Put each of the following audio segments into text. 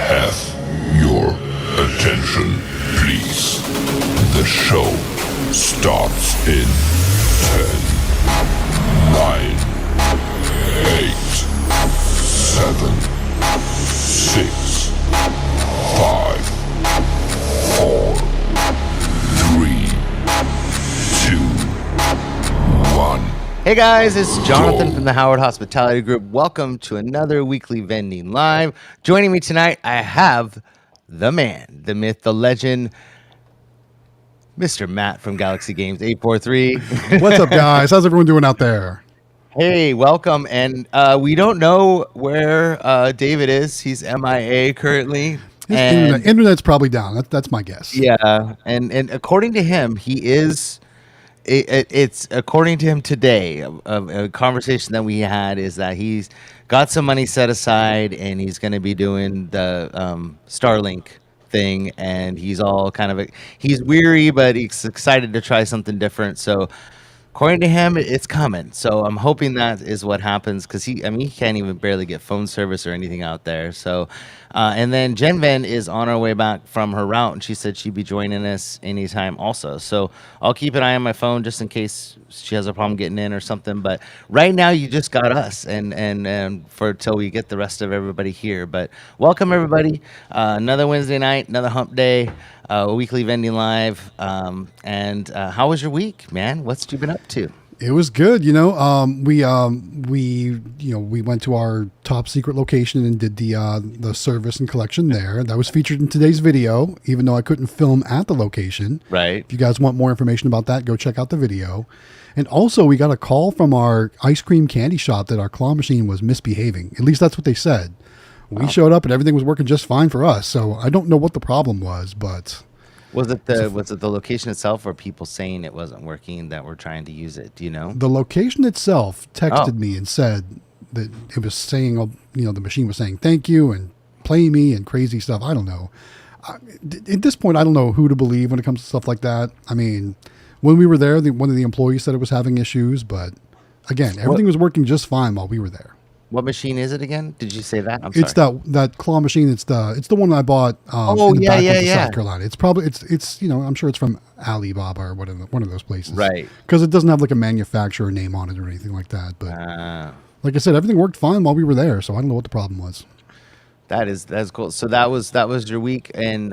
have your attention, please? The show starts in 10, 9, 8, 7, 6, 5, 4, 3, 2, 1. Hey guys, it's Jonathan from the Howard Hospitality Group. Welcome to another weekly Vending Live. Joining me tonight, I have the man, the myth, the legend, Mr. Matt from Galaxy Games 843. What's up, guys? How's everyone doing out there? Hey, welcome. And we don't know where David is. He's MIA currently. His internet's probably down. That's my guess. Yeah, and according to him, he is. It's according to him today. A conversation that we had is that he's got some money set aside and he's going to be doing the Starlink thing, and he's all kind of he's weary, but he's excited to try something different. So according to him, it's coming. So I'm hoping that is what happens, because he can't even barely get phone service or anything out there. So, and then Jen Ven is on her way back from her route, and she said she'd be joining us anytime also. So I'll keep an eye on my phone just in case she has a problem getting in or something. But right now, you just got us, and for till we get the rest of everybody here. But welcome everybody. Another Wednesday night, another hump day. A weekly Vending Live. And how was your week, man? What's you been up to? It was good. We went to our top secret location and did the service and collection there. That was featured in today's video, even though I couldn't film at the location. Right. If you guys want more information about that, go check out the video. And also, we got a call from our ice cream candy shop that our claw machine was misbehaving. At least that's what they said. We showed up and everything was working just fine for us. So I don't know what the problem was, but was it the location itself, or people saying it wasn't working that were trying to use it? Do you know? The location itself texted me and said that it was saying, the machine was saying thank you and play me and crazy stuff. I don't know. At this point, I don't know who to believe when it comes to stuff like that. I mean, when we were there, one of the employees said it was having issues, but again, everything was working just fine while we were there. What machine is it again? Did you say that? It's sorry. that claw machine. It's the one I bought in the back of South Carolina. It's probably it's I'm sure it's from Alibaba or one of those places. Right. Because it doesn't have like a manufacturer name on it or anything like that. But like I said, everything worked fine while we were there, so I don't know what the problem was. That's cool. So that was your week, and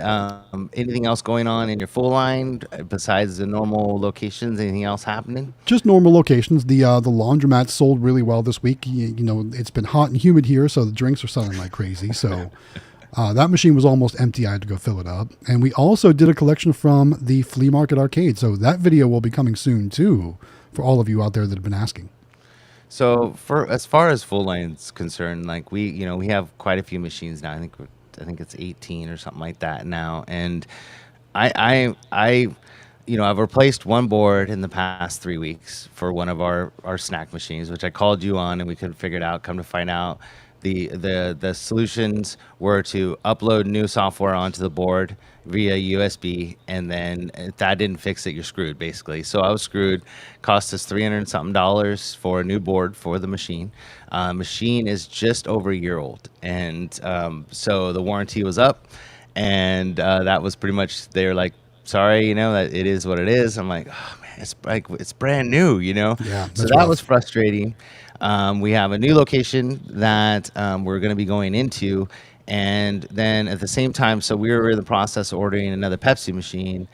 anything else going on in your full line besides the normal locations? Anything else happening? Just normal locations. The laundromat sold really well this week. It's been hot and humid here, so the drinks are selling like crazy. So that machine was almost empty. I had to go fill it up. And we also did a collection from the flea market arcade. So that video will be coming soon too, for all of you out there that have been asking. So as far as full line's concerned, like we have quite a few machines now. I think it's 18 or something like that now. And I've replaced one board in the past 3 weeks for one of our snack machines, which I called you on and we couldn't figure it out. Come to find out, the solutions were to upload new software onto the board via USB, and then if that didn't fix it, you're screwed basically. So I was screwed. Cost us $300 and something for a new board for the machine. Machine is just over a year old, and so the warranty was up, and that was pretty much, they're like, sorry, that it is what it is. I'm like, oh man, it's brand new, Yeah. So that was frustrating. We have a new location that we're going to be going into, and then at the same time, so we were in the process of ordering another Pepsi machine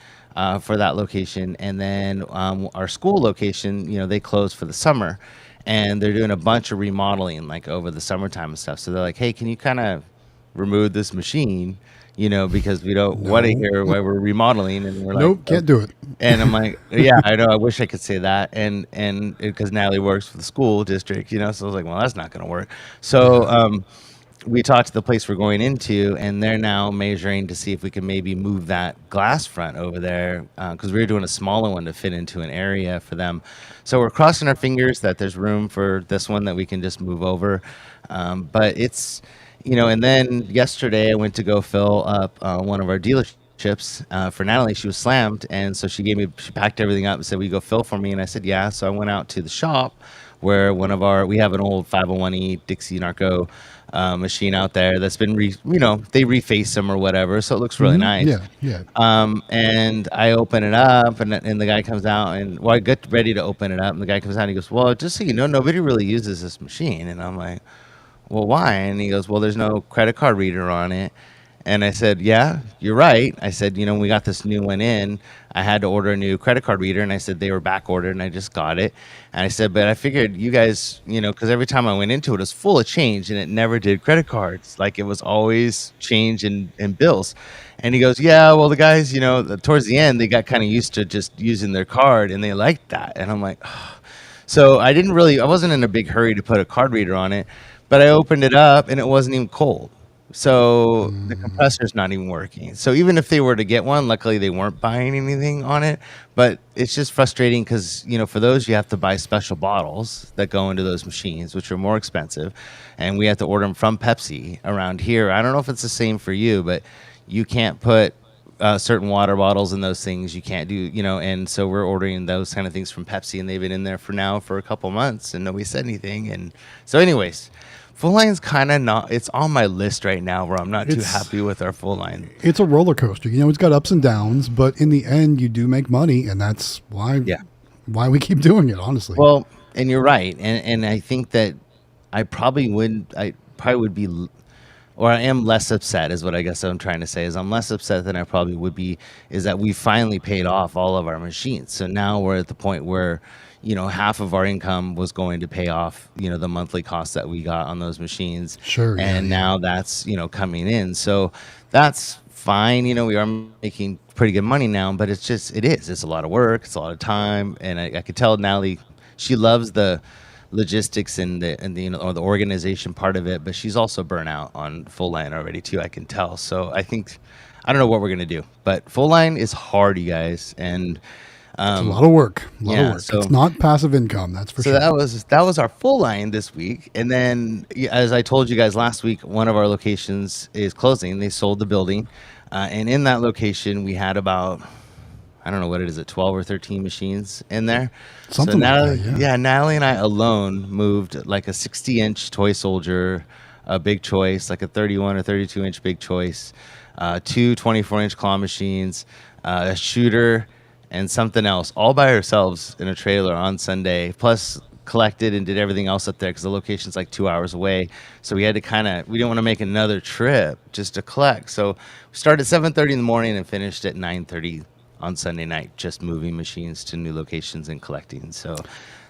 for that location, and then our school location, they closed for the summer, and they're doing a bunch of remodeling like over the summertime and stuff. So they're like, hey, can you kind of remove this machine? Because we don't want to hear why we're remodeling, and we're like, nope, can't do it. And I'm like, yeah, I know. I wish I could say that, and because Natalie works for the school district, so I was like, well, that's not going to work. So we talked to the place we're going into, and they're now measuring to see if we can maybe move that glass front over there, because we were doing a smaller one to fit into an area for them. So we're crossing our fingers that there's room for this one that we can just move over, but it's. And then yesterday I went to go fill up one of our dealerships for Natalie. She was slammed, and so she packed everything up and said, will you go fill for me? And I said, yeah. So I went out to the shop where we have an old 501E Dixie Narco machine out there that's been they reface them or whatever, so it looks really nice. Yeah. And I open it up, and the guy comes out, and I get ready to open it up, and the guy comes out and he goes, well, just so you know, nobody really uses this machine. And I'm like, well, why? And he goes, well, there's no credit card reader on it. And I said, yeah, you're right. I said, when we got this new one in, I had to order a new credit card reader. And I said, they were back ordered, and I just got it. And I said, but I figured you guys, because every time I went into it, it was full of change, and it never did credit cards. Like, it was always change and bills. And he goes, yeah, well, the guys, towards the end, they got kind of used to just using their card, and they liked that. And I'm like, oh. So I wasn't in a big hurry to put a card reader on it, but I opened it up, and it wasn't even cold. So the compressor's not even working. So even if they were to get one, luckily they weren't buying anything on it. But it's just frustrating because, for those, you have to buy special bottles that go into those machines, which are more expensive. And we have to order them from Pepsi around here. I don't know if it's the same for you, but you can't put certain water bottles in those things. You can't do, and so we're ordering those kind of things from Pepsi, and they've been in there for a couple months, and nobody said anything. And so anyways, full line's kind of it's on my list right now where I'm not too happy with our full line. It's a roller coaster. It's got ups and downs, but in the end, you do make money, and that's why we keep doing it, honestly. Well, and you're right. And I think that I probably would be, or I am less upset is what I guess I'm trying to say, is I'm less upset than I probably would be, is that we finally paid off all of our machines. So now we're at the point where half of our income was going to pay off, the monthly costs that we got on those machines. Sure. And now that's, coming in. So that's fine. We are making pretty good money now, but it's a lot of work. It's a lot of time. And I could tell Natalie, she loves the logistics and the organization part of it, but she's also burnt out on full line already too, I can tell. So I don't know what we're going to do, but full line is hard, you guys. And it's a lot of work. So it's not passive income, that's for sure. So that was our full line this week. And then, as I told you guys last week, one of our locations is closing. They sold the building. And in that location, we had about, I don't know what it is, 12 or 13 machines in there. Something like that, yeah. Natalie and I alone moved like a 60-inch toy soldier, a big choice, like a 31 or 32-inch big choice, two 24-inch claw machines, a shooter, and something else, all by ourselves in a trailer on Sunday, plus collected and did everything else up there because the location's like 2 hours away. So we had to we didn't want to make another trip just to collect. So we started at 7:30 in the morning and finished at 9:30 on Sunday night, just moving machines to new locations and collecting. So,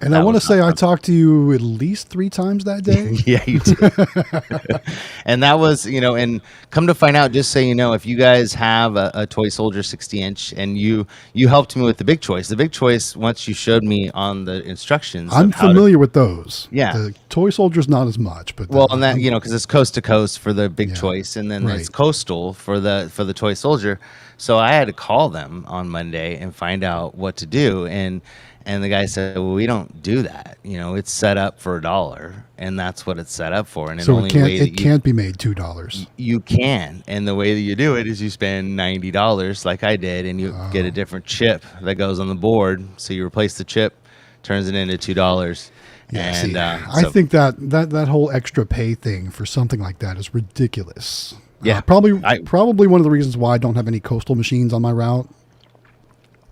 and I want to say I talked to you at least 3 times that day. Yeah, you did. And that was, and come to find out, just so you know, if you guys have a Toy Soldier 60-inch and you helped me with the big choice. The big choice, once you showed me on the instructions. I'm familiar with those. Yeah. The Toy Soldier's not as much, but and that, because it's coast to coast for the big choice, and then it's coastal for the Toy Soldier. So I had to call them on Monday and find out what to do. And the guy said, well, we don't do that. It's set up for $1, and that's what it's set up for. And so it can't be made $2. You can. And the way that you do it is you spend $90 like I did, and you get a different chip that goes on the board. So you replace the chip, turns it into $2. Yeah, and I think that whole extra pay thing for something like that is ridiculous. Yeah, probably one of the reasons why I don't have any coastal machines on my route.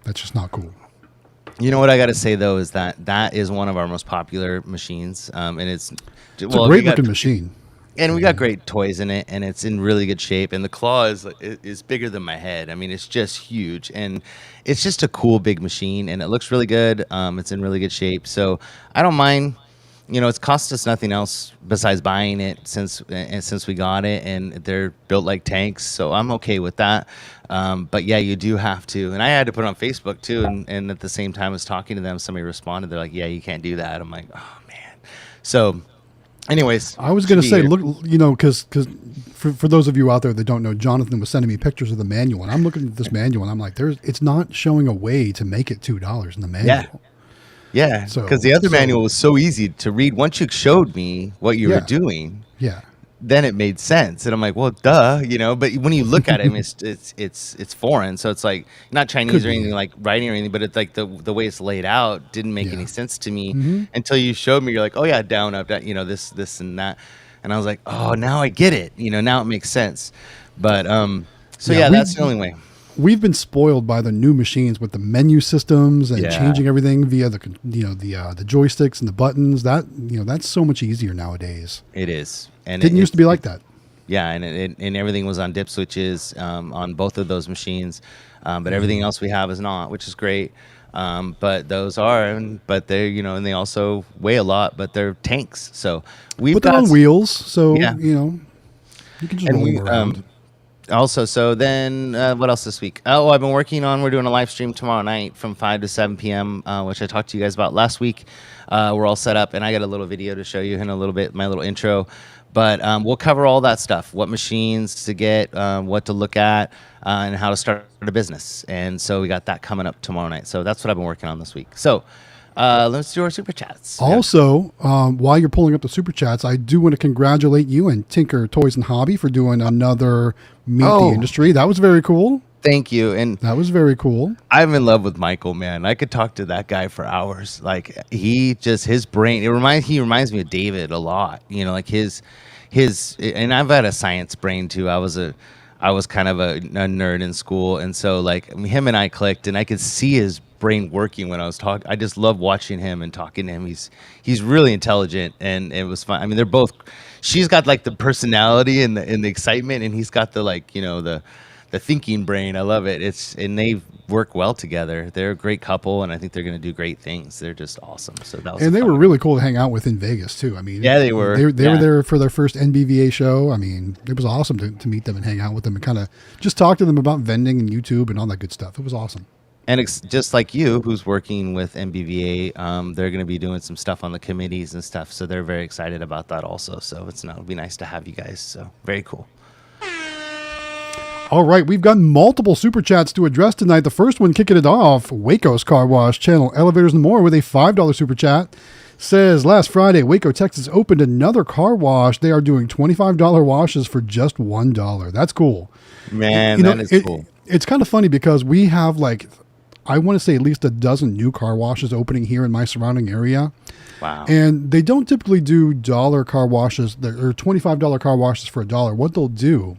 That's just not cool. You know what I got to say though is that is one of our most popular machines, and it's a great looking machine. And we got great toys in it, and it's in really good shape. And the claw is bigger than my head. I mean, it's just huge, and it's just a cool big machine, and it looks really good. It's in really good shape, so I don't mind. It's cost us nothing else besides buying it since we got it, and they're built like tanks, so I'm okay with that. But yeah, you do have to, and I had to put it on Facebook too, and at the same time as talking to them, somebody responded. They're like, "Yeah, you can't do that." I'm like, "Oh man." So, anyways, I was going to say, look, because for those of you out there that don't know, Jonathan was sending me pictures of the manual, and I'm looking at this manual, and I'm like, it's not showing a way to make it $2 in the manual. Yeah, because the other manual was so easy to read. Once you showed me what you were doing, then it made sense, and I'm like, well, duh, you know. But when you look at it, I mean, it's foreign, so it's like not Chinese or anything like writing or anything, but it's like the way it's laid out didn't make any sense to me until you showed me. You're like, oh yeah, down, up, down, you know, this and that, and I was like, oh, now I get it, you know, now it makes sense. But so yeah, that's the only way. We've been spoiled by the new machines with the menu systems and changing everything via the the joysticks and the buttons. That's so much easier nowadays. It is, and didn't used to be like that. Yeah, and everything was on dip switches on both of those machines, but everything else we have is not, which is great. But those are, but they're, you know, and they also weigh a lot, but they're tanks. So they're on wheels, so you know, you can just roll them around. Also, so then what else this week? Oh, I've been working on, we're doing a live stream tomorrow night from 5 to 7 p.m., which I talked to you guys about last week. We're all set up, and I got a little video to show you in a little bit, my little intro. But we'll cover all that stuff, what machines to get, what to look at, and how to start a business. And so we got that coming up tomorrow night. So that's what I've been working on this week. So let's do our super chats. Also, while you're pulling up the super chats, I do want to congratulate you and Tinker Toys and Hobby for doing another Meet the Industry. That was very cool. Thank you. And that was very cool. I'm in love with Michael, man. I could talk to that guy for hours. Like his brain, he reminds me of David a lot. You know, like his, and I've had a science brain too. I was kind of a nerd in school, and so like him and I clicked, and I could see his brain working when I was talking. I just love watching him and talking to him. He's really intelligent, and it was fun. I mean, they're both. She's got like the personality and the excitement, and he's got the, like, you know, the thinking brain. I love it. And they work well together. They're a great couple, and I think they're going to do great things. They're just awesome. So that was they were really cool to hang out with in Vegas too. I mean, yeah, they were. They were there for their first NBVA show. I mean, it was awesome to meet them and hang out with them and kind of just talk to them about vending and YouTube and all that good stuff. It was awesome. And just like you, who's working with MBVA, they're going to be doing some stuff on the committees and stuff. So they're very excited about that also. So it'll be nice to have you guys. So very cool. All right, we've got multiple super chats to address tonight. The first one kicking it off, Waco's Car Wash Channel Elevators and More with a $5 super chat. Says, last Friday, Waco, Texas opened another car wash. They are doing $25 washes for just $1. That's cool. Man, that is cool. It's kind of funny because we have, like, I want to say at least a dozen new car washes opening here in my surrounding area. Wow. And they don't typically do dollar car washes or $25 car washes for $1. What they'll do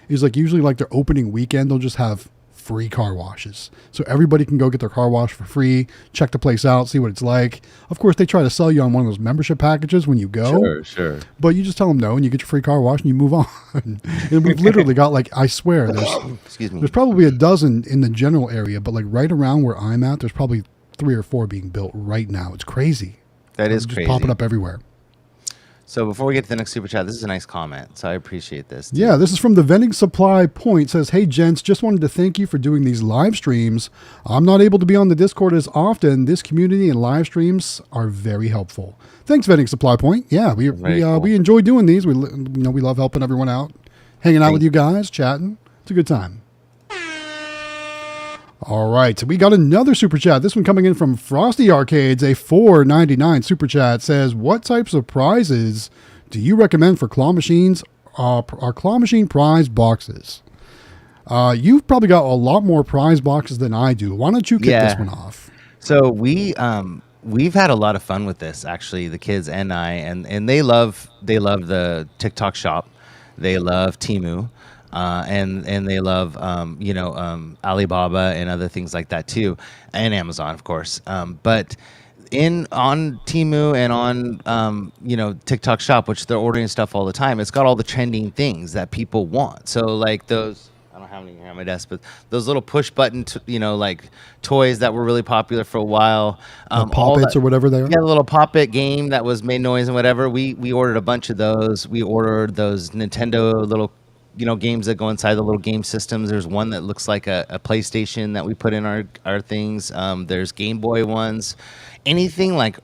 is, like, usually like their opening weekend, they'll just have free car washes. So everybody can go get their car wash for free, check the place out, see what it's like. Of course, they try to sell you on one of those membership packages when you go. Sure. But you just tell them no, and you get your free car wash and you move on. And we've literally got, like, I swear, there's probably a dozen in the general area, but like right around where I'm at, there's probably 3 or 4 being built right now. It's crazy. That is just crazy. Popping up everywhere. So before we get to the next super chat, this is a nice comment. So I appreciate this. Yeah, this is from the Vending Supply Point. It says, hey, gents, just wanted to thank you for doing these live streams. I'm not able to be on the Discord as often. This community and live streams are very helpful. Thanks, Vending Supply Point. Yeah, we enjoy doing these. We love helping everyone out, hanging out with you guys, chatting. It's a good time. All right, so we got another super chat. This one coming in from Frosty Arcades, a $4.99 super chat. Says, what types of prizes do you recommend for claw machines? Our claw machine prize boxes. You've probably got a lot more prize boxes than I do. Why don't you kick this one off? So we've had a lot of fun with this, actually, the kids and I, and they love the TikTok shop. They love Temu. And they love, Alibaba and other things like that too, and Amazon, of course. But on Temu and on, TikTok shop, which they're ordering stuff all the time, it's got all the trending things that people want. So like those, I don't have any here on my desk, but those little push button, like toys that were really popular for a while. Pop-its or whatever they are. Yeah, the little pop-it game that was made noise and whatever. We ordered a bunch of those. We ordered those Nintendo little games that go inside the little game systems. There's one that looks like a PlayStation that we put in our things. There's Game Boy ones. Anything like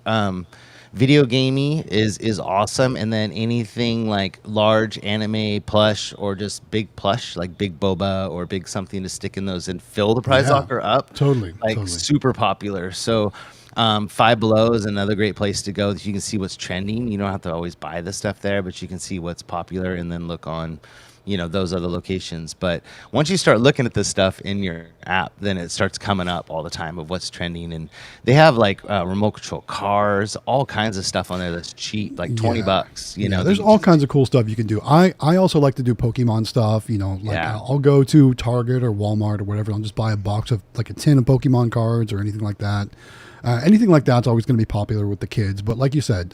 video gamey is awesome. And then anything like large anime plush or just big plush, like big boba or big something to stick in those and fill the prize locker up. Totally. Super popular. So Five Below is another great place to go. You can see what's trending. You don't have to always buy the stuff there, but you can see what's popular and then look on, those other locations. But once you start looking at this stuff in your app, then it starts coming up all the time of what's trending. And they have like remote control cars, all kinds of stuff on there that's cheap, like $20. There's all kinds of cool stuff you can do. I also like to do Pokemon stuff. I'll go to Target or Walmart or whatever. I'll just buy a box of like a tin of Pokemon cards or anything like that. Anything like that's always going to be popular with the kids. But like you said,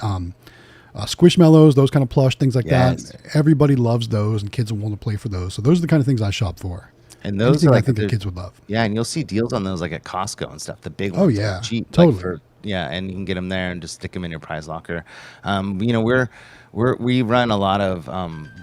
Squishmallows, those kind of plush things like that. Everybody loves those, and kids will want to play for those. So those are the kind of things I shop for. And those are like I think the kids would love. Yeah, and you'll see deals on those like at Costco and stuff. The big ones. Oh yeah, cheap. totally. And you can get them there and just stick them in your prize locker. We run a lot of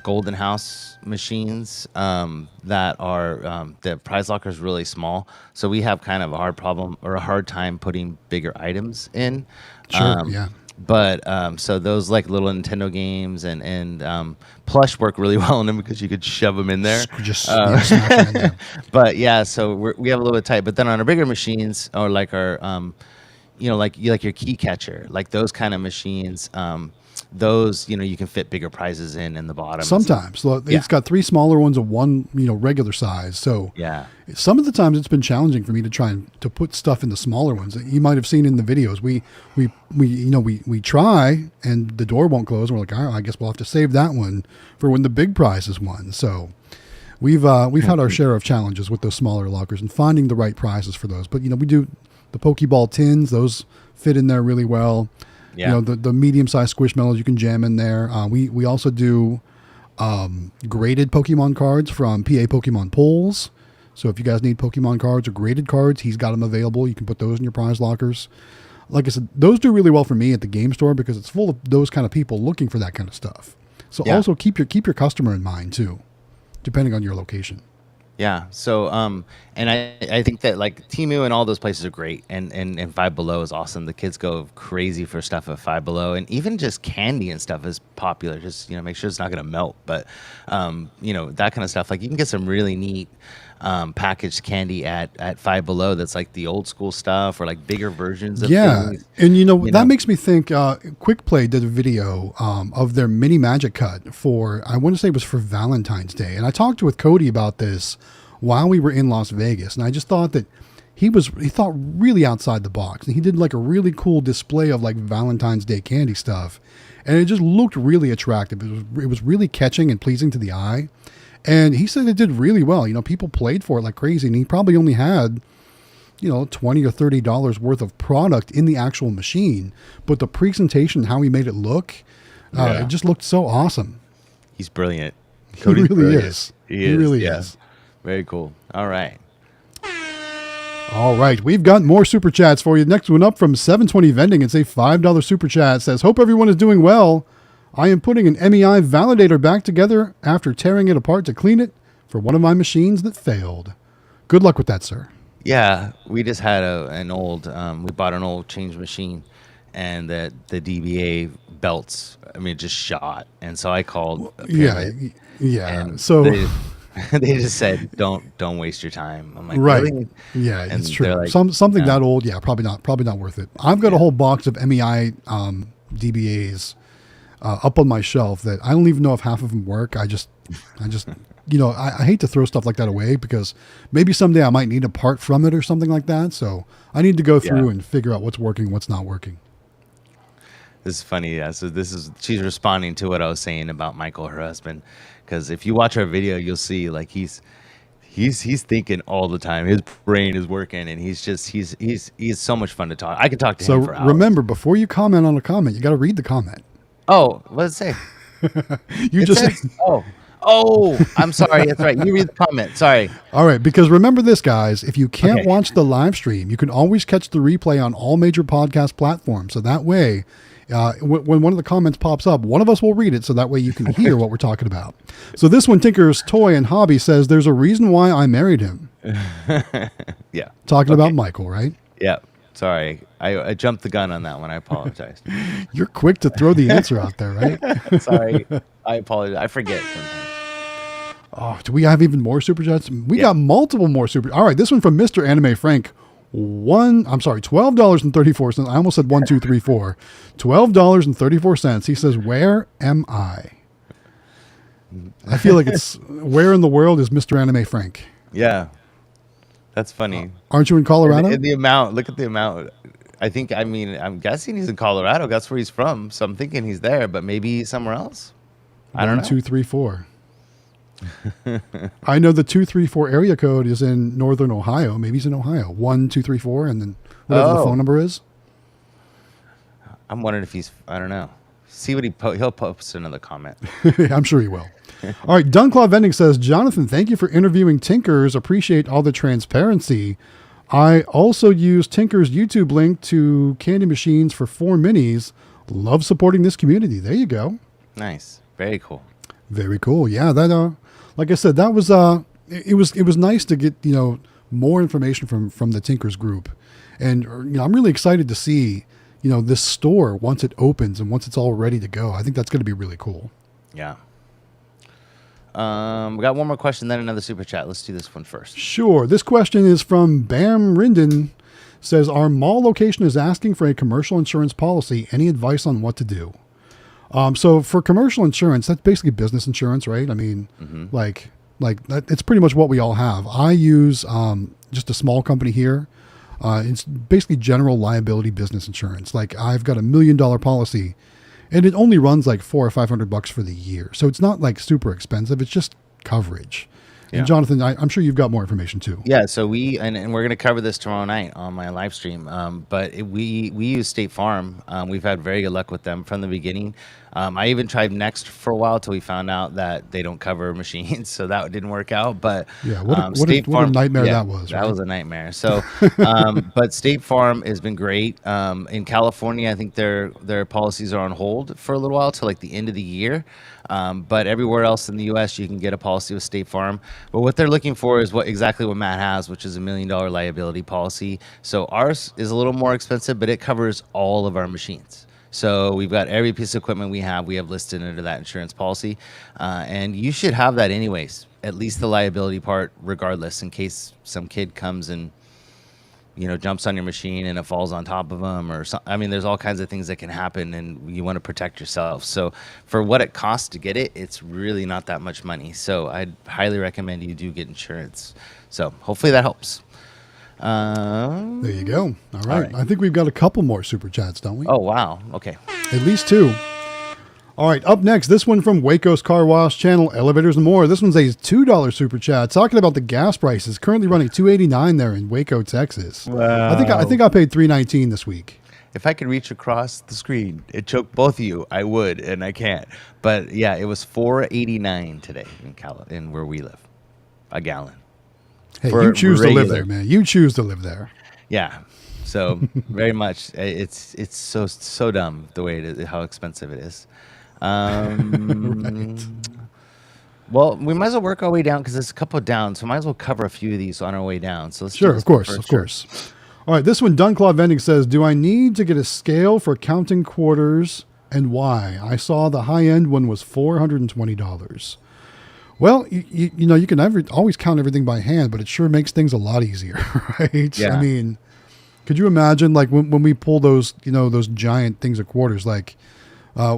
Golden House machines that are the prize locker is really small, so we have kind of a hard time putting bigger items in. Sure. Yeah. But so those like little Nintendo games and plush work really well in them because you could shove them in there. Smash them in there. But yeah, so we have a little bit tight. But then on our bigger machines, or like our like your key catcher, like those kind of machines, those you can fit bigger prizes in the bottom. Sometimes it's got three smaller ones and one regular size. So yeah, some of the times it's been challenging for me to try to put stuff in the smaller ones that you might have seen in the videos. We try and the door won't close. And we're like, I guess we'll have to save that one for when the big prize is won. So we've had our share of challenges with those smaller lockers and finding the right prizes for those. But we do the Pokeball tins; those fit in there really well. Yeah. The medium-sized Squishmallows you can jam in there. We also do graded Pokemon cards from PA Pokemon Pulls. So if you guys need Pokemon cards or graded cards, he's got them available. You can put those in your prize lockers. Like I said, those do really well for me at the game store because it's full of those kind of people looking for that kind of stuff. So also keep your customer in mind too, depending on your location. Yeah. So, and I think that like Temu and all those places are great, and Five Below is awesome. The kids go crazy for stuff at Five Below, and even just candy and stuff is popular. Just make sure it's not going to melt, but that kind of stuff. Like you can get some really neat packaged candy at Five Below that's like the old school stuff or like bigger versions of things. And that makes me think Quick Play did a video of their mini magic cut for, I want to say it was for Valentine's Day, and I talked with Cody about this while we were in Las Vegas, and I just thought that he thought really outside the box, and he did like a really cool display of like Valentine's Day candy stuff, and it just looked really attractive. It was really catching and pleasing to the eye. And he said it did really well. People played for it like crazy, and he probably only had, $20 or $30 worth of product in the actual machine. But the presentation, how he made it look, it just looked so awesome. He's brilliant. Cody's he really brilliant. Is. He really is. Very cool. All right. All right. We've got more super chats for you. Next one up from 720 Vending. It's a $5 super chat. It says, hope everyone is doing well. I am putting an MEI validator back together after tearing it apart to clean it for one of my machines that failed. Good luck with that, sir. Yeah, we just had we bought an old change machine, and the DBA belts, it just shot. And so I called. Yeah. And so they just said, don't waste your time. I'm like, right. Really? Yeah, and it's true. Like, something that old, probably not worth it. I've got a whole box of MEI DBAs up on my shelf that I don't even know if half of them work. I just I hate to throw stuff like that away because maybe someday I might need a part from it or something like that. So I need to go through and figure out what's working, what's not working. This is funny. Yeah. So she's responding to what I was saying about Michael, her husband, because if you watch our video, you'll see like he's thinking all the time. His brain is working, and he's so much fun to talk. I could talk to him for hours. So remember, before you comment on a comment, you got to read the comment. Oh, what does it say? Oh, I'm sorry. That's right. You read the comment. Sorry. All right. Because remember this, guys, if you can't watch the live stream, you can always catch the replay on all major podcast platforms. So that way, when one of the comments pops up, one of us will read it. So that way you can hear what we're talking about. So this one, Tinker's Toy and Hobby says, there's a reason why I married him. Yeah. Talking about Michael, right? Yeah. Sorry. I jumped the gun on that one. I apologize. You're quick to throw the answer out there, right? Sorry. I apologize. I forget sometimes. Oh, do we have even more super chats? We got multiple more super. All right. This one from Mr. Anime Frank $12.34. I almost said 1, 2, 3, 4. $12.34. He says, "Where am I?" I feel like it's where in the world is Mr. Anime Frank? Yeah, that's funny. Aren't you in Colorado? And the amount. Look at the amount. I'm guessing he's in Colorado. That's where he's from. So I'm thinking he's there, but maybe somewhere else. I don't know. 1, 2, 3, 4. I know the 234 area code is in Northern Ohio. Maybe he's in Ohio. 1, 2, 3, 4, and then whatever the phone number is. I'm wondering if he's. I don't know. See what he'll post another comment. I'm sure he will. All right. Dunclaw Vending says, "Jonathan, thank you for interviewing Tinkers. Appreciate all the transparency. I also use Tinker's YouTube link to Candy Machines for 4 minis. Love supporting this community." There you go. Nice. Very cool. Very cool. Yeah, that like I said, that was it was nice to get, more information from the Tinkers group. And I'm really excited to see, this store once it opens and once it's all ready to go. I think that's going to be really cool. Yeah. We got one more question, then another super chat. Let's do this one first. Sure. This question is from Bam Rinden. Says, "Our mall location is asking for a commercial insurance policy. Any advice on what to do?" So for commercial insurance, that's basically business insurance, right? I mean, like that, it's pretty much what we all have. I use just a small company here. It's basically general liability business insurance. Like I've got $1 million policy, and it only runs like $400 or $500 for the year. So it's not like super expensive. It's just coverage. Yeah. And Jonathan, I'm sure you've got more information too. Yeah, so we're going to cover this tomorrow night on my live stream. But we use State Farm. We've had very good luck with them from the beginning. I even tried Next for a while till we found out that they don't cover machines, so that didn't work out. But yeah, what a nightmare that was. That right? was a nightmare. So, but State Farm has been great. In California, I think their policies are on hold for a little while till like the end of the year. But everywhere else in the U.S., you can get a policy with State Farm. But what they're looking for is exactly what Matt has, which is $1 million liability policy. So ours is a little more expensive, but it covers all of our machines. So we've got every piece of equipment we have listed under that insurance policy. And you should have that anyways, at least the liability part, regardless, in case some kid comes and jumps on your machine and it falls on top of them or something. I mean, there's all kinds of things that can happen and you want to protect yourself. So for what it costs to get it, it's really not that much money. So I'd highly recommend you do get insurance. So hopefully that helps. There you go. All right. I think we've got a couple more super chats, don't we? Oh, wow. Okay. At least 2. All right, up next, this one from Waco's Car Wash channel, Elevators and More. This one's a $2 super chat talking about the gas prices. Currently running $2.89 there in Waco, Texas. Wow. I think I paid $3.19 this week. If I could reach across the screen and choke both of you, I would, and I can't. But yeah, it was $4.89 today in where we live, a gallon. Hey, you choose to live there, man. You choose to live there. Yeah. So very much, it's so dumb the way it is, how expensive it is. Right. Well, we might as well work our way down because there's a couple down, so might as well cover a few of these on our way down. So let's sure, of course. All right, this one, Dunclaw Vending says, "Do I need to get a scale for counting quarters and why? I saw the high end one was $420. Well, you can always count everything by hand, but it sure makes things a lot easier, right? Yeah. I mean, could you imagine like when we pull those, those giant things of quarters, like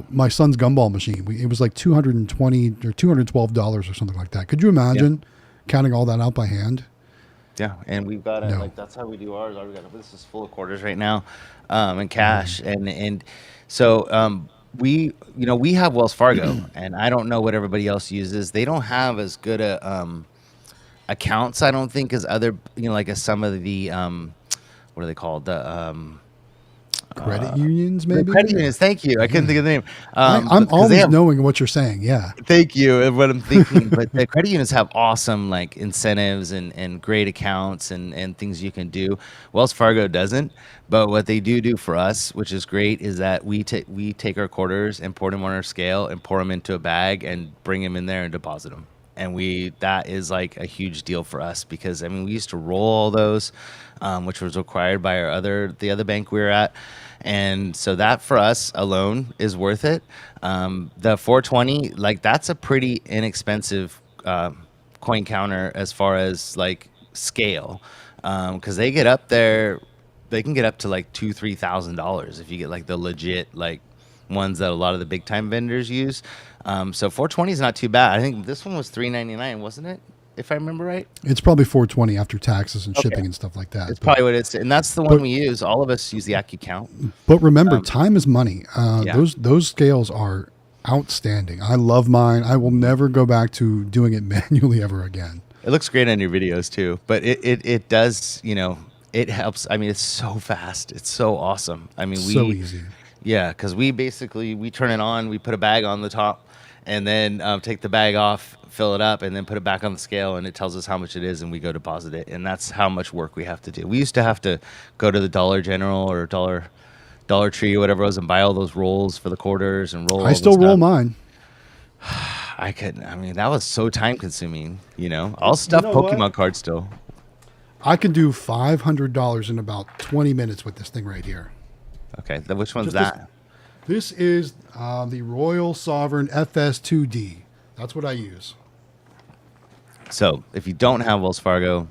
my son's gumball machine, it was like $220 or $212 or something like that. Could you imagine counting all that out by hand? Yeah, and we've got it. Like that's how we do ours. This is full of quarters right now, and cash, and so we have Wells Fargo, and I don't know what everybody else uses. They don't have as good a accounts, I don't think, as other like as some of the what are they called, the credit unions, maybe? Credit unions, thank you. I couldn't think of the name. I'm always knowing what you're saying, yeah. Thank you, and what I'm thinking. But the credit unions have awesome like incentives and great accounts and things you can do. Wells Fargo doesn't, but what they do for us, which is great, is that we take our quarters and pour them on our scale and pour them into a bag and bring them in there and deposit them. And that is like a huge deal for us because we used to roll all those, which was required by the other bank we were at. And so that for us alone is worth it. The 420, like that's a pretty inexpensive coin counter as far as like scale. because they get up there, they can get up to like $2,000-$3,000 if you get like the legit like ones that a lot of the big time vendors use. So 420 is not too bad. I think this one was $399, wasn't it? If I remember right. It's probably 420 after taxes and shipping Okay. and stuff like that. It's probably what it is, and that's the one we use. All of us use the AccuCount. But remember, time is money. Yeah. Those scales are outstanding. I love mine. I will never go back to doing it manually ever again. It looks great on your videos too, but it does, you know, it helps. I mean, it's so fast. It's so awesome. I mean, So easy. Yeah, because we turn it on, we put a bag on the top, and then take the bag off, fill it up, and then put it back on the scale, and it tells us how much it is, and we go deposit it. And that's how much work we have to do. We used to have to go to the Dollar General or Dollar Tree or whatever it was and buy all those rolls for the quarters and roll. I still roll mine. I mean, that was so time consuming, you know. I'll stuff Pokemon cards still. I can do $500 in about 20 minutes with this thing right here. Okay, which one's Just that? This is the Royal Sovereign FS2D. That's what I use. So if you don't have Wells Fargo,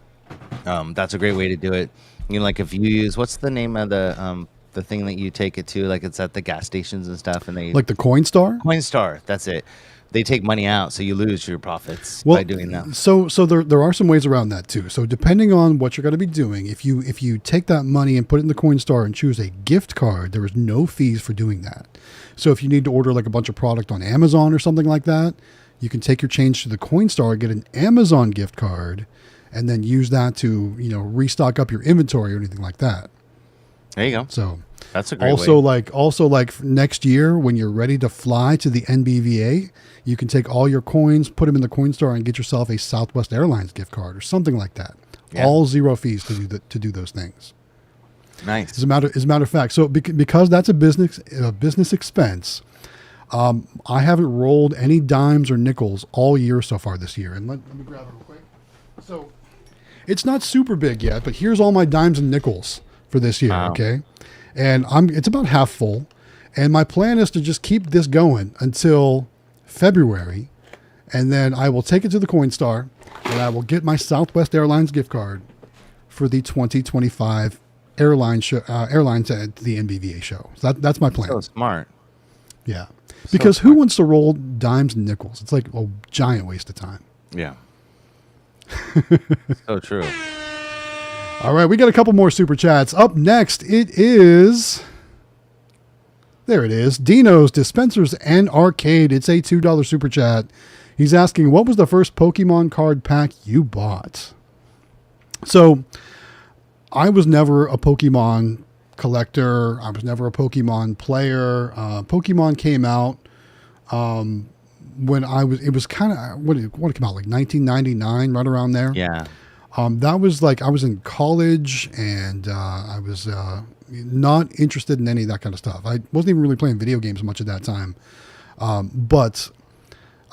that's a great way to do it. You know, like if you use, what's the name of the thing that you take it to? Like it's at the gas stations and stuff, and they Like the Coinstar? Coinstar. That's it. They take money out, so you lose your profits by doing that. So there are some ways around that too. So depending on what you're going to be doing, if you take that money and put it in the Coinstar and choose a gift card, there is no fees for doing that. So if you need to order like a bunch of product on Amazon or something like that, you can take your change to the Coinstar, get an Amazon gift card, and then use that to, you know, restock up your inventory or anything like that. There you go. So that's a great way. Also like next year when you're ready to fly to the NBVA, you can take all your coins, put them in the Coinstar, and get yourself a Southwest Airlines gift card or something like that. Yeah. All zero fees to do those things. Nice. As a matter of fact, so because that's a business expense, I haven't rolled any dimes or nickels all year so far this year. And let me grab it real quick. So it's not super big yet, but here's all my dimes and nickels for this year. Wow. Okay. And it's about half full. And my plan is to just keep this going until February. And then I will take it to the Coinstar and I will get my Southwest Airlines gift card for the 2025 airlines at the NBVA show. So that's my plan. So smart. Yeah. Because who wants to roll dimes and nickels? It's like a giant waste of time. Yeah. So true. All right, we got a couple more super chats. Up next, there it is. Dino's Dispensers and Arcade. It's a $2 super chat. He's asking, what was the first Pokemon card pack you bought? So, I was never a Pokemon collector. I was never a Pokemon player. Pokemon came out when it was kind of, what it came out, like 1999, right around there? Yeah. That was like, I was in college and I was not interested in any of that kind of stuff. I wasn't even really playing video games much at that time. But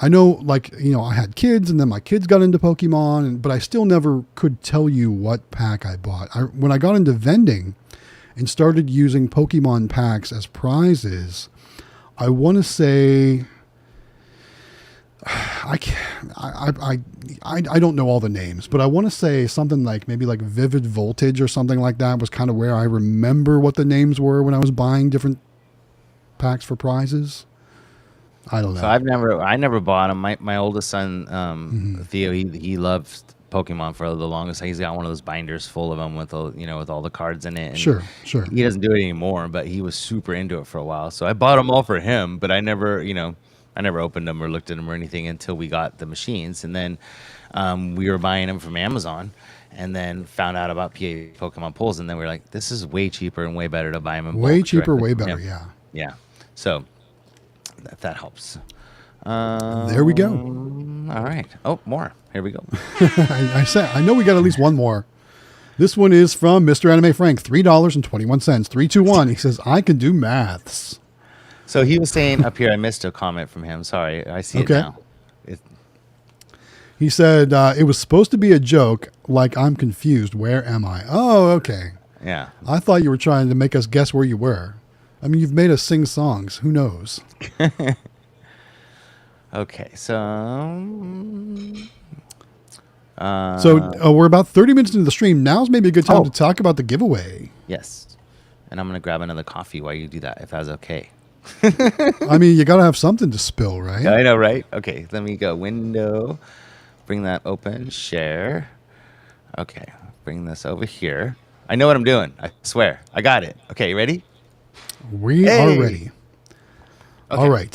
I know, like, you know, I had kids and then my kids got into Pokemon, but I still never could tell you what pack I bought. When I got into vending and started using Pokemon packs as prizes, I want to say, I don't know all the names, but I want to say something like maybe like Vivid Voltage or something like that was kind of where I remember what the names were when I was buying different packs for prizes. I don't know. So I never bought them. My oldest son, Theo, he loves Pokemon for the longest. He's got one of those binders full of them with all the cards in it. And sure. He doesn't do it anymore, but he was super into it for a while. So I bought them all for him, but I never opened them or looked at them or anything until we got the machines. And then we were buying them from Amazon and then found out about Pokemon pulls. And then we were like, this is way cheaper and way better to buy them in bulk. Way cheaper, way better, yeah. Yeah. So that helps. There we go. All right. Oh, more. Here we go. I know we got at least one more. This one is from Mr. Anime Frank, $3.21, 321. He says, I can do maths. So he was saying up here, I missed a comment from him. Sorry, I see it now. He said, it was supposed to be a joke, like I'm confused. Where am I? Oh, okay. Yeah. I thought you were trying to make us guess where you were. I mean, you've made us sing songs. Who knows? Okay, so So we're about 30 minutes into the stream. Now's maybe a good time to talk about the giveaway. Yes. And I'm going to grab another coffee while you do that, if that's okay. I mean, you got to have something to spill, right? I know, right? Okay, let me go. Window. Bring that open. Share. Okay, bring this over here. I know what I'm doing. I swear. I got it. Okay, you ready? We are ready. Okay.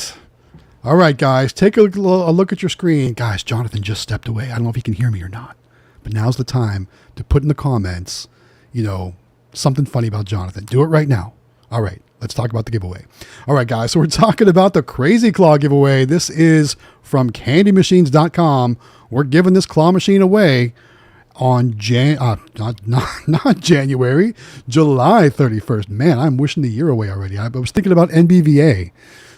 All right, guys. Take a look at your screen. Guys, Jonathan just stepped away. I don't know if he can hear me or not. But now's the time to put in the comments, something funny about Jonathan. Do it right now. All right, let's talk about the giveaway. All right, guys. So we're talking about the Crazy Claw giveaway. This is from candymachines.com. We're giving this claw machine away on not January, July 31st. Man, I'm wishing the year away already. I was thinking about NBVA.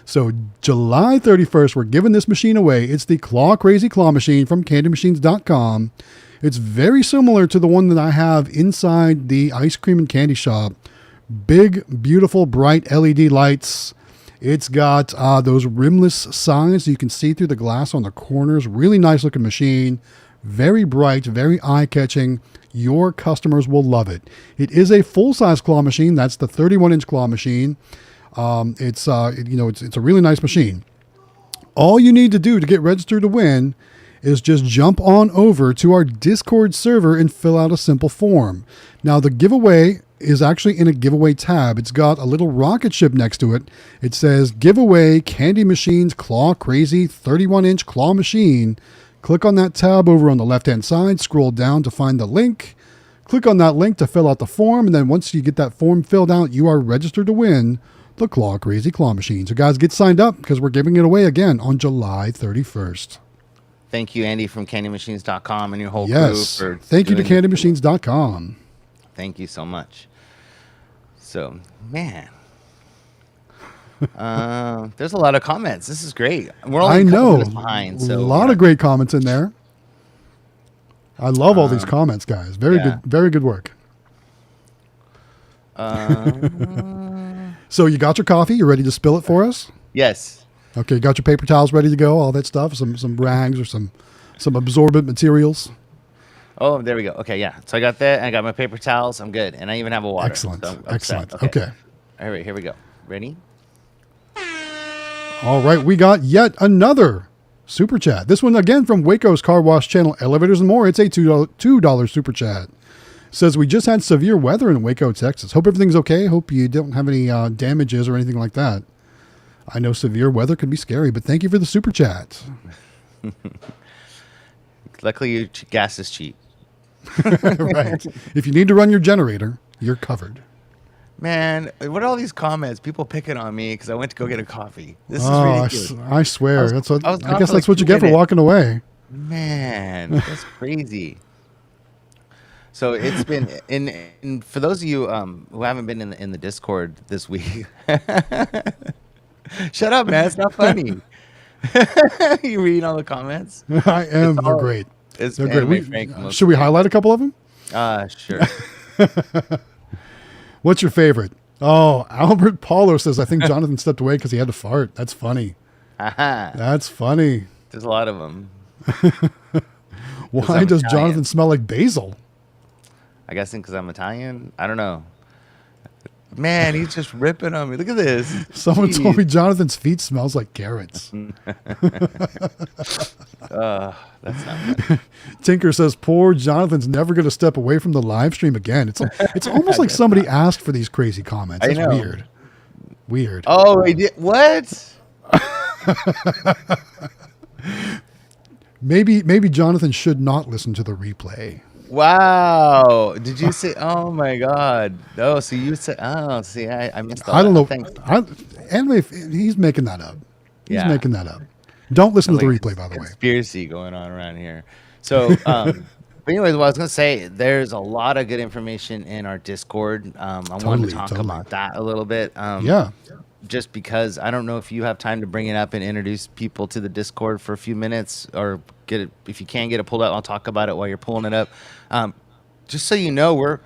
So July 31st, we're giving this machine away. It's the Crazy Claw machine from candymachines.com. It's very similar to the one that I have inside the ice cream and candy shop. Big, beautiful, bright LED lights. It's got those rimless signs so you can see through the glass on the corners. Really nice looking machine. Very bright, very eye-catching. Your customers will love it. It is a full-size claw machine. That's the 31-inch claw machine. It's a really nice machine. All you need to do to get registered to win is just jump on over to our Discord server and fill out a simple form. Now, the giveaway is actually in a giveaway tab. It's got a little rocket ship next to it. It says giveaway Candy Machines Claw Crazy 31-inch claw machine. Click on that tab over on the left-hand side, scroll down to find the link. Click on that link to fill out the form, and then once you get that form filled out, you are registered to win the Crazy Claw machine. So guys, get signed up because we're giving it away again on July 31st. Thank you, Andy, from candymachines.com and your whole crew for thank you to candymachines.com. Thank you so much. So, man, there's a lot of comments. This is great. We're only a couple minutes behind. So a lot of great comments in there. I love all these comments, guys. Very good work. So you got your coffee? You ready to spill it for us? Yes. Okay, you got your paper towels ready to go? All that stuff? Some rags or some absorbent materials? Oh, there we go. Okay, yeah. So I got that. And I got my paper towels. I'm good. And I even have a water. Excellent. So Excellent. Okay. All right, here we go. Ready? All right, we got yet another super chat. This one again from Waco's Car Wash channel, Elevators and More. It's a $2 super chat. Says we just had severe weather in Waco, Texas. Hope everything's okay. Hope you don't have any damages or anything like that. I know severe weather can be scary, but thank you for the super chat. Luckily, your gas is cheap. Right. If you need to run your generator, you're covered. Man, what are all these comments? People picking on me because I went to go get a coffee. This is ridiculous. I swear. I guess that's what you get for walking away. Man, that's crazy. So it's been and for those of you who haven't been in the Discord this week, shut up, man. It's not funny. You reading all the comments? I am. They're great. They're great. Should we highlight a couple of them? Sure. What's your favorite? Oh, Albert Paulo says, I think Jonathan stepped away because he had to fart. That's funny. That's funny. There's a lot of them. Why does Jonathan smell like basil? I guess because I'm Italian. I don't know. Man, he's just ripping on me. Look at this. Someone told me Jonathan's feet smells like carrots. That's not funny. Tinker says, poor Jonathan's never going to step away from the live stream again. It's almost like somebody asked for these crazy comments. That's weird. Weird. Oh, he did. What? Maybe Jonathan should not listen to the replay. Wow. Did you say, oh my God. Oh, so you said, oh, see, I missed that. I don't know. Anyway, he's making that up. He's making that up. Don't listen to the replay, by the way. Conspiracy going on around here. So, but anyways, what I was going to say, there's a lot of good information in our Discord. I wanted to talk about that a little bit. Just because I don't know if you have time to bring it up and introduce people to the Discord for a few minutes, or get it, if you can get it pulled up, I'll talk about it while you're pulling it up. Just so you know,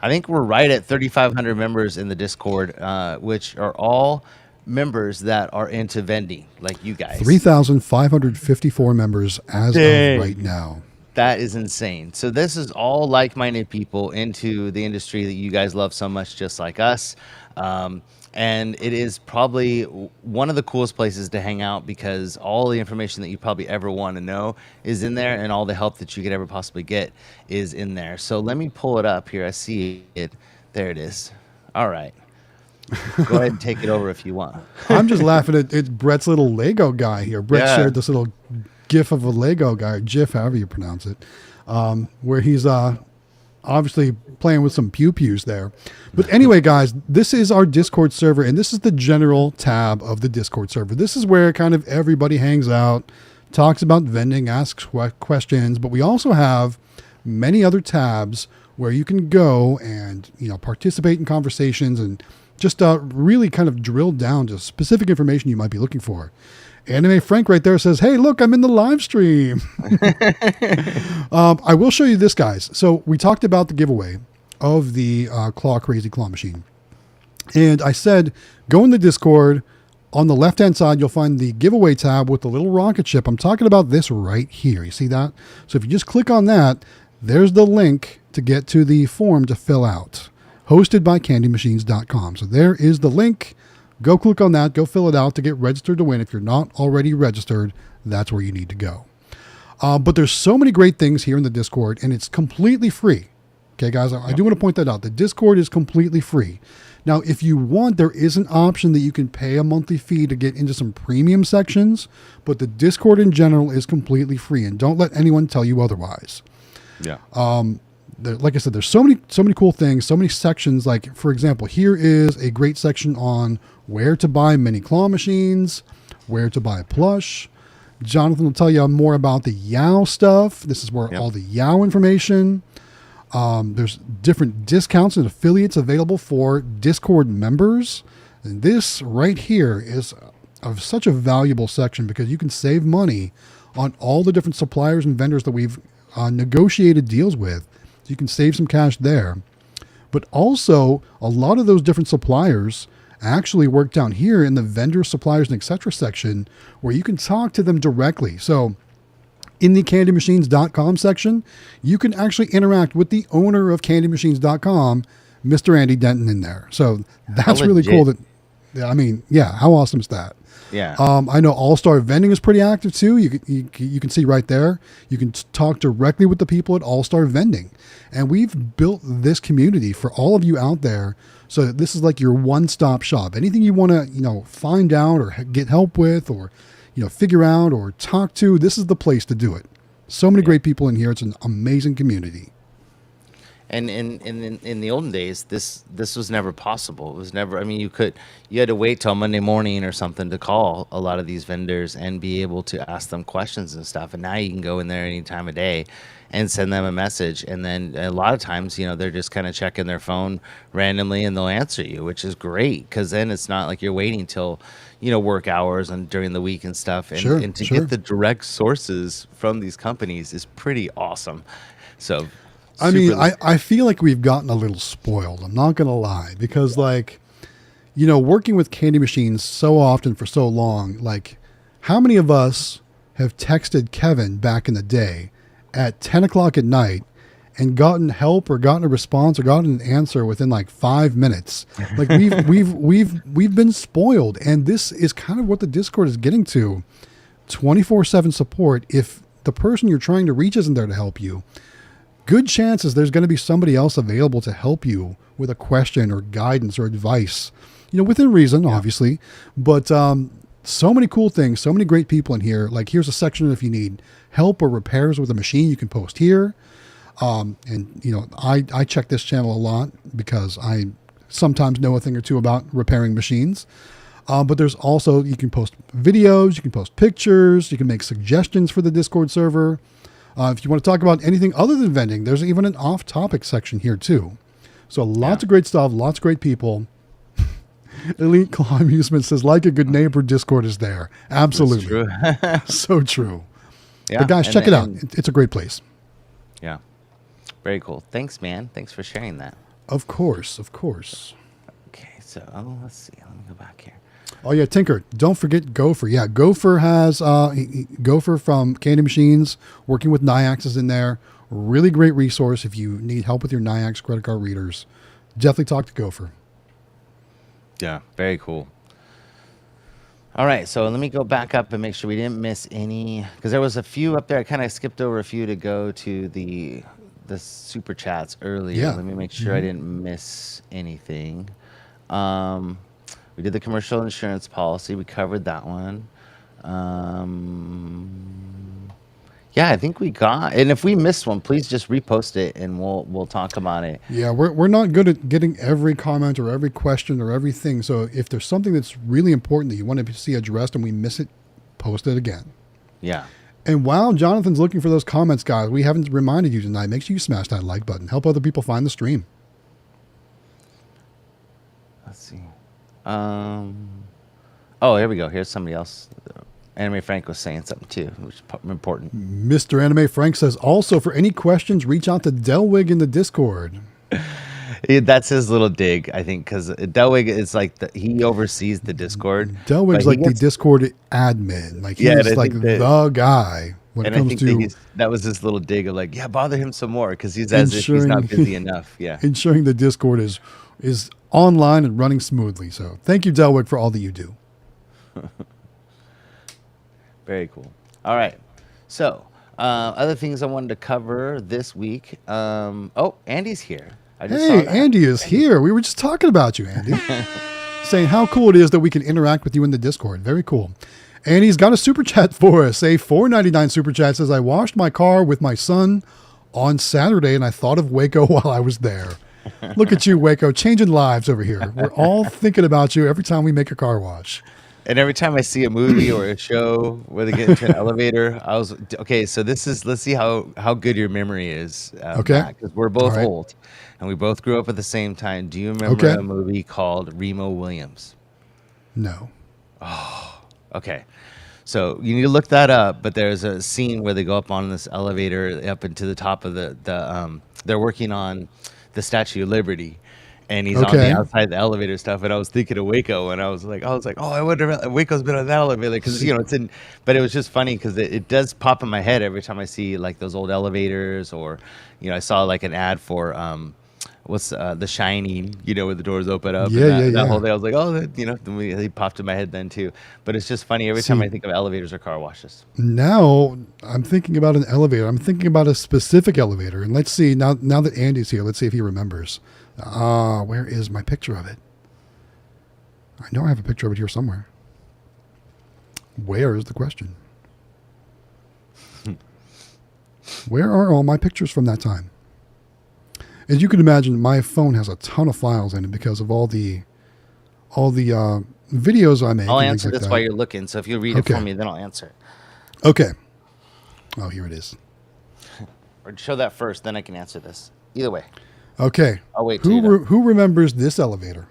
I think we're right at 3,500 members in the Discord, which are all members that are into vending, like you guys. 3,554 members as of right now. That is insane. So this is all like-minded people into the industry that you guys love so much, just like us. And it is probably one of the coolest places to hang out because all the information that you probably ever want to know is in there, and all the help that you could ever possibly get is in there. So let me pull it up here. I see it. There it is. All right. Go ahead and take it over if you want. I'm just laughing at Brett's little Lego guy here. Brett Yeah. shared this little GIF of a Lego guy, or GIF, however you pronounce it, where he's obviously playing with some pew-pews there. But anyway, guys, this is our Discord server, and this is the general tab of the Discord server. This is where kind of everybody hangs out, talks about vending, asks questions, but we also have many other tabs where you can go and, participate in conversations and just really kind of drill down to specific information you might be looking for. Anime Frank right there says, hey, look, I'm in the live stream. I will show you this, guys. So we talked about the giveaway of the Crazy Claw machine. And I said, go in the Discord. On the left-hand side, you'll find the giveaway tab with the little rocket ship. I'm talking about this right here. You see that? So if you just click on that, there's the link to get to the form to fill out. Hosted by candymachines.com. So there is the link. Go click on that. Go fill it out to get registered to win. If you're not already registered, that's where you need to go. But there's so many great things here in the Discord, and it's completely free. Okay, guys, I do want to point that out. The Discord is completely free. Now, if you want, there is an option that you can pay a monthly fee to get into some premium sections, but the Discord in general is completely free, and don't let anyone tell you otherwise. Yeah. Like I said, there's so many cool things, so many sections. Like, for example, here is a great section on where to buy mini claw machines, where to buy plush. Jonathan will tell you more about the Yow stuff. This is where all the Yow information. There's different discounts and affiliates available for Discord members. And this right here is of such a valuable section because you can save money on all the different suppliers and vendors that we've negotiated deals with. So you can save some cash there. But also, a lot of those different suppliers actually work down here in the vendor, suppliers, and etc. section where you can talk to them directly. So in the candymachines.com section, you can actually interact with the owner of candymachines.com, Mr. Andy Denton, in there. So that's really cool. How awesome is that? Yeah. I know All-Star Vending is pretty active too. You can see right there. You can talk directly with the people at All-Star Vending. And we've built this community for all of you out there. So this is like your one-stop shop. Anything you want to, find out or get help with or, figure out or talk to, this is the place to do it. So many great people in here. It's an amazing community. And in the olden days, this was never possible. It was never. I mean, you had to wait till Monday morning or something to call a lot of these vendors and be able to ask them questions and stuff. And now you can go in there any time of day and send them a message. And then a lot of times, they're just kind of checking their phone randomly and they'll answer you, which is great because then it's not like you're waiting till work hours and during the week and stuff. And, and to get the direct sources from these companies is pretty awesome. So. I feel like we've gotten a little spoiled. I'm not going to lie because working with Candy Machines so often for so long, like how many of us have texted Kevin back in the day at 10 o'clock at night and gotten help or gotten a response or gotten an answer within like 5 minutes? Like we've been spoiled. And this is kind of what the Discord is getting to. 24/7 support. If the person you're trying to reach isn't there to help you, good chances there's going to be somebody else available to help you with a question or guidance or advice, within reason, obviously. But so many cool things, so many great people in here. Like here's a section if you need help or repairs with a machine, you can post here. I check this channel a lot because I sometimes know a thing or two about repairing machines. But there's also, you can post videos, you can post pictures, you can make suggestions for the Discord server. If you want to talk about anything other than vending, there's even an off-topic section here too. So lots of great stuff, lots of great people. Elite Claw Amusement says, like a good neighbor, Discord is there. Absolutely. True. So true. Yeah. But guys, check it out. It's a great place. Yeah. Very cool. Thanks, man. Thanks for sharing that. Of course. Of course. Okay. So let's see. Let me go back here. Oh yeah, Tinker. Don't forget Gopher. Yeah, Gopher has Gopher from Candy Machines working with Niax is in there. Really great resource if you need help with your Niax credit card readers. Definitely talk to Gopher. Yeah, very cool. All right, so let me go back up and make sure we didn't miss any, because there was a few up there. I kind of skipped over a few to go to the super chats earlier. Yeah. Let me make sure I didn't miss anything. We did the commercial insurance policy. We covered that one. Yeah, I think we got. And if we missed one, please just repost it and we'll talk about it. Yeah, we're not good at getting every comment or every question or everything. So if there's something that's really important that you want to see addressed and we miss it, post it again. Yeah. And while Jonathan's looking for those comments, guys, we haven't reminded you tonight. Make sure you smash that like button. Help other people find the stream. Let's see. Oh, here we go. Here's somebody else. Anime Frank was saying something too, which is important. Mr. Anime Frank says, also, for any questions, reach out to Delwig in the Discord. That's his little dig, I think, because Delwig is like he oversees the Discord. Delwig's like the Discord admin. Like he's like the guy when it comes to. That was his little dig of like, yeah, bother him some more because he's as if he's not busy enough. Yeah, ensuring the Discord is online and running smoothly. So thank you, Delwig, for all that you do. Very cool. All right. So, other things I wanted to cover this week. Oh, Andy's here. Hey, Andy is here. We were just talking about you, Andy. Saying how cool it is that we can interact with you in the Discord. Very cool. Andy's got a super chat for us. A $4.99 super chat says, I washed my car with my son on Saturday and I thought of Waco while I was there. Look at you, Waco, changing lives over here. We're all thinking about you every time we make a car wash. And every time I see a movie or a show where they get into an elevator, okay. So let's see how good your memory is. Okay, because we're both old, and we both grew up at the same time. Do you remember a movie called Remo Williams? No. Oh, okay. So you need to look that up. But there's a scene where they go up on this elevator up into the top of they're working on the Statue of Liberty. And he's on the outside of the elevator stuff, and I was thinking of Waco, and I was like, oh, I wonder if Waco's been on that elevator because it's in. But it was just funny because it does pop in my head every time I see like those old elevators, or I saw like an ad for what's The Shining, where the doors open up. That whole day, I was like, oh, they popped in my head then too. But it's just funny every time I think of elevators or car washes. Now I'm thinking about an elevator. I'm thinking about a specific elevator, and let's see now that Andy's here. Let's see if he remembers. Where is my picture of it? I know I have a picture of it here somewhere. Where is the question? Where are all my pictures from that time? As you can imagine, my phone has a ton of files in it because of all the videos I make. I'll answer this while you're looking. So if you read it for me, then I'll answer it. Okay. Oh, here it is. Or show that first, then I can answer this. Either way. Okay. I'll wait. Who remembers this elevator?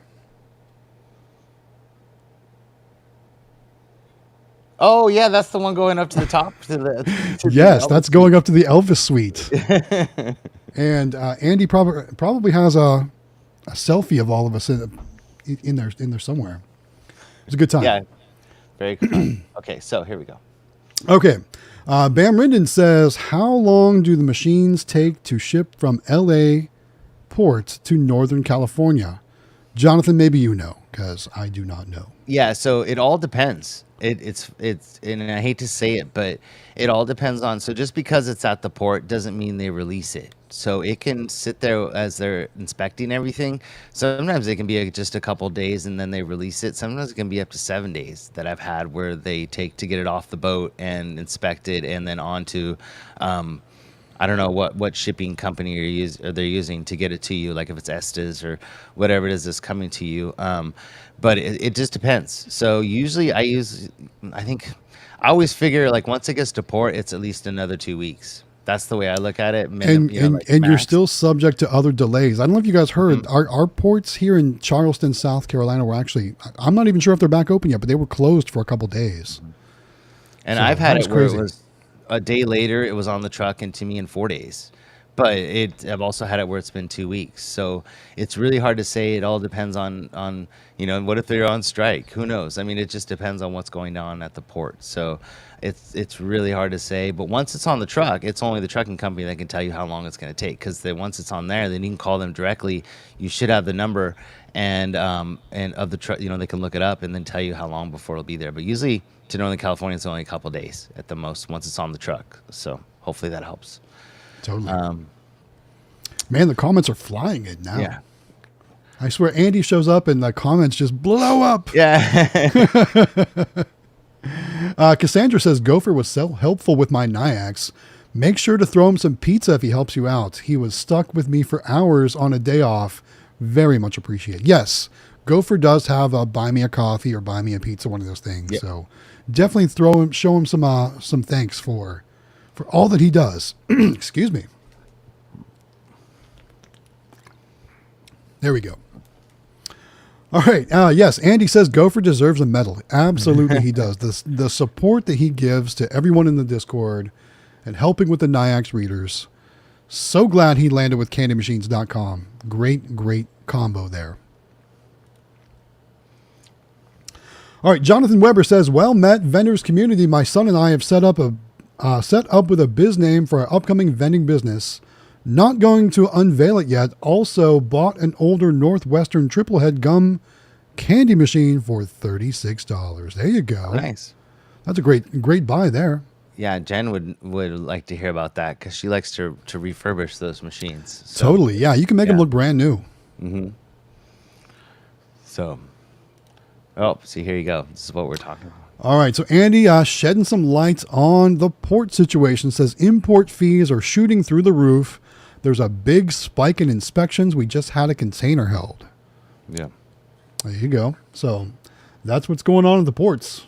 Oh yeah, that's the one going up to the top. Yes, that's going up to the Elvis suite. And Andy probably has a selfie of all of us in there somewhere. It's a good time. Yeah, very cool. Okay, so here we go. Okay, Bam Rinden says, how long do the machines take to ship from L.A. port to Northern California? Jonathan, maybe you know, because I do not know. Yeah, so it all depends. It's and I hate to say it, but it all depends on. So just because it's at the port doesn't mean they release it. So it can sit there as they're inspecting everything. Sometimes it can be just a couple days and then they release it. Sometimes it can be up to 7 days that I've had where they take to get it off the boat and inspect it and then onto. I don't know what shipping company they're using to get it to you, like if it's Estes or whatever it is that's coming to you. But it just depends. So usually I always figure like once it gets to port, it's at least another 2 weeks. That's the way I look at it. And you're still subject to other delays. I don't know if you guys heard, our ports here in Charleston, South Carolina were actually, I'm not even sure if they're back open yet, but they were closed for a couple days. And so I've had it where it was a day later, it was on the truck and to me in 4 days. but I've also had it where it's been 2 weeks. So it's really hard to say. It all depends on what if they're on strike? Who knows? I mean, it just depends on what's going on at the port. So it's really hard to say. But once it's on the truck, it's only the trucking company that can tell you how long it's going to take. Because once it's on there, then you can call them directly. You should have the number and of the truck. They can look it up and then tell you how long before it'll be there. But usually to Northern California, it's only a couple days at the most once it's on the truck. So hopefully that helps. Totally. Man, the comments are flying in now. Yeah. I swear Andy shows up and the comments just blow up. Yeah. Cassandra says, Gopher was so helpful with my Nyax. Make sure to throw him some pizza if he helps you out. He was stuck with me for hours on a day off. Very much appreciated. Yes, Gopher does have a buy me a coffee or buy me a pizza, one of those things. Yep. So definitely show him some thanks for all that he does. Excuse me. There we go. All right. Yes, Andy says Gopher deserves a medal. Absolutely, he does. The support that he gives to everyone in the Discord and helping with the Nyax readers. So glad he landed with CandyMachines.com. Great combo there. All right. Jonathan Weber says, well met, vendors community. My son and I have set up with a biz name for our upcoming vending business. Not going to unveil it yet. Also bought an older Northwestern triple head gum candy machine for $36. There you go. Nice. That's a great buy there. Yeah, Jen would like to hear about that because she likes to refurbish those machines. So, totally. Yeah, you can make them look brand new. Mm-hmm. So, see, here you go. This is what we're talking about. All right, so Andy shedding some light on the port situation. Says import fees are shooting through the roof. There's a big spike in inspections. We just had a container held. Yeah. There you go. So that's what's going on at the ports.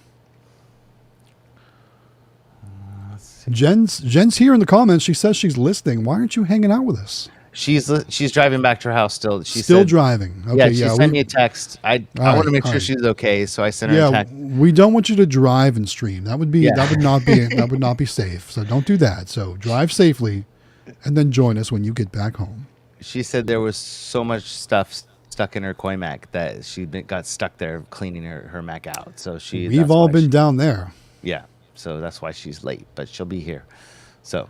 Jen's here in the comments. She says she's listening. Why aren't you hanging out with us? She's driving back to her house still. She still said, driving. Okay, she sent me a text. I want to make sure she's okay, so I sent her a text. We don't want you to drive and stream. That would not be safe. So don't do that. So drive safely, and then join us when you get back home. She said there was so much stuff stuck in her Koi Mac that she got stuck there cleaning her Mac out. So we've all been down there. Yeah, so that's why she's late, but she'll be here. So.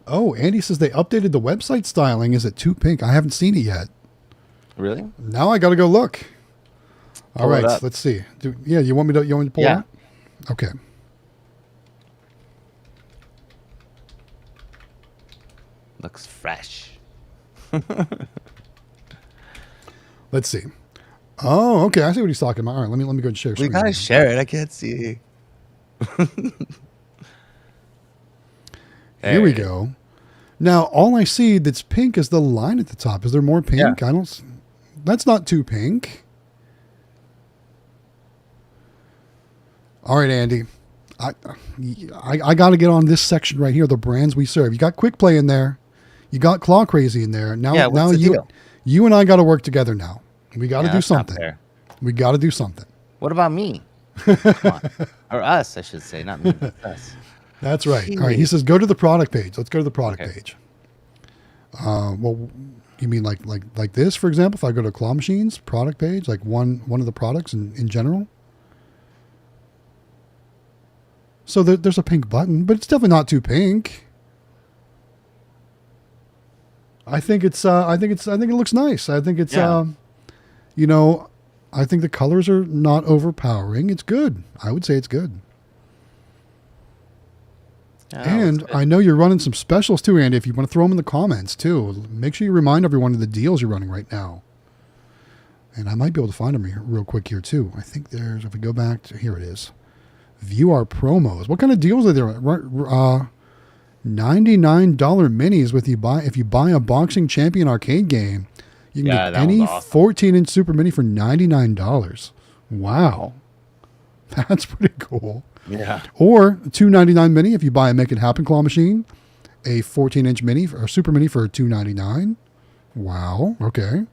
Oh, Andy says they updated the website styling. Is it too pink? I haven't seen it yet. Really? Now I got to go look. All right, let's see. You want me to pull it up? Okay. Looks fresh. Let's see. Oh, okay. I see what he's talking about. All right, let me go and share. We gotta share it. I can't see. Here we go. Now, all I see that's pink is the line at the top. Is there more pink? Yeah. That's not too pink. All right, Andy. I got to get on this section right here, the brands we serve. You got Quick Play in there. You got Claw Crazy in there. Now you and I got to work together now. We got to do something. We got to do something. What about me? Come on. Or us, I should say, not me, us. That's right. All right. He says, go to the product page. Let's go to the product page. Well, you mean like this, for example, if I go to Claw Machines product page, like one of the products in general. So there's a pink button, but it's definitely not too pink. I think it looks nice. I think it's, I think the colors are not overpowering. It's good. I would say it's good. And I know you're running some specials too, Andy. If you want to throw them in the comments too, make sure you remind everyone of the deals you're running right now. And I might be able to find them here real quick here too. I think if we go back to, here it is. View our promos. What kind of deals are there? $99 minis if you buy a Boxing Champion arcade game. You can get any 14-inch Super Mini for $99. Wow. That's pretty cool. Yeah. Or $299 mini if you buy a Make It Happen claw machine, a 14-inch mini or Super Mini for $299. Wow. Okay.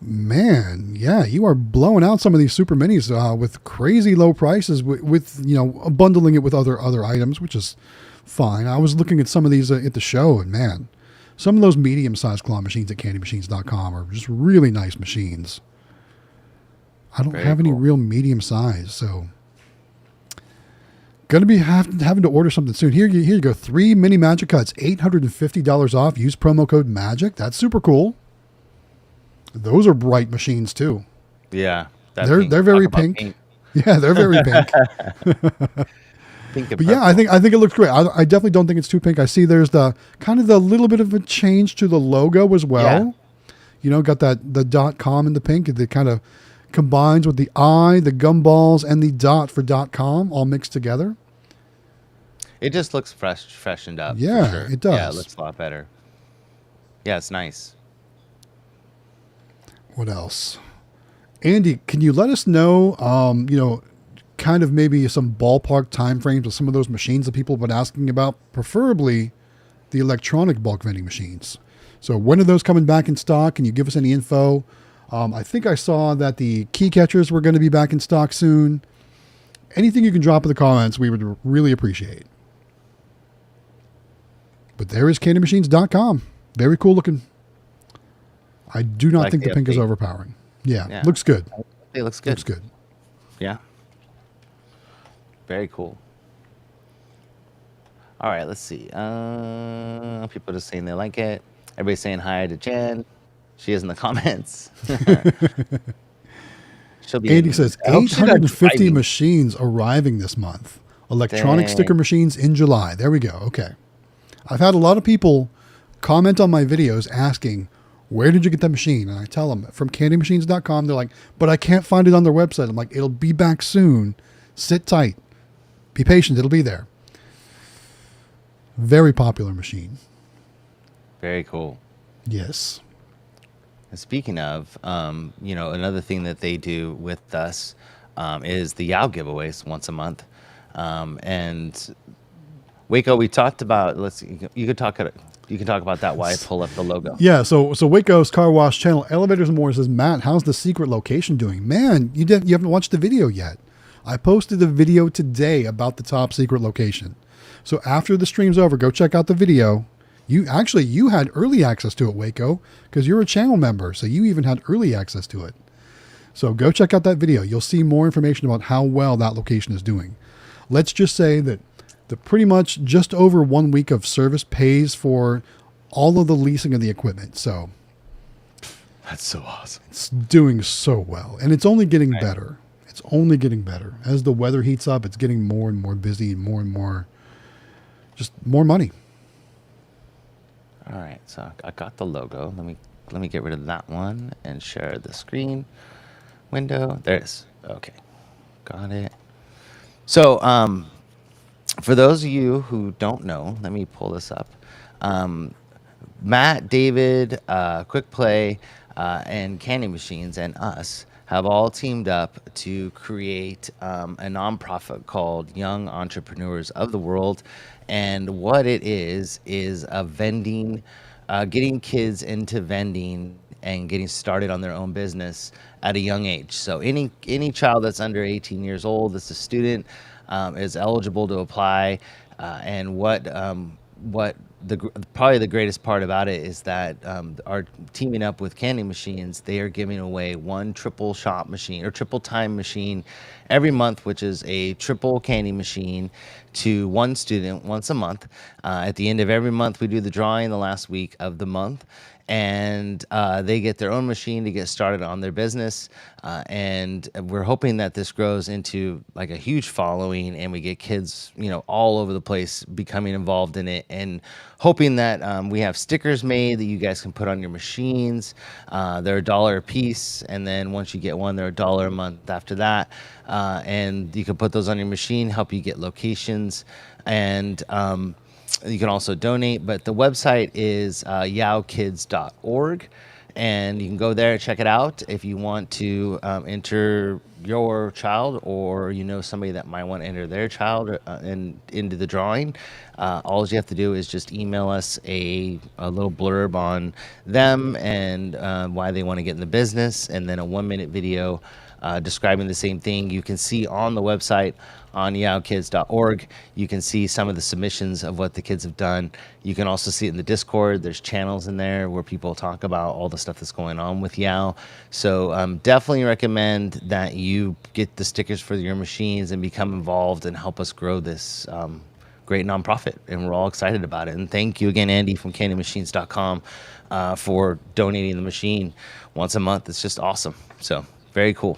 Man, yeah, you are blowing out some of these Super Minis with crazy low prices with bundling it with other items, which is fine. I was looking at some of these at the show, and man, some of those medium-sized claw machines at candymachines.com are just really nice machines. I don't have any real medium size, so going to be having to order something soon. Here you go. 3 mini Magic Cuts, $850 off. Use promo code MAGIC. That's super cool. Those are bright machines too. Yeah. They're very pink. Yeah, they're very pink. Pink and but yeah, I think it looks great. I definitely don't think it's too pink. I see there's the kind of the little bit of a change to the logo as well. Yeah. Got the .com in the pink. It kind of combines with the I, the gumballs, and the dot for .com all mixed together. It just looks freshened up. Yeah, for sure. it does. Yeah, it looks a lot better. Yeah, it's nice. What else? Andy, can you let us know, kind of maybe some ballpark time frames of some of those machines that people have been asking about, preferably the electronic bulk vending machines. So when are those coming back in stock? Can you give us any info? I think I saw that the key catchers were going to be back in stock soon. Anything you can drop in the comments, we would really appreciate. But there is candymachines.com. Very cool looking. I do not think the pink is overpowering. Yeah, looks good. It looks good. Looks good. Yeah. Very cool. All right, let's see. People just saying they like it. Everybody's saying hi to Jen. She is in the comments. Andy says 850 machines arriving this month. Electronic sticker machines in July. There we go. Okay. I've had a lot of people comment on my videos asking, where did you get that machine? And I tell them from candymachines.com. They're like, but I can't find it on their website. I'm like, it'll be back soon. Sit tight. Be patient. It'll be there. Very popular machine. Very cool. Yes. And speaking of, another thing that they do with us is the YOW giveaways once a month. And Waco, we talked about. Let's see, you could talk about that while I pull up the logo. Yeah, so Waco's Car Wash channel, Elevators and More, says, Matt, how's the secret location doing? Man, you haven't watched the video yet. I posted a video today about the top secret location. So after the stream's over, go check out the video. You had early access to it, Waco, because you're a channel member, so you even had early access to it. So go check out that video. You'll see more information about how well that location is doing. Let's just say that the pretty much just over 1 week of service pays for all of the leasing of the equipment. So that's so awesome. It's doing so well, and it's only getting better. It's only getting better. As the weather heats up, it's getting more and more busy and more, just more money. All right, so I got the logo. Let me get rid of that one and share the screen window. There it is. Okay, got it. So, for those of you who don't know, let me pull this up. Matt, David, Quick Play, and Candy Machines and us have all teamed up to create a nonprofit called Young Entrepreneurs of the World. And what it is a vending, getting kids into vending and getting started on their own business at a young age. So any child that's under 18 years old, that's a student, is eligible to apply. And what probably the greatest part about it is that our teaming up with Candy Machines, they are giving away one triple shot machine or triple time machine every month, which is a triple candy machine to one student once a month. At the end of every month, we do the drawing the last week of the month. And they get their own machine to get started on their business. And we're hoping that this grows into like a huge following and we get kids, all over the place becoming involved in it, and hoping that we have stickers made that you guys can put on your machines. They're $1 a piece. And then once you get one, they're $1 a month after that. And you can put those on your machine, help you get locations. And you can also donate, but the website is yowkids.org, and you can go there and check it out if you want to enter your child, or somebody that might want to enter their child into the drawing. All you have to do is just email us a little blurb on them and why they want to get in the business, and then a 1-minute video describing the same thing. You can see on the website on yowkids.org, you can see some of the submissions of what the kids have done. You can also see it in the Discord. There's channels in there where people talk about all the stuff that's going on with Yow. So definitely recommend that you get the stickers for your machines and become involved and help us grow this great nonprofit. And we're all excited about it. And thank you again, Andy from candymachines.com for donating the machine once a month. It's just awesome. So very cool.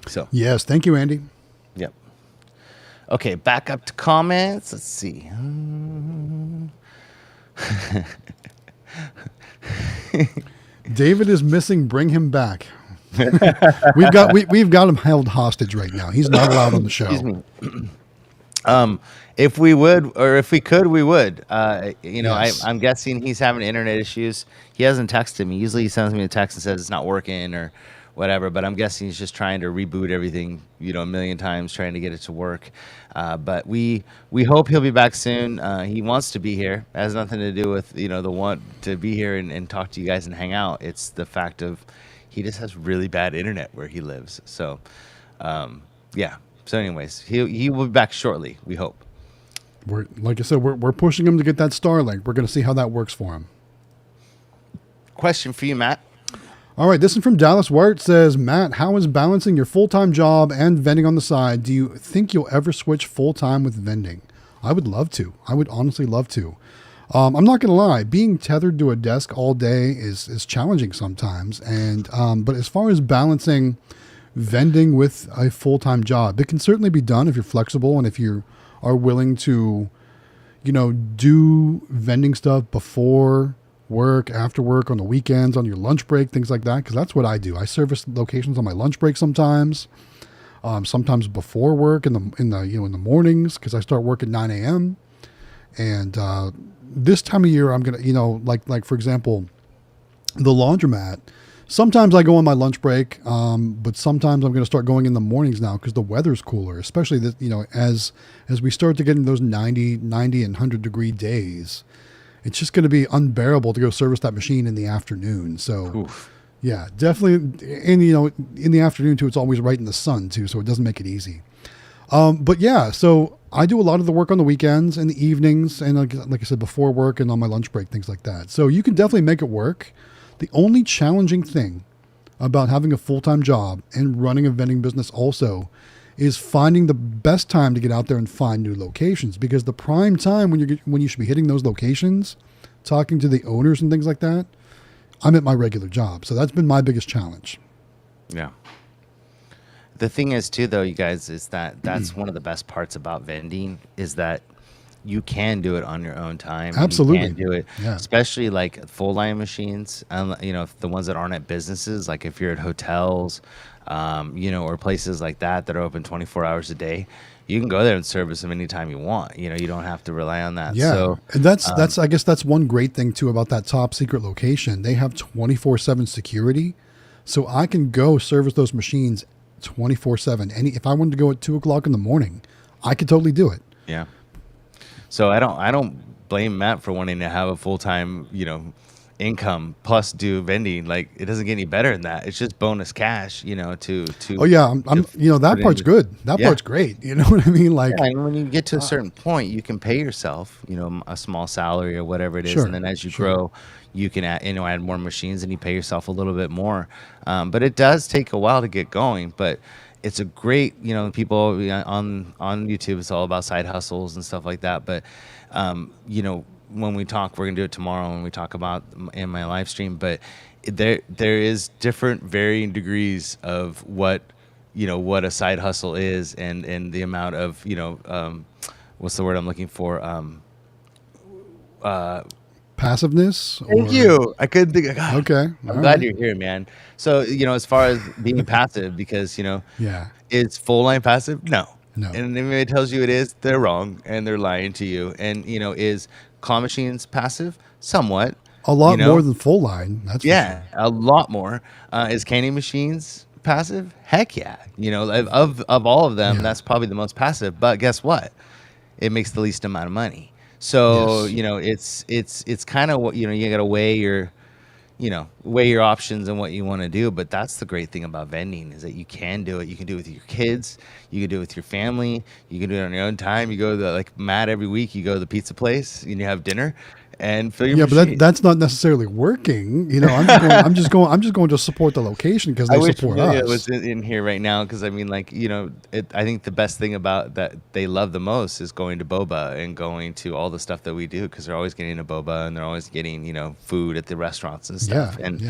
So yes, thank you, Andy. Yep. Okay, back up to comments. Let's see. David is missing. Bring him back. we've got him held hostage right now. He's not allowed on the show. Excuse me. If we would, or if we could, we would. Yes. I'm guessing he's having internet issues. He hasn't texted me. Usually he sends me a text and says it's not working or whatever, but I'm guessing he's just trying to reboot everything, a million times, trying to get it to work. But we hope he'll be back soon. He wants to be here. It has nothing to do with, the want to be here and talk to you guys and hang out. It's the fact of he just has really bad internet where he lives. So, yeah. So anyways, he will be back shortly, we hope. Like I said, we're pushing him to get that Starlink. We're going to see how that works for him. Question for you, Matt. All right, this is from Dallas Wart. Says, Matt, how is balancing your full-time job and vending on the side? Do you think you'll ever switch full-time with vending? I would love to. I would honestly love to. I'm not going to lie. Being tethered to a desk all day is challenging sometimes. And but as far as balancing vending with a full-time job, it can certainly be done if you're flexible and if you are willing to, do vending stuff before work, after work, on the weekends, on your lunch break, things like that. Because that's what I do. I service locations on my lunch break sometimes before work in the mornings, because I start work at 9 a.m. And this time of year, I'm gonna like for example, the laundromat. Sometimes I go on my lunch break, but sometimes I'm going to start going in the mornings now because the weather's cooler, especially that as we start to get in those 90 and 100 degree days. It's just going to be unbearable to go service that machine in the afternoon. So, Oof. Yeah, definitely. And, in the afternoon, too, it's always right in the sun, too, so it doesn't make it easy. But, yeah, so I do a lot of the work on the weekends and the evenings and, like I said, before work and on my lunch break, things like that. So you can definitely make it work. The only challenging thing about having a full-time job and running a vending business also is finding the best time to get out there and find new locations, because the prime time when you should be hitting those locations, talking to the owners and things like that, I'm at my regular job. So that's been my biggest challenge. Yeah. The thing is too, though, you guys, is that's one of the best parts about vending is that you can do it on your own time. Absolutely. You can do it, especially like full line machines, the ones that aren't at businesses, like if you're at hotels, or places like that are open 24 hours a day, you can go there and service them anytime you want. You don't have to rely on that. Yeah. So, and that's I guess that's one great thing too about that top secret location. They have 24/7 security. So I can go service those machines 24/7. If I wanted to go at 2:00 in the morning, I could totally do it. Yeah. So I don't blame Matt for wanting to have a full-time, income plus do vending. Like, it doesn't get any better than that. It's just bonus cash, to. Oh yeah, that part's good. That part's great. You know what I mean? Like, and when you get to a certain point, you can pay yourself, a small salary or whatever it is, Sure, and then as you grow, you can add more machines and you pay yourself a little bit more. But it does take a while to get going. But it's a great, people on YouTube, it's all about side hustles and stuff like that. But, when we talk, we're going to do it tomorrow when we talk about in my live stream. But there is different varying degrees of what a side hustle is and the amount of, what's the word I'm looking for? Passiveness? Thank you. I couldn't think of God. Okay. I'm glad you're here, man. So, as far as being passive, because, is full line passive? No. And if anybody tells you it is, they're wrong and they're lying to you. And, is claw machines passive? Somewhat. A lot more than full line. That's a lot more. Is candy machines passive? Heck yeah. Of all of them, that's probably the most passive. But guess what? It makes the least amount of money. So, it's kind of what, you got to weigh your, weigh your options and what you want to do. But that's the great thing about vending is that you can do it. You can do it with your kids. You can do it with your family. You can do it on your own time. You go to like Matt every week. You go to the pizza place and you have dinner and fill your machine. But that's not necessarily working. I'm just going to support the location because they support us. It was in here right now because I think the best thing about that they love the most is going to boba and going to all the stuff that we do because they're always getting a boba and they're always getting food at the restaurants and stuff. A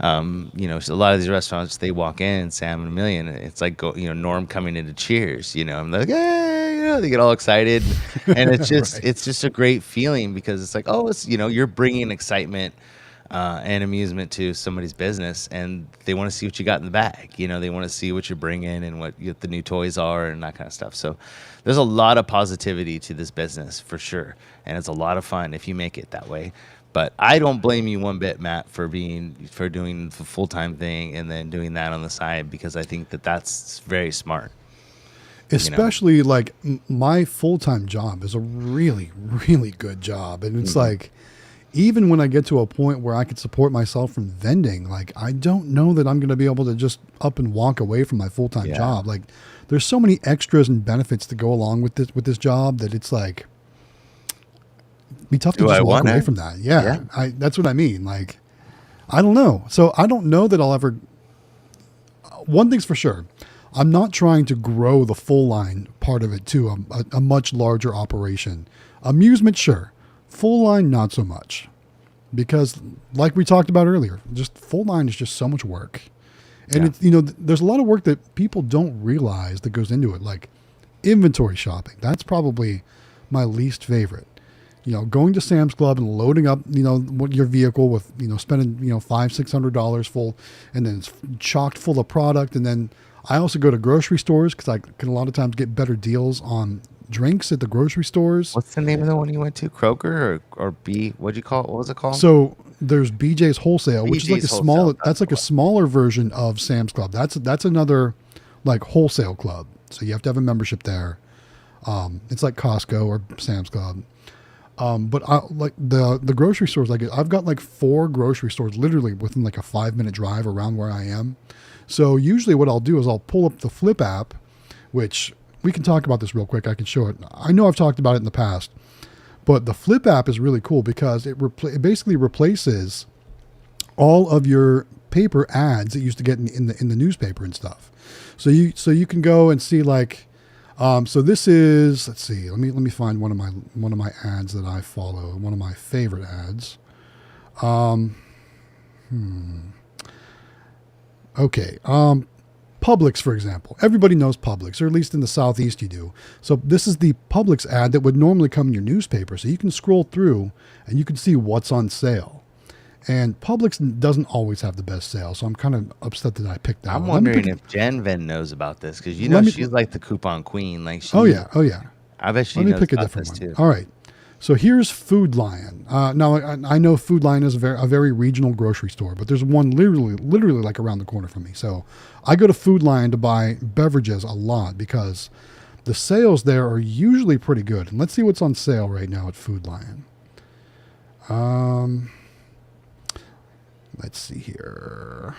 lot of these restaurants they walk in Sam and Amelia and it's like Norm coming into Cheers. I'm like, hey, they get all excited and it's just right. It's just a great feeling because it's like, oh, it's you're bringing excitement and amusement to somebody's business and they want to see what you got in the bag. They want to see what you're bringing and what the new toys are and that kind of stuff. So there's a lot of positivity to this business for sure. And it's a lot of fun if you make it that way. But I don't blame you one bit, Matt, for doing the full-time thing and then doing that on the side because I think that's very smart. Especially like my full-time job is a really, really good job. And it's like, even when I get to a point where I could support myself from vending, like I don't know that I'm going to be able to just up and walk away from my full-time job. Like there's so many extras and benefits to go along with this job that it's like, it'd be tough to just walk away from that. Yeah. That's what I mean. Like, I don't know. So I don't know that I'll ever, one thing's for sure. I'm not trying to grow the full line part of it to a much larger operation. Amusement, sure. Full line, not so much. Because like we talked about earlier, just full line is just so much work. And it's, there's a lot of work that people don't realize that goes into it. Like inventory shopping. That's probably my least favorite. Going to Sam's Club and loading up, your vehicle with, spending, $500-$600 full and then it's chocked full of product. And then I also go to grocery stores because I can a lot of times get better deals on drinks at the grocery stores. What's the name of the one you went to? Kroger or B? What'd you call it? What was it called? So there's BJ's Wholesale, which is like a small. That's like a smaller version of Sam's Club. That's another like wholesale club. So you have to have a membership there. It's like Costco or Sam's Club. But I like the grocery stores. Like I've got like 4 grocery stores literally within like a 5-minute drive around where I am. So usually what I'll do is I'll pull up the Flip app, which we can talk about this real quick. I can show it. I know I've talked about it in the past, but the Flip app is really cool because it basically replaces all of your paper ads that you used to get in the newspaper and stuff. So you can go and see like, so this is, let's see, let me find one of my ads that I follow. One of my favorite ads. Okay. Publix, for example. Everybody knows Publix, or at least in the Southeast you do. So this is the Publix ad that would normally come in your newspaper. So you can scroll through and you can see what's on sale. And Publix doesn't always have the best sale. So I'm kind of upset that I picked that I'm one. wondering if Jen Ven knows about this because she's like the coupon queen. Like Oh yeah. I bet she knows knows pick a about different this one. too. All right. So here's Food Lion. Now I know Food Lion is a very regional grocery store, but there's one literally like around the corner from me. So I go to Food Lion to buy beverages a lot because the sales there are usually pretty good. And let's see what's on sale right now at Food Lion. Let's see here.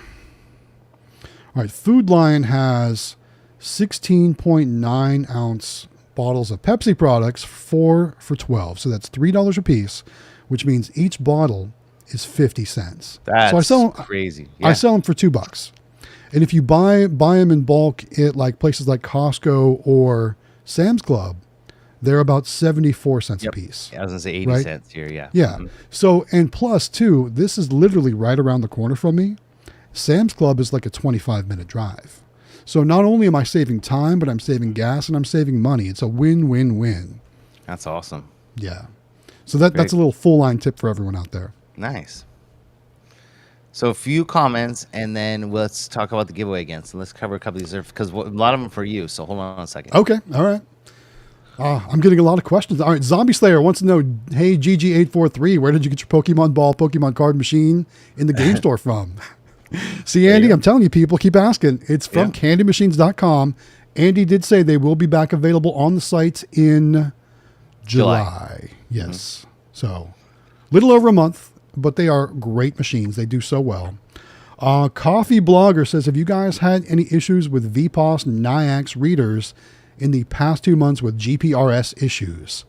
All right, Food Lion has 16.9 ounce bottles of Pepsi products, 4 for $12. So that's $3 a piece, which means each bottle is 50 cents. That's so crazy. Yeah. I sell them for $2. And if you buy them in bulk at like places like Costco or Sam's Club, they're about 74 cents a piece. Yeah, I was going to say 80 cents here, yeah. Yeah. So, and plus too, this is literally right around the corner from me. Sam's Club is like a 25-minute drive. So not only am I saving time, but I'm saving gas and I'm saving money. It's a win-win-win. That's awesome. Yeah. So that's a little full line tip for everyone out there. Nice. So a few comments and then let's talk about the giveaway again. So let's cover a couple of these because a lot of them for you. So hold on a second. Okay. All right. I'm getting a lot of questions. All right. Zombie Slayer wants to know, hey, GG843, where did you get your Pokemon ball, Pokemon card machine in the game store from? See, Andy, I'm telling you, people keep asking. It's from candymachines.com. Andy did say they will be back available on the site in July. Yes. So little over a month. but they are great machines. They do so well. Coffee Blogger says, have you guys had any issues with VPOS NIAX readers in the past 2 months with GPRS issues?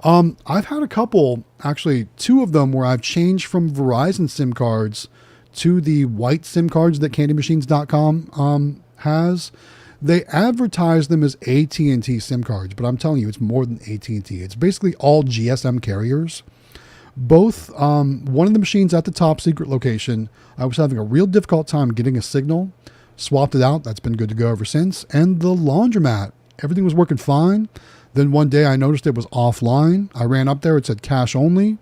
I've had a couple, actually 2 of them, where I've changed from Verizon SIM cards to the white SIM cards that CandyMachines.com has. They advertise them as AT&T SIM cards, but I'm telling you, it's more than AT&T. It's basically all GSM carriers. Both, one of the machines at the top secret location, I was having a real difficult time getting a signal. Swapped it out. That's been good to go ever since. And the laundromat, everything was working fine. Then one day I noticed it was offline. I ran up there. It said cash only.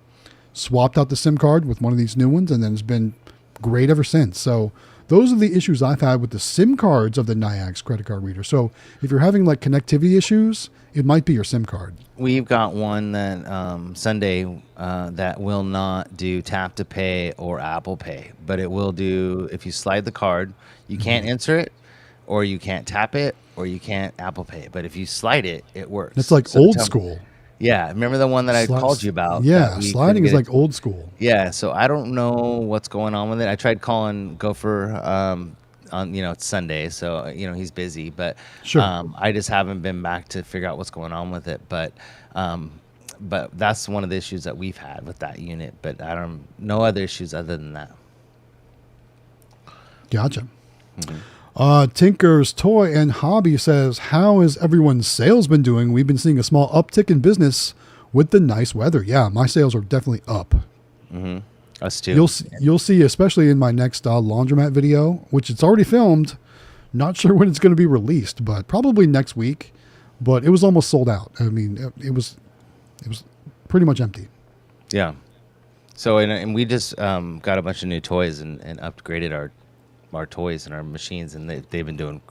Swapped out the SIM card with one of these new ones, and then it's been great ever since. So those are the issues I've had with the SIM cards of the NIAX credit card reader. So if you're having like connectivity issues, it might be your SIM card. We've got one that Sunday that will not do tap to pay or Apple Pay, but it will do, if you slide the card, you can't insert it, or you can't tap it, or you can't Apple Pay. But if you slide it, it works. It's like old school. Yeah, remember the one that I called you about? Yeah, sliding is like old school. Yeah, so I don't know what's going on with it. I tried calling Gopher on, it's Sunday, so he's busy, but sure. I just haven't been back to figure out what's going on with it. But that's one of the issues that we've had with that unit. But no other issues other than that. Gotcha. Tinker's Toy and Hobby says, how has everyone's sales been doing? We've been seeing a small uptick in business with the nice weather. Yeah, my sales are definitely up. Mm-hmm. Us too. You'll see, especially in my next laundromat video, which it's already filmed. Not sure when it's going to be released, but probably next week. But it was almost sold out. I mean, it was pretty much empty. Yeah. So and we just got a bunch of new toys and upgraded our toys and our machines, and they've been doing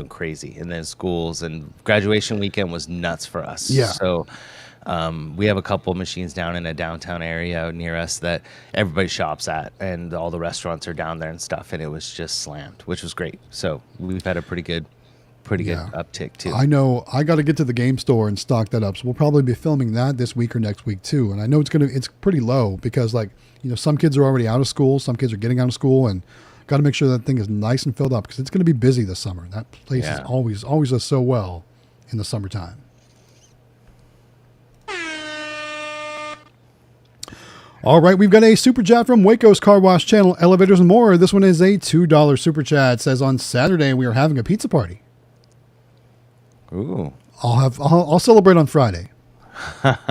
crazy. And then schools and graduation weekend was nuts for us. Yeah. So we have a couple machines down in a downtown area near us that everybody shops at, and all the restaurants are down there and stuff, and it was just slammed, which was great. So we've had a pretty good uptick too. I know I got to get to the game store and stock that up. So we'll probably be filming that this week or next week too. And I know it's pretty low because some kids are already out of school. Some kids are getting out of school, and got to make sure that thing is nice and filled up because it's going to be busy this summer. That place is always does so well in the summertime. All right, we've got a super chat from Waco's Car Wash channel, Elevators and More. This one is a $2 super chat. It says, on Saturday we are having a pizza party. Ooh. I'll celebrate on Friday. Thanks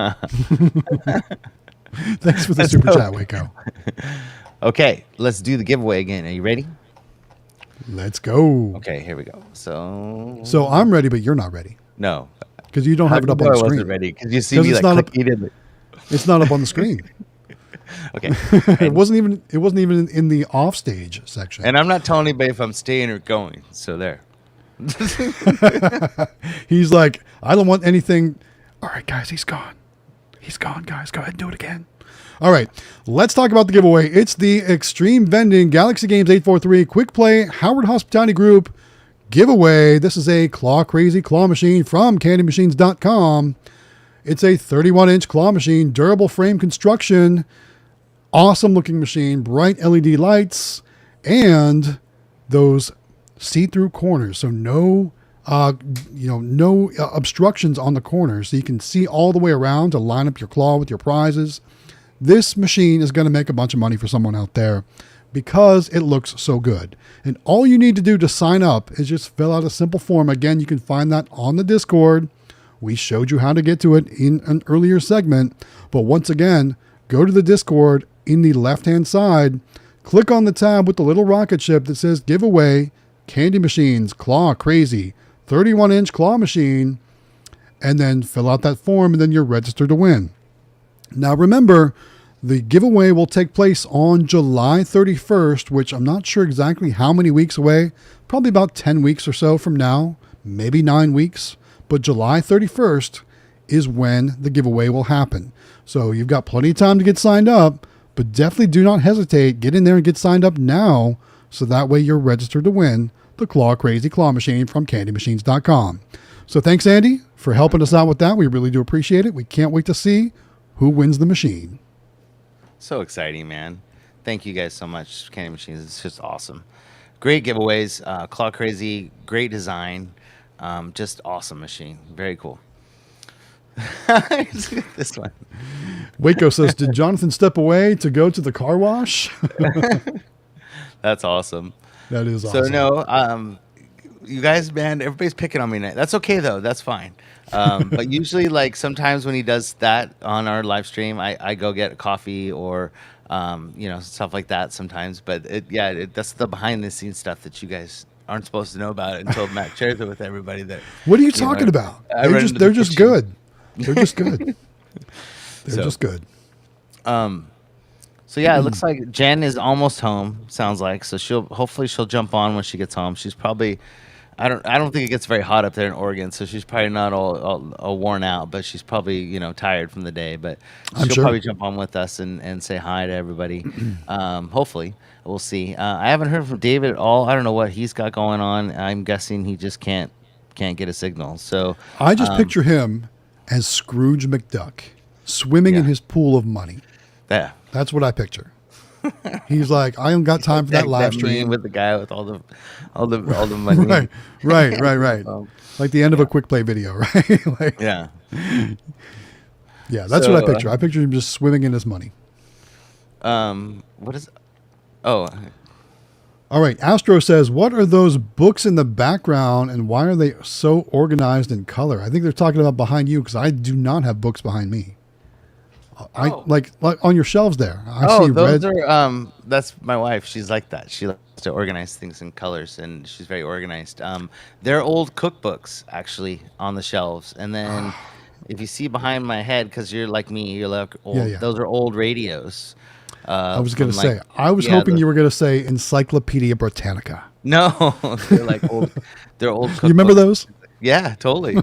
for the super chat, Waco. Okay, let's do the giveaway again. Are you ready? Let's go. Okay, here we go. So I'm ready, but you're not ready. No, because you don't have it up on the screen. I wasn't ready because you see me like clicking it. It's not up on the screen. Okay. It wasn't even in the off stage section. And I'm not telling anybody if I'm staying or going. So there. He's like, I don't want anything. All right, guys, he's gone. He's gone, guys. Go ahead and do it again. All right, let's talk about the giveaway. It's the Xtreme Vending Galaxy Games 843 Quick Play Howard Hospitality Group giveaway. This is a claw crazy claw machine from CandyMachines.com. It's a 31-inch claw machine, durable frame construction, awesome looking machine, bright LED lights, and those see-through corners. So no obstructions on the corners, so you can see all the way around to line up your claw with your prizes. This machine is going to make a bunch of money for someone out there because it looks so good. And all you need to do to sign up is just fill out a simple form. Again, you can find that on the Discord. We showed you how to get to it in an earlier segment. But once again, go to the Discord in the left-hand side, click on the tab with the little rocket ship that says giveaway, Candy Machines, Claw Crazy, 31-inch claw machine, and then fill out that form, and then you're registered to win. Now remember, the giveaway will take place on July 31st, which I'm not sure exactly how many weeks away, probably about 10 weeks or so from now, maybe 9 weeks, but July 31st is when the giveaway will happen. So you've got plenty of time to get signed up, but definitely do not hesitate. Get in there and get signed up now, so that way you're registered to win the Claw Crazy Claw Machine from CandyMachines.com. So thanks, Andy, for helping us out with that. We really do appreciate it. We can't wait to see who wins the machine. So exciting, man. Thank you guys so much, Candy Machines. It's just awesome. Great giveaways. Claw Crazy, great design. Just awesome machine. Very cool. This one. Waco says, "Did Jonathan step away to go to the car wash?" That's awesome. That is awesome. So no, you guys, man, everybody's picking on me now. That's okay though. That's fine. But usually, like sometimes when he does that on our live stream, I go get a coffee or stuff like that sometimes. But that's the behind the scenes stuff that you guys aren't supposed to know about until Matt shares it with everybody. That What are you talking about? They're just good. They're just good. They're just good. So yeah, it looks like Jen is almost home. Sounds like so. Hopefully she'll jump on when she gets home. She's probably, I don't think it gets very hot up there in Oregon, so she's probably not all worn out, but she's probably tired from the day. But she'll probably jump on with us and say hi to everybody. Hopefully, we'll see. I haven't heard from David at all. I don't know what he's got going on. I'm guessing he just can't get a signal. So I just picture him as Scrooge McDuck swimming in his pool of money. Yeah. That's what I picture. He's like, I don't got time for that live stream with the guy with all the money. right. Like the end of a quick play video, right? Yeah. Yeah, that's what I picture. I picture him just swimming in his money. What is? Oh. All right. Astro says, "What are those books in the background, and why are they so organized in color?" I think they're talking about behind you because I do not have books behind me. I like on your shelves there. I see those red. are that's my wife. She's like that. She likes to organize things in colors, and she's very organized. They're old cookbooks actually on the shelves, and then if you see behind my head, because you're like me, you're like old. Yeah. Those are old radios. I was going to say. I was hoping you were going to say Encyclopedia Britannica. No, they're like old. They're old. You remember those? Yeah, totally.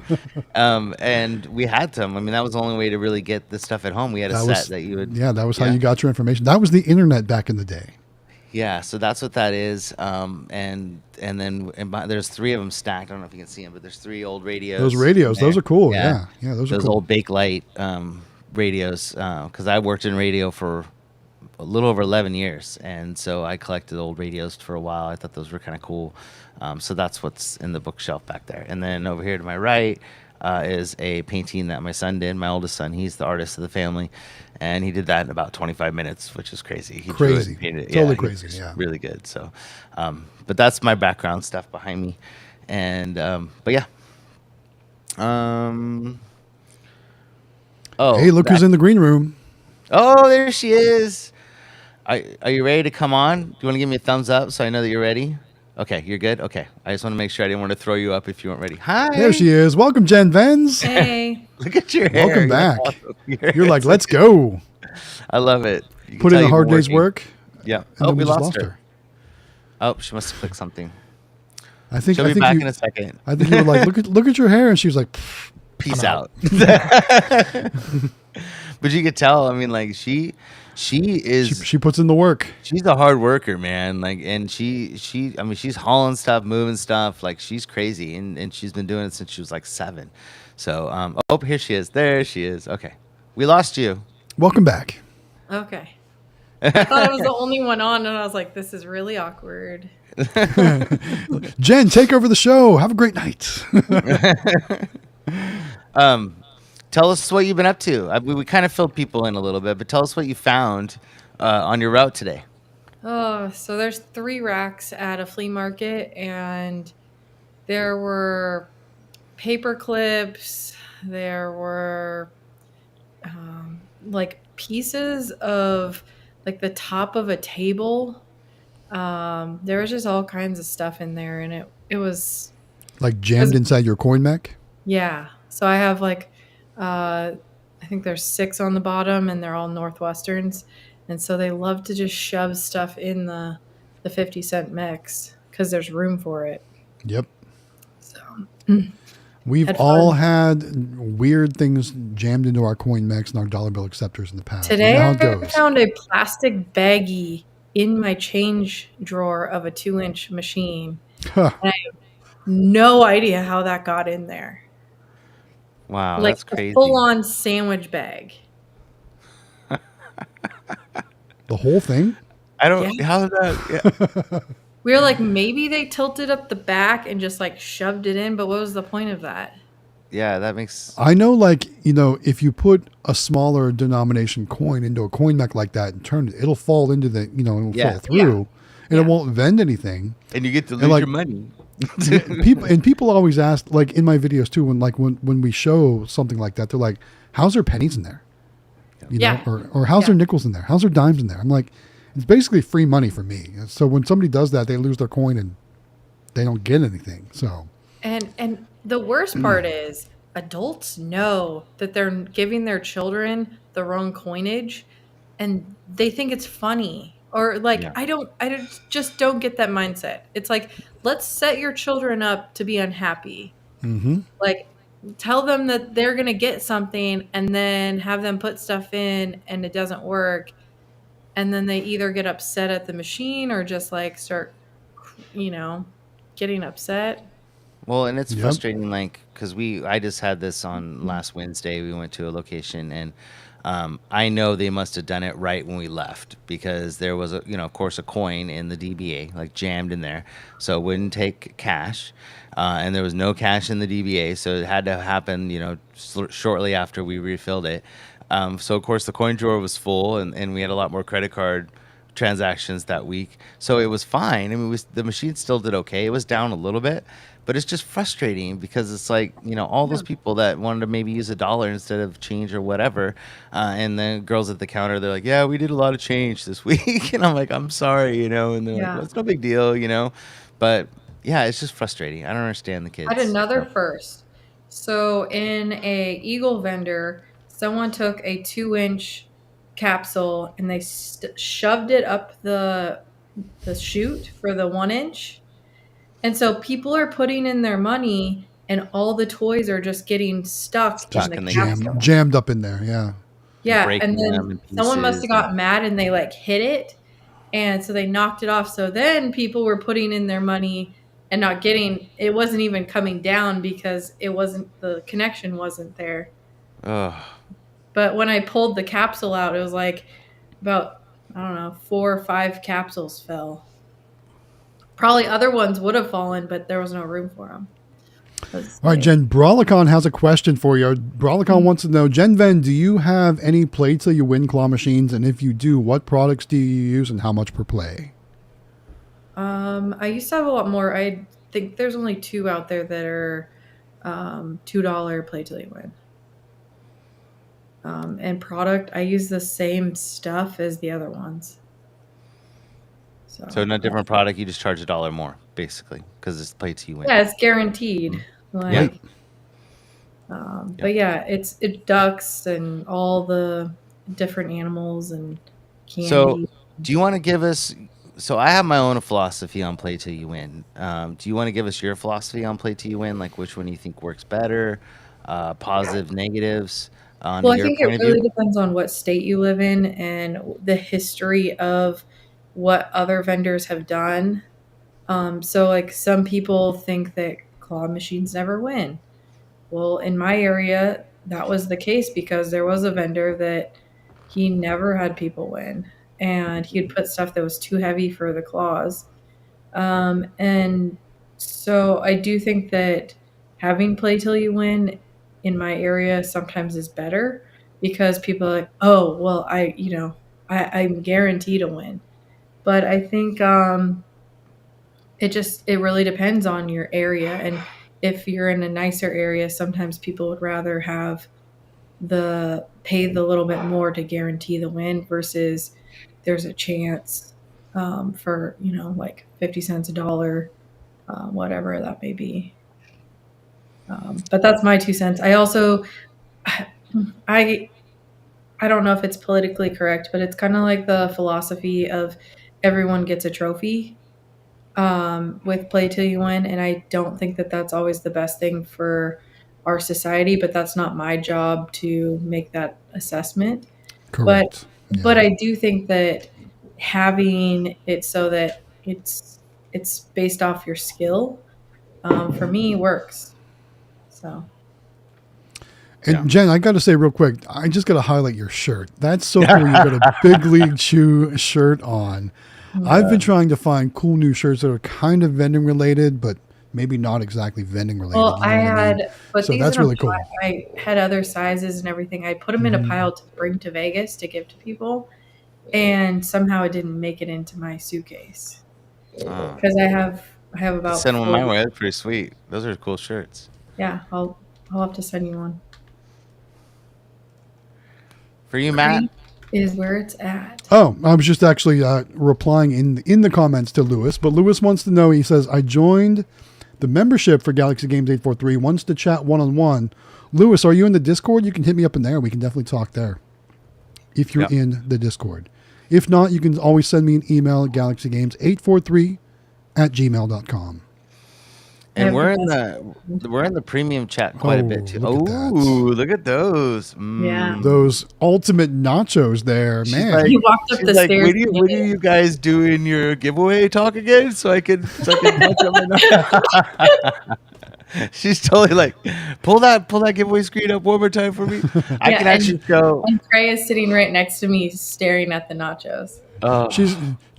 And we had them. I mean, that was the only way to really get the stuff at home. We had a set that you would. Yeah, that was how you got your information. That was the internet back in the day. Yeah, so that's what that is. And then there's 3 of them stacked. I don't know if you can see them, but there's 3 old radios. Those radios, those are cool. Yeah, those are cool. Old Bakelite radios. Because I worked in radio for a little over 11 years, and so I collected old radios for a while. I thought those were kind of cool. So that's what's in the bookshelf back there. And then over here to my right is a painting that my son did, my oldest son. He's the artist of the family, and he did that in about 25 minutes, which is crazy. He crazy. Totally crazy, really good. So, but that's my background stuff behind me. And, but yeah. Hey, look who's in the green room. Oh, there she is. Are you ready to come on? Do you want to give me a thumbs up so I know that you're ready? Okay, you're good? Okay. I just want to make sure I didn't want to throw you up if you weren't ready. Hi. There she is. Welcome, Jen Venz. Hey. Look at your hair. Welcome back. You're like, let's go. I love it. Put in a hard day's work. Yeah. And then we just lost her. Oh, she must have clicked something. She'll be back in a second. I think you were like, look at your hair. And she was like, peace out. But you could tell, I mean, like she puts in the work. She's a hard worker, man. Like, and I mean, she's hauling stuff, moving stuff. Like, she's crazy, and she's been doing it since she was like 7. So, here she is. There she is. Okay, we lost you. Welcome back. Okay. I thought I was the only one on, and I was like, this is really awkward. Jen, take over the show. Have a great night. Tell us what you've been up to. We kind of filled people in a little bit, but tell us what you found on your route today. Oh, so there's 3 racks at a flea market, and there were paper clips. There were like pieces of like the top of a table. There was just all kinds of stuff in there, and it was like jammed inside your coin mech. Yeah. So I have like I think there's 6 on the bottom, and they're all Northwesterns, and so they love to just shove stuff in the 50-cent mix because there's room for it. Yep. So we've all had weird things jammed into our coin mechs and our dollar bill acceptors in the past. Today I found a plastic baggie in my change drawer of a 2-inch machine. And I have no idea how that got in there. Wow, like that's crazy. A full-on sandwich bag. The whole thing? I don't. Yeah. How is that? Yeah. We were like, maybe they tilted up the back and just like shoved it in, but what was the point of that? Yeah, that makes. I know, like, if you put a smaller denomination coin into a coin mech like that and turn it, it'll fall into it'll Yeah. fall through, and Yeah. it won't vend anything. And you get to lose like- your money. People always ask, like in my videos too, when we show something like that, they're like, "How's there pennies in there?" Yeah. Or how's there nickels in there? How's there dimes in there? I'm like, it's basically free money for me. So when somebody does that, they lose their coin and they don't get anything. So And the worst part is adults know that they're giving their children the wrong coinage and they think it's funny. Or like Yeah. just don't get that mindset. It's like, let's set your children up to be unhappy. Like tell them that they're going to get something and then have them put stuff in and it doesn't work. And then they either get upset at the machine or just like start, getting upset. Well, and it's Yep. frustrating, like, because I just had this on last Wednesday. We went to a location, and I know they must have done it right when we left because there was of course, a coin in the DBA, like jammed in there, so it wouldn't take cash, and there was no cash in the DBA, so it had to happen, shortly after we refilled it. So of course the coin drawer was full, and we had a lot more credit card transactions that week, so it was fine. I mean, the machine still did okay. It was down a little bit, but it's just frustrating because it's like, all those people that wanted to maybe use $1 instead of change or whatever, and the girls at the counter, they're like, yeah, we did a lot of change this week, and I'm like, I'm sorry, and they're like, well, it's no big deal, but yeah, it's just frustrating. I don't understand the kids. I had another first. So in a Eagle vendor, someone took a 2-inch capsule and they shoved it up the chute for the 1-inch. And so people are putting in their money and all the toys are just getting stuck in in the the capsule. jammed up in there. Yeah. Yeah, breaking and them then in someone must pieces have got mad and they like hit it. And so they knocked it off. So then people were putting in their money and not getting, it wasn't even coming down because the connection wasn't there. Ugh. But when I pulled the capsule out, it was like about, I don't know, 4 or 5 capsules fell. Probably other ones would have fallen, but there was no room for them. All right, Jen, Brawlicon has a question for you. Brawlicon wants to know, Jen Ven, do you have any play till you win claw machines? And if you do, what products do you use and how much per play? I used to have a lot more. I think there's only 2 out there that are $2 play till you win. And product, I use the same stuff as the other ones. So not different product, you just charge $1 more, basically, because it's play till you win. Yeah, it's guaranteed. Like, but yeah, it ducks and all the different animals and candy. So do you want to give us? So I have my own philosophy on play till you win. Do you want to give us your philosophy on play till you win? Like which one you think works better? Positive, negatives. Well, I think it really depends on what state you live in and the history of what other vendors have done. So like some people think that claw machines never win. Well, in my area, that was the case because there was a vendor that he never had people win, and he'd put stuff that was too heavy for the claws. And so I do think that having play till you win in my area sometimes is better because people are like, oh, well, I'm guaranteed to win. But I think it really depends on your area. And if you're in a nicer area, sometimes people would rather have pay the little bit more to guarantee the win versus there's a chance for, like 50 cents, $1, whatever that may be. But that's my 2 cents. I also, I don't know if it's politically correct, but it's kind of like the philosophy of everyone gets a trophy with play till you win. And I don't think that that's always the best thing for our society, but that's not my job to make that assessment. Correct. But I do think that having it so that it's based off your skill, for me works. So. And Jen, I got to say real quick, I just got to highlight your shirt. That's so cool. You got a big league shoe shirt on. I've been trying to find cool new shirts that are kind of vending related, but maybe not exactly vending related. Well, I had, but so these that's are really cool. I had other sizes and everything. I put them in a pile to bring to Vegas to give to people, and somehow it didn't make it into my suitcase because I have about. Send one my way. That's pretty sweet. Those are cool shirts. Yeah, I'll have to send you one. For you, Matt? Is where it's at. Oh, I was just actually replying in the comments to Lewis, but Lewis wants to know, he says, I joined the membership for Galaxy Games 843, wants to chat one-on-one. Lewis, are you in the Discord? You can hit me up in there. We can definitely talk there if you're in the Discord. If not, you can always send me an email at galaxygames843@gmail.com. And we're in the premium chat quite a bit too. Look at those. Yeah. Those ultimate nachos there, man. You walked up the stairs. When are you guys doing your giveaway talk again? So I can punch up my She's totally like, pull that giveaway screen up one more time for me. I can actually show. And Trey is sitting right next to me, staring at the nachos.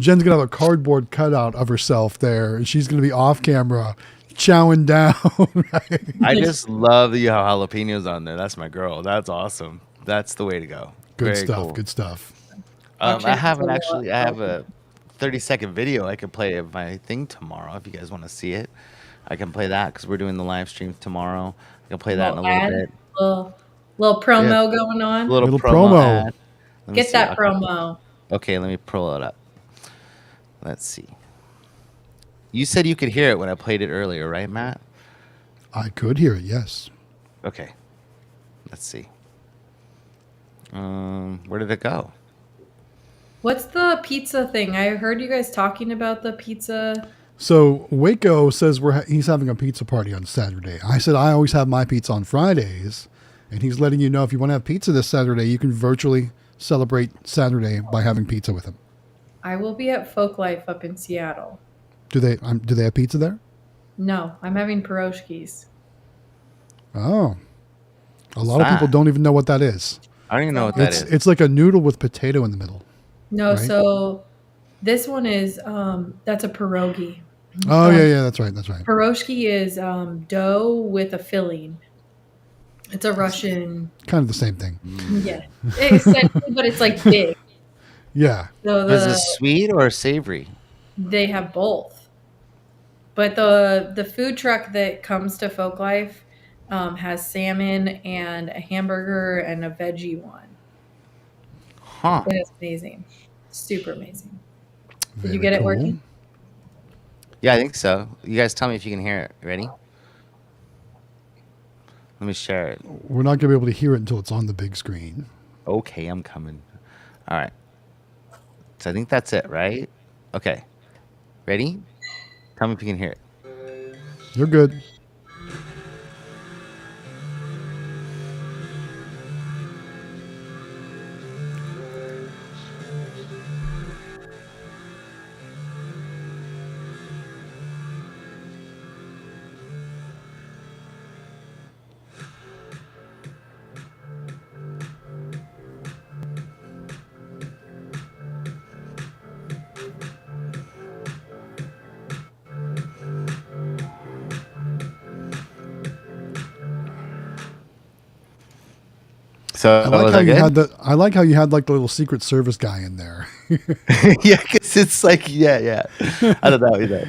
Jen's gonna have a cardboard cutout of herself there, and she's gonna be off camera, chowing down. Right? I just love the jalapenos on there. That's my girl. That's awesome. That's the way to go. Good Very stuff. cool. Good stuff. I have a 30-second video I could play of my thing tomorrow if you guys want to see it. I can play that because we're doing the live stream tomorrow. I can play that in a little bit. Little promo going on. Little promo. Get that promo. Okay, let me pull it up. Let's see. You said you could hear it when I played it earlier, right, Matt? I could hear it, yes. Okay. Let's see. Where did it go? What's the pizza thing? I heard you guys talking about the pizza. So Waco says he's having a pizza party on Saturday. I said I always have my pizza on Fridays, and he's letting you know if you want to have pizza this Saturday, you can virtually celebrate Saturday by having pizza with him. I will be at Folk Life up in Seattle. Do they have pizza there? No, I'm having pierogies. Oh. A lot of people don't even know what that is. I don't even know what that is. It's like a noodle with potato in the middle. No, right? So this one is that's a pierogi. Oh, yeah, that's right. Pierogi is dough with a filling. It's a Russian. Kind of the same thing. Yeah, essentially, but it's like big. Yeah. So is it sweet or savory? They have both. But the food truck that comes to Folk Life has salmon and a hamburger and a veggie one. Huh. It is amazing. Super amazing. Did you get it working? Yeah, I think so. You guys tell me if you can hear it. Ready? Let me share it. We're not going to be able to hear it until it's on the big screen. Okay, I'm coming. All right. So I think that's it, right? Okay. Ready? Tell me if you can hear it. You're good. So I like how you had like the little Secret Service guy in there. Yeah, because it's like, yeah. I don't know.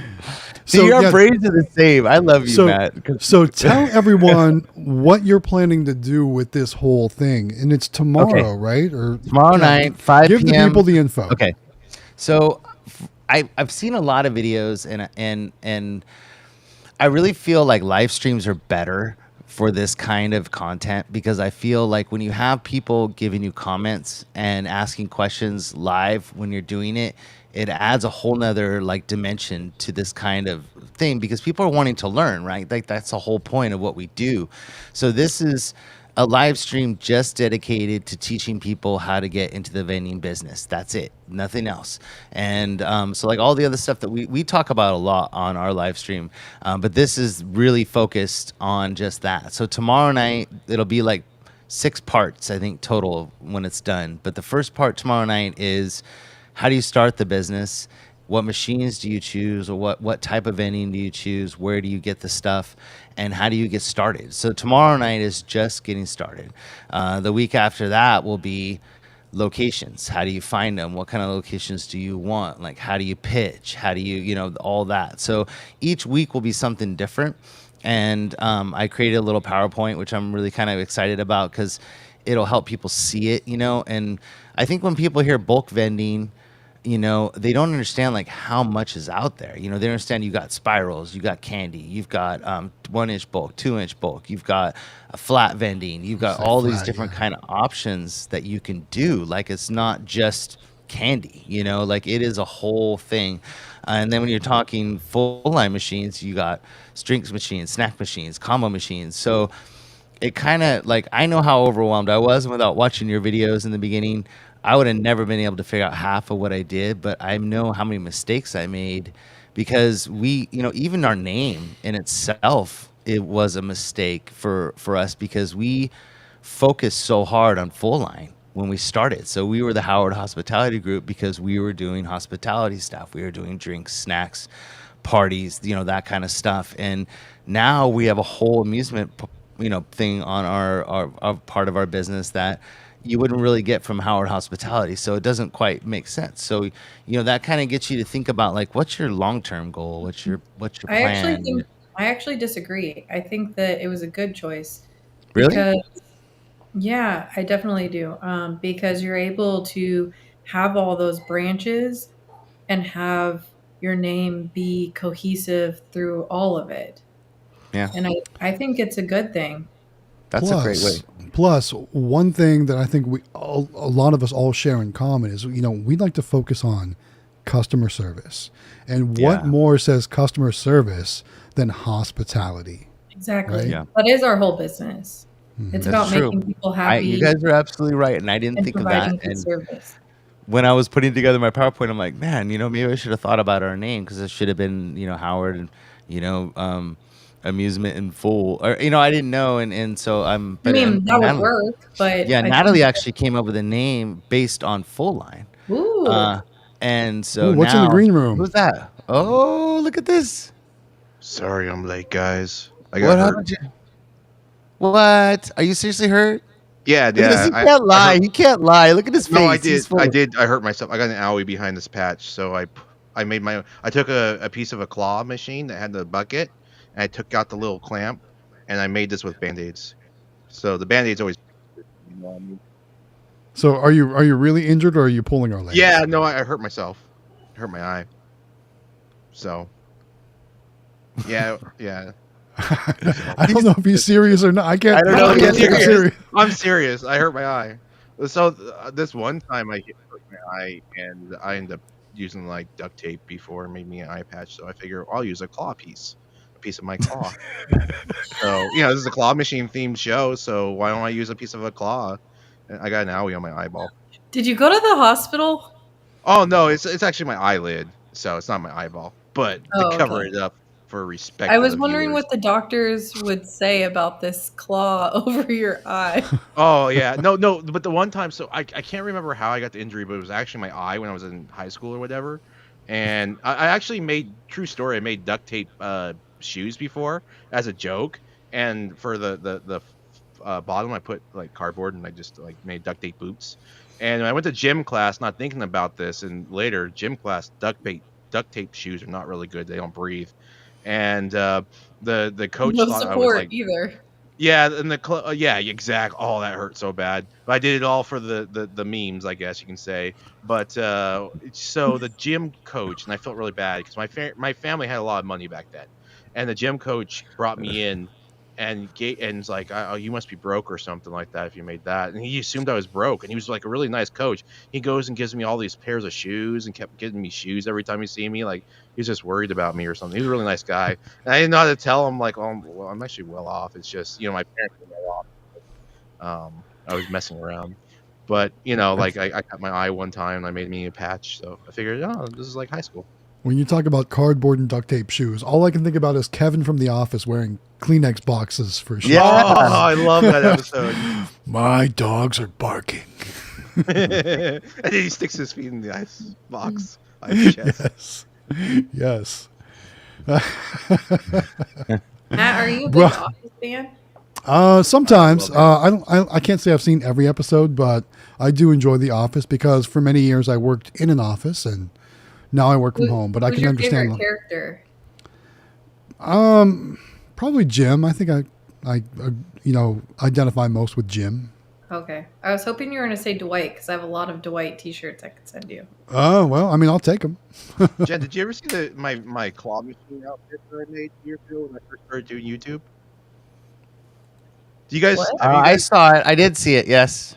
So your brains are the same. I love you, Matt. So tell everyone what you're planning to do with this whole thing, and it's tomorrow, right? Or tomorrow night, 5 p.m. Give the people the info. Okay. So I've seen a lot of videos, and I really feel like live streams are better for this kind of content, because I feel like when you have people giving you comments and asking questions live when you're doing it, it adds a whole nother like dimension to this kind of thing, because people are wanting to learn, right? Like that's the whole point of what we do. So this is a live stream just dedicated to teaching people how to get into the vending business. That's it, nothing else. And so like all the other stuff that we talk about a lot on our live stream, but this is really focused on just that. So tomorrow night, it'll be like 6 parts, I think, total when it's done. But the first part tomorrow night is how do you start the business? What machines do you choose, or what type of vending do you choose? Where do you get the stuff, and how do you get started? So tomorrow night is just getting started. The week after that will be locations. How do you find them? What kind of locations do you want? Like, how do you pitch? How do you, all that. So each week will be something different. And I created a little PowerPoint, which I'm really kind of excited about because it'll help people see it, And I think when people hear bulk vending, they don't understand like how much is out there. They understand you got spirals, you got candy, you've got 1-inch bulk, 2-inch bulk, you've got a flat vending, you've got all these different kind of options that you can do. Like it's not just candy, like it is a whole thing. And then when you're talking full line machines, you got drinks machines, snack machines, combo machines. So it kind of like, I know how overwhelmed I was, and without watching your videos in the beginning, I would have never been able to figure out half of what I did, but I know how many mistakes I made because we, even our name in itself, it was a mistake for us because we focused so hard on full line when we started. So we were the Howard Hospitality Group because we were doing hospitality stuff. We were doing drinks, snacks, parties, that kind of stuff. And now we have a whole amusement thing on our part of our business that you wouldn't really get from Howard Hospitality. So it doesn't quite make sense. So, that kind of gets you to think about like, what's your long-term goal? What's your plan? I actually disagree. I think that it was a good choice. Really? Because, yeah, I definitely do. Because you're able to have all those branches and have your name be cohesive through all of it. Yeah. And I think it's a good thing. That's a great way. Plus, one thing that I think a lot of us all share in common is, we like to focus on customer service. And what more says customer service than hospitality? Exactly. Right? Yeah. That is our whole business. It's about making people happy. You guys are absolutely right. And I didn't think of that. Good service. When I was putting together my PowerPoint, I'm like, man, maybe I should have thought about our name because it should have been, Howard and, amusement in full, or I didn't know, and so I'm. But that would work, but yeah, Natalie actually came up with a name based on full line. Ooh. And so what's in the green room? Who's that? Oh, look at this! Sorry, I'm late, guys. I got hurt. What? Are you seriously hurt? Yeah. He can't lie. He can't lie. Look at his face. No, I did. I hurt myself. I got an owie behind this patch, so I took a piece of a claw machine that had the bucket. And I took out the little clamp, and I made this with Band-Aids. So the Band-Aids always. So are you really injured, or are you pulling our legs? Yeah, no, I hurt myself. I hurt my eye. So. Yeah. I don't know if he's serious or not. I don't know if he's serious. I'm serious. I hurt my eye. So this one time I hurt my eye, and I ended up using like duct tape before it made me an eye patch. So I figure I'll use a claw piece of my claw. So this is a claw machine themed show, so why don't I use a piece of a claw? And I got an owie on my eyeball. Did you go to the hospital? Oh no, it's actually my eyelid, so it's not my eyeball, but to cover it up for respect. I was wondering what the doctors would say about this claw over your eye. Oh yeah, no, but the one time, so I can't remember how I got the injury, but it was actually my eye when I was in high school or whatever, and I actually made, true story, I made duct tape shoes before as a joke, and for the bottom I put like cardboard, and I just like made duct tape boots. And I went to gym class not thinking about this, and later gym class, duct tape shoes are not really good, they don't breathe. And the coach thought I was like either. Yeah, and exact. Oh, that hurt so bad. But I did it all for the memes, I guess you can say. But so the gym coach, and I felt really bad because my family had a lot of money back then, and the gym coach brought me in and was like, "Oh, you must be broke or something like that if you made that." And he assumed I was broke, and he was like a really nice coach. He goes and gives me all these pairs of shoes and kept giving me shoes every time he see me. Like he was just worried about me or something. He was a really nice guy, and I didn't know how to tell him like, "Oh, well, I'm actually well off. It's just my parents were well off. I was messing around." But like I cut my eye one time and I made me a patch, so I figured, oh, this is like high school. When you talk about cardboard and duct tape shoes, all I can think about is Kevin from The Office wearing Kleenex boxes for shoes. Yeah. Oh, I love that episode. My dogs are barking. And then he sticks his feet in the ice box. Ice chest. Yes. Matt, are you a big Bruh. Office fan? Sometimes I love I can't say I've seen every episode, but I do enjoy The Office because for many years I worked in an office and now I work from home. But I Who's can your understand. favorite character? Probably Jim. I think I identify most with Jim. Okay. I was hoping you were going to say Dwight because I have a lot of Dwight t-shirts I could send you. Oh well, I mean I'll take them. Jen, did you ever see my claw machine outfit that I made years ago when I first started doing YouTube? Do you guys? What? Have you I guys saw it. I did see it. Yes.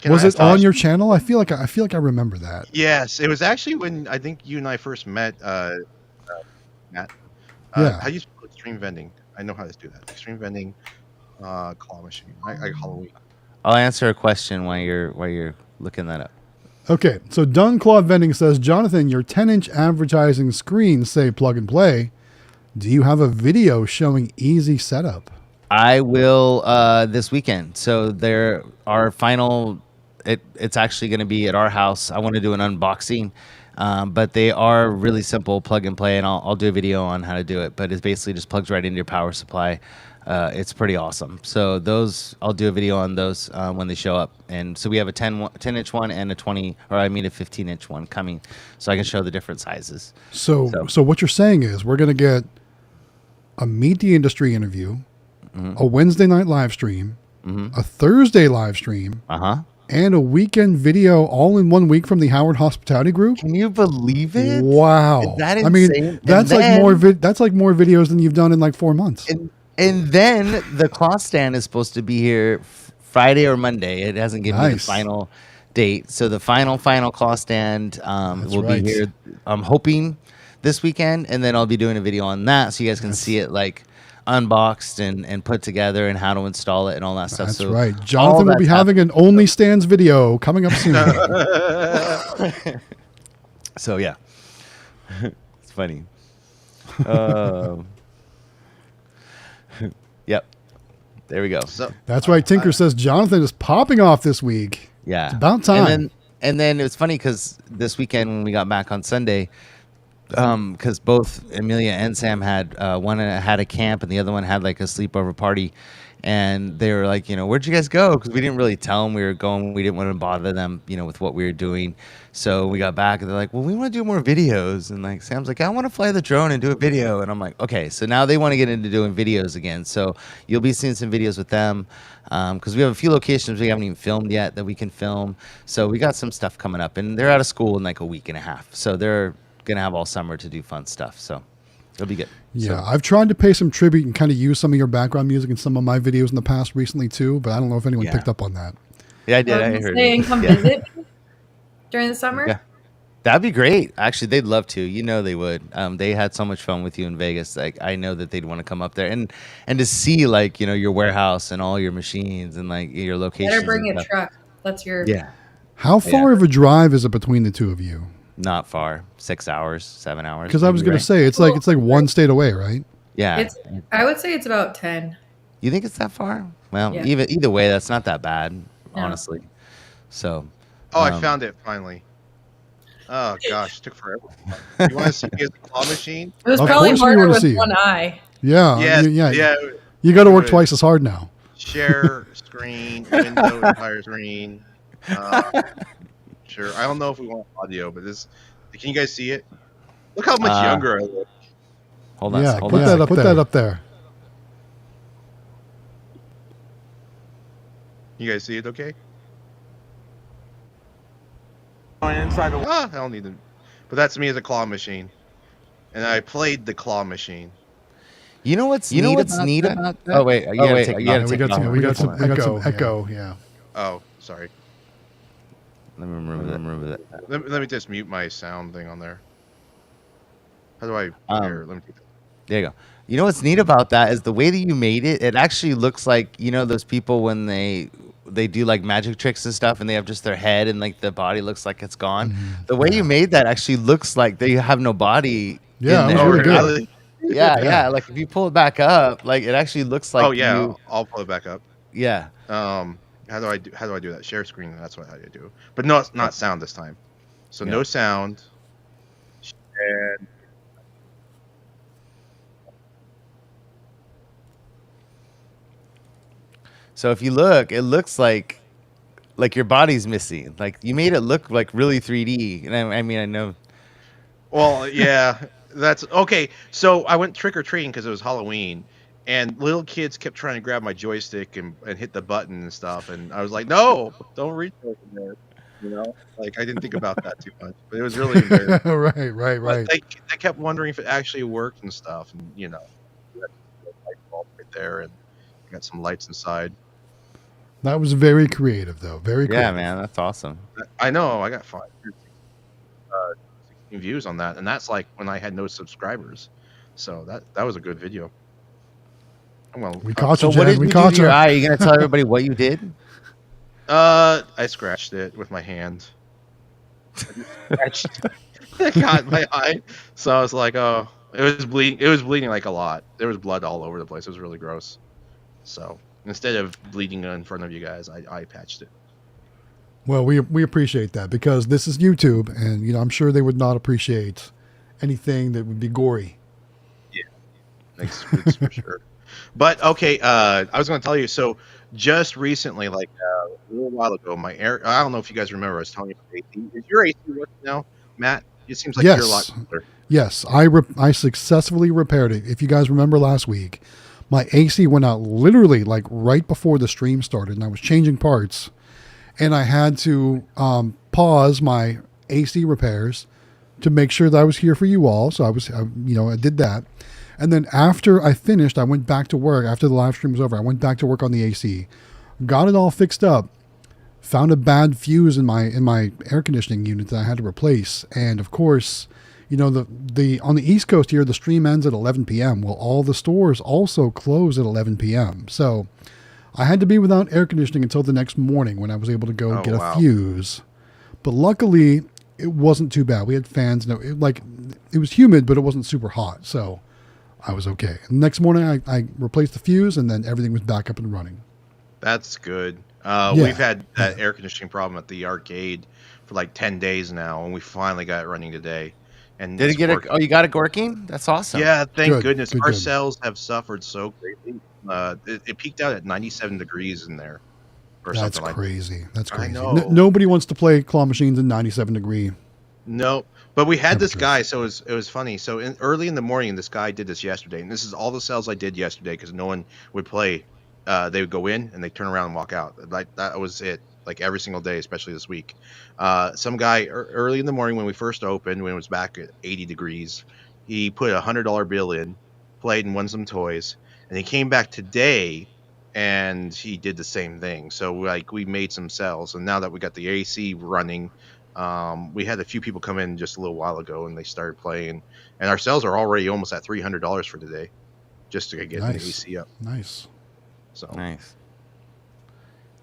can Was I- it on your channel? I feel like I remember that. Yes, it was actually when I think you and I first met, Matt. Yeah. How do you spell Extreme Vending? I know how to do that. Extreme Vending, claw machine. I Halloween. I'll answer a question while you're looking that up. Okay, so Dung Claude Vending says, Jonathan, your 10-inch advertising screens say plug and play. Do you have a video showing easy setup? I will this weekend. So there our final. It's actually going to be at our house. I want to do an unboxing, but they are really simple plug and play, and I'll do a video on how to do it. But it basically just plugs right into your power supply. It's pretty awesome. So those I'll do a video on those when they show up. And so we have a 10-inch one and a 15-inch one coming, so I can show the different sizes. So what you're saying is we're going to get a Meet the Industry interview, a Wednesday night live stream, a Thursday live stream, and a weekend video all in 1 week from the Howard Hospitality Group. Can you believe it? Wow. Is that I mean, insane? that's And like then- more that's like more videos than you've done in like 4 months. And then the cloth stand is supposed to be here Friday or Monday. It hasn't given me the Nice. final date. So the final cloth stand will right. be here. I'm hoping this weekend, and then I'll be doing a video on that so you guys can see it like unboxed and put together and how to install it and all that stuff. That's So right. all Jonathan will that's be having an Only Stands video coming up soon. So yeah, it's funny. Yep, there we go. So That's right. Tinker says Jonathan is popping off this week. Yeah, It's about time. And then it was funny because this weekend when we got back on Sunday, because both Amelia and Sam had one had a camp and the other one had like a sleepover party, and they were like, where'd you guys go? Because we didn't really tell them we were going. We didn't want to bother them, with what we were doing. So we got back and they're like, well, we want to do more videos. And like Sam's like, I want to fly the drone and do a video. And I'm like, okay. So now they want to get into doing videos again. So you'll be seeing some videos with them because we have a few locations we haven't even filmed yet that we can film. So we got some stuff coming up, and they're out of school in like a week and a half. So they're gonna have all summer to do fun stuff. So it'll be good. Yeah, So, I've tried to pay some tribute and kind of use some of your background music in some of my videos in the past recently too, but I don't know if anyone Yeah. picked up on that. yeah, I did. I I was heard. saying, it. come Yeah. visit me during the summer. Yeah. That'd be great. Actually, they'd love to. They would. They had so much fun with you in Vegas. Like I know that they'd want to come up there and to see like your warehouse and all your machines and like your locations. Better bring and a stuff. truck. That's your. Yeah, How far of a drive is it between the two of you? not far. 6 hours, 7 hours. Because I was maybe, going right? to say it's like one state away, right? Yeah. I would say it's about 10. You think it's that far? Well, Yeah. either way, that's not that bad, No. honestly. So. I found it finally. Oh gosh, it took forever. You want to see me as a claw machine? It was Of probably course we harder wanna with see you. one eye. Yeah. Yes, Yeah. You got to work Good. twice as hard now. Share screen, window, entire screen. Sure. I don't know if we want audio, but this. Can you guys see it? Look how much younger I look. Hold on. Yeah, hold put on. that up. Put that up there. You guys see it? Okay. I don't need them. But that's me as a claw machine, and I played the claw machine. You know what's neat about that? Oh wait, you gotta take it off. We got some echo. Yeah. Oh, sorry. Let me remove that. Let me just mute my sound thing on there. How do I? Here, let me. There you go. You know what's neat about that is the way that you made it. It actually looks like those people when they they do like magic tricks and stuff, and they have just their head and like the body looks like it's gone. Mhm. The way you made that actually looks like they have no body. Yeah, in that was there. really good. really? Yeah. Like if you pull it back up, like it actually looks like Oh yeah, you. I'll pull it back up. Yeah. How do I do that? Share screen. That's what I do. But no, it's not sound this time. So Yeah. no sound. And So if you look, it looks like your body's missing. Like you made it look like really 3D. And I mean, I know. well, yeah, that's okay. So I went trick or treating because it was Halloween, and little kids kept trying to grab my joystick and hit the button and stuff, and I was like, no, don't reach over there. You know, like I didn't think about that too much, but it was really embarrassing. right. But they kept wondering if it actually worked and stuff, and you know, we had a light bulb right there, and got some lights inside. That was very creative, though. Very creative. Yeah, man, that's awesome. I know I got 16 views on that, and that's like when I had no subscribers. So that was a good video. Well, We caught So you, what Jen. did We you do caught to your you. eye? Are you gonna tell everybody what you did? I scratched it with my hand. I got my eye, so I was like, oh, it was bleeding. It was bleeding like a lot. There was blood all over the place. It was really gross. So instead of bleeding in front of you guys, I eye patched it. Well, we appreciate that because this is YouTube, and I'm sure they would not appreciate anything that would be gory. It's for sure. But okay, I was going to tell you. So just recently, like a little while ago, my air. I don't know if you guys remember. I was telling you about AC. Is your AC working now, Matt? It seems like you're a lot cooler. Yes, I successfully repaired it. If you guys remember last week, my AC went out literally like right before the stream started, and I was changing parts, and I had to pause my AC repairs to make sure that I was here for you all. So I did that. And then after I finished, I went back to work. After the live stream was over, I went back to work on the AC, got it all fixed up, found a bad fuse in my air conditioning unit that I had to replace. And of course, the on the East Coast here, the stream ends at 11 p.m. Well, all the stores also close at 11 p.m. So I had to be without air conditioning until the next morning when I was able to go get a fuse. But luckily, it wasn't too bad. We had fans. It was humid, but it wasn't super hot. So I was okay. And the next morning, I replaced the fuse, and then everything was back up and running. That's good. We've had that air conditioning problem at the arcade for like 10 days now, and we finally got it running today. And Did it get working. it? Oh, you got it working? That's awesome. Yeah, thank Good, goodness. good, Our good. cells have suffered so greatly. It peaked out at 97 degrees in there, or That's something like crazy. That's I crazy. know. Nobody wants to play claw machines in 97 degree. No, but we had this Temperatures. guy, so it was funny. So early in the morning, this guy did this yesterday, and this is all the cells I did yesterday because no one would play. They would go in and they turn around and walk out. Like that was it. Like every single day, especially this week. Some guy early in the morning when we first opened, when it was back at 80 degrees, he put a $100 bill in, played and won some toys, and he came back today and he did the same thing. So we made some cells, and now that we got the AC running. We had a few people come in just a little while ago and they started playing, and our sales are already almost at $300 for today just to get the AC up. Nice. So Nice.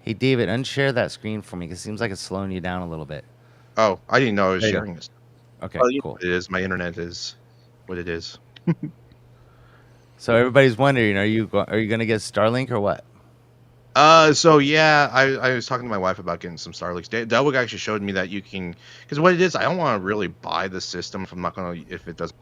Hey, David, unshare that screen for me because it seems like it's slowing you down a little bit. oh, I didn't know I was There you go. sharing this. Okay, Well, you know cool. what it is. My internet is what it is. So everybody's wondering, are you gonna get Starlink or what? So yeah, I was talking to my wife about getting some Starlinks. Delwig actually showed me that you can, because what it is, I don't want to really buy the system if I'm not gonna, if it doesn't.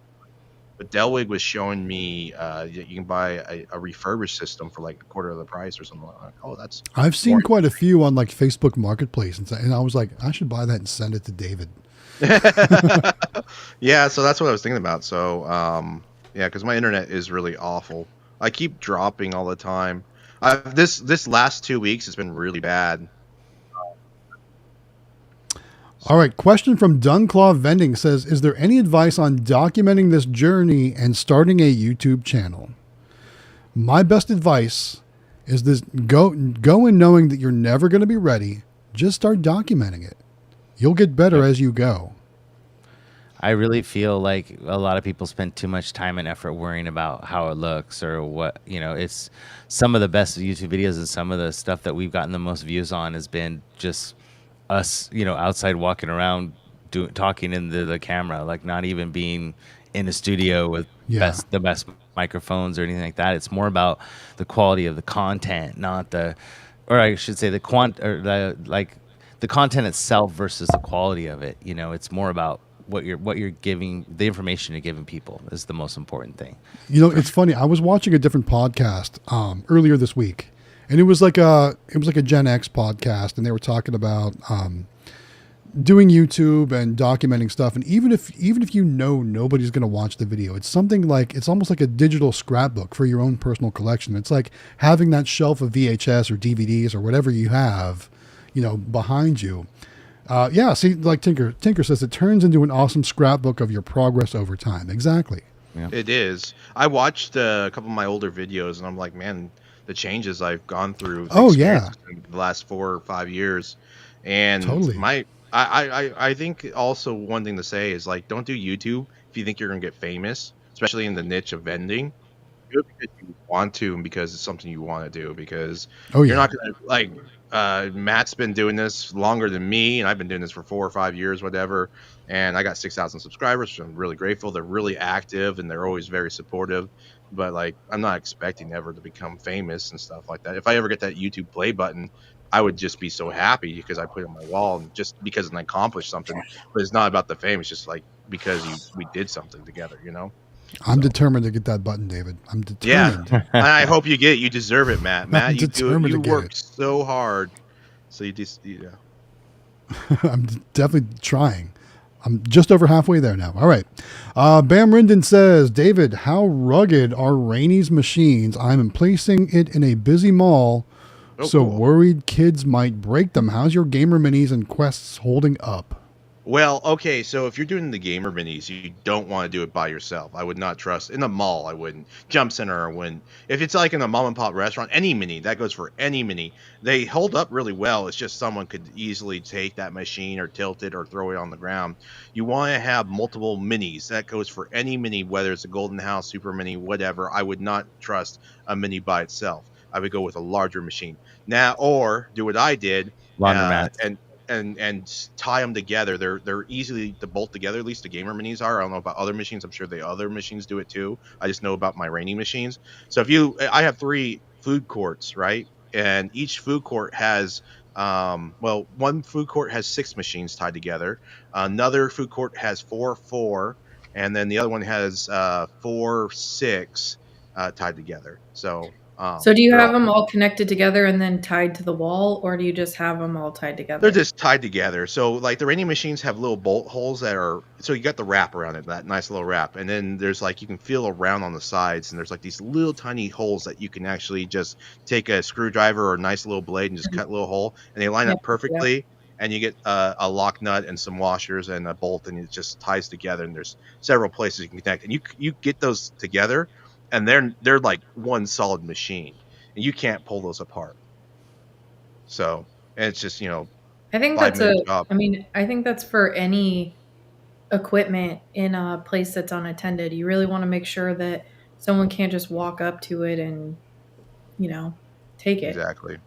But Delwig was showing me you can buy a refurbished system for like a quarter of the price or something like that. Oh, that's I've seen more- quite a few on like Facebook Marketplace, and I was like, I should buy that and send it to David. Yeah, so that's what I was thinking about. So yeah, because my internet is really awful. I keep dropping all the time. This last 2 weeks has been really bad. All right, question from Dunclaw Vending says, is there any advice on documenting this journey and starting a YouTube channel? My best advice is this: go in knowing that you're never going to be ready. Just start documenting it. You'll get better as you go. I really feel like a lot of people spend too much time and effort worrying about how it looks or what, it's some of the best YouTube videos and some of the stuff that we've gotten the most views on has been just us, outside walking around talking into the camera, like not even being in a studio with Yeah. the best microphones or anything like that. It's more about the quality of the content, not or I should say the content itself versus the quality of it. It's more about what you're giving, the information you're giving people is the most important thing. It's funny. I was watching a different podcast earlier this week, and it was like a Gen X podcast, and they were talking about doing YouTube and documenting stuff. And even if nobody's going to watch the video, it's something like, it's almost like a digital scrapbook for your own personal collection. It's like having that shelf of VHS or DVDs or whatever you have, behind you. See, like Tinker says, it turns into an awesome scrapbook of your progress over time. Exactly. Yeah. It is. I watched a couple of my older videos, and I'm like, man, the changes I've gone through. Oh, yeah. In the last 4 or 5 years, and Totally. I think also one thing to say is, like, don't do YouTube if you think you're gonna get famous, especially in the niche of vending. Do it because you want to and because it's something you want to do. Because Oh, you're yeah. not gonna like. Matt's been doing this longer than me, and I've been doing this for 4 or 5 years, whatever. And I got 6,000 subscribers, which I'm really grateful. They're really active and they're always very supportive. But like, I'm not expecting ever to become famous and stuff like that. If I ever get that YouTube play button, I would just be so happy because I put it on my wall and just because I accomplished something. But it's not about the fame. It's just like because we did something together, I'm determined to get that button, David. I'm Yeah, determined. and I hope you get it. You deserve it, Matt. Matt, you do it. determined You to get work it. so hard, so you just I'm definitely trying. I'm just over halfway there now. All right. Bam Rinden says, David, how rugged are Rainey's machines? I'm placing it in a busy mall, so cool. worried kids might break them. How's your Gamer Minis and Quests holding up? Well, okay, so if you're doing the gamer minis, you don't want to do it by yourself. I would not trust in a mall. I wouldn't. Jump Center, I wouldn't. If it's like in a mom and pop restaurant, any mini that goes for any mini. They hold up really well. It's just someone could easily take that machine or tilt it or throw it on the ground. You want to have multiple minis. That goes for any mini, whether it's a Golden House, Super Mini, whatever. I would not trust a mini by itself. I would go with a larger machine now, or do what I did, Laundromats. and tie them together. They're easily to bolt together. At least the gamer minis are. I don't know about other machines. I'm sure the other machines do it too. I just know about my Rainy machines. So I have 3 food courts, right? And each food court has one food court has 6 machines tied together. Another food court has 4, and then the other one has 4, 6 tied together. So So do you they're have all- them all connected together and then tied to the wall, or do you just have them all tied together? They're just tied together. So like the Rainy machines have little bolt holes that are, so you got the wrap around it, that nice little wrap. And then there's like, you can feel around on the sides and there's like these little tiny holes that you can actually just take a screwdriver or a nice little blade and just cut a little hole, and they line up perfectly. And you get a lock nut and some washers and a bolt, and it just ties together. And there's several places you can connect, and you get those together, and they're like one solid machine, and you can't pull those apart. So, and it's just I think 5-minute job. I think that's for any equipment in a place that's unattended. You really want to make sure that someone can't just walk up to it and, take it. Exactly.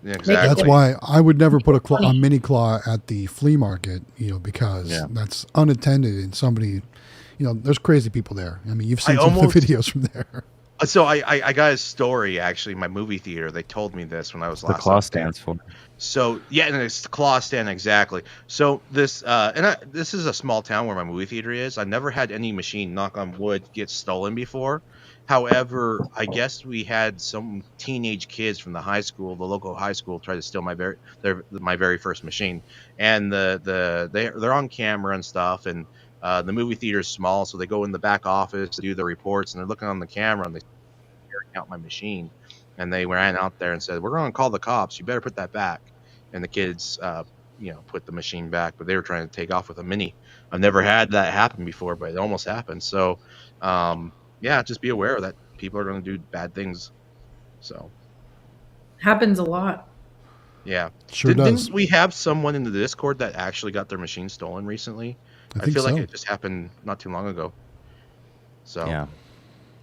That's why I would never put a mini claw at the flea market, because that's unattended and somebody, there's crazy people there. I mean, you've seen some of the videos from there. So I got a story actually in my movie theater. They told me this when I was last. The claw stands for. So yeah, and it's the claw stand exactly. So this this is a small town where my movie theater is. I never had any machine, knock on wood, get stolen before. However, I guess we had some teenage kids from the local high school, try to steal my very first machine, and they're on camera and stuff, and the movie theater is small, so they go in the back office to do the reports, and they're looking on the camera and they carrying out my machine, and they ran out there and said, "We're going to call the cops. You better put that back." And the kids, put the machine back, but they were trying to take off with a mini. I've never had that happen before, but it almost happened. So. Just be aware that people are going to do bad things. So happens a lot. Yeah. Sure does. Didn't we have someone in the Discord that actually got their machine stolen recently? I I think feel like so. it just happened not too long ago. So Yeah.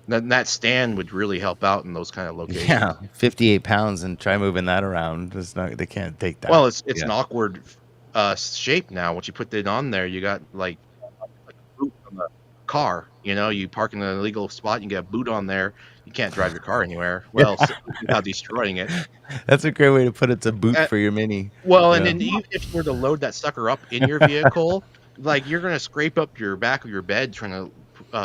that stand would really help out in those kind of locations. Yeah. 58 pounds and try moving that around. It's not. They can't take that. Well, it's Yeah. an awkward shape now. Once you put it on there, you got like a boot on the car. You know, you park in an illegal spot, you get a boot on there. You can't drive your car anywhere. Well, without destroying it. That's a great way to put it. It's a boot for your Mini. Well, Yeah. and then even if you were to load that sucker up in your vehicle, like you're gonna scrape up your back of your bed trying to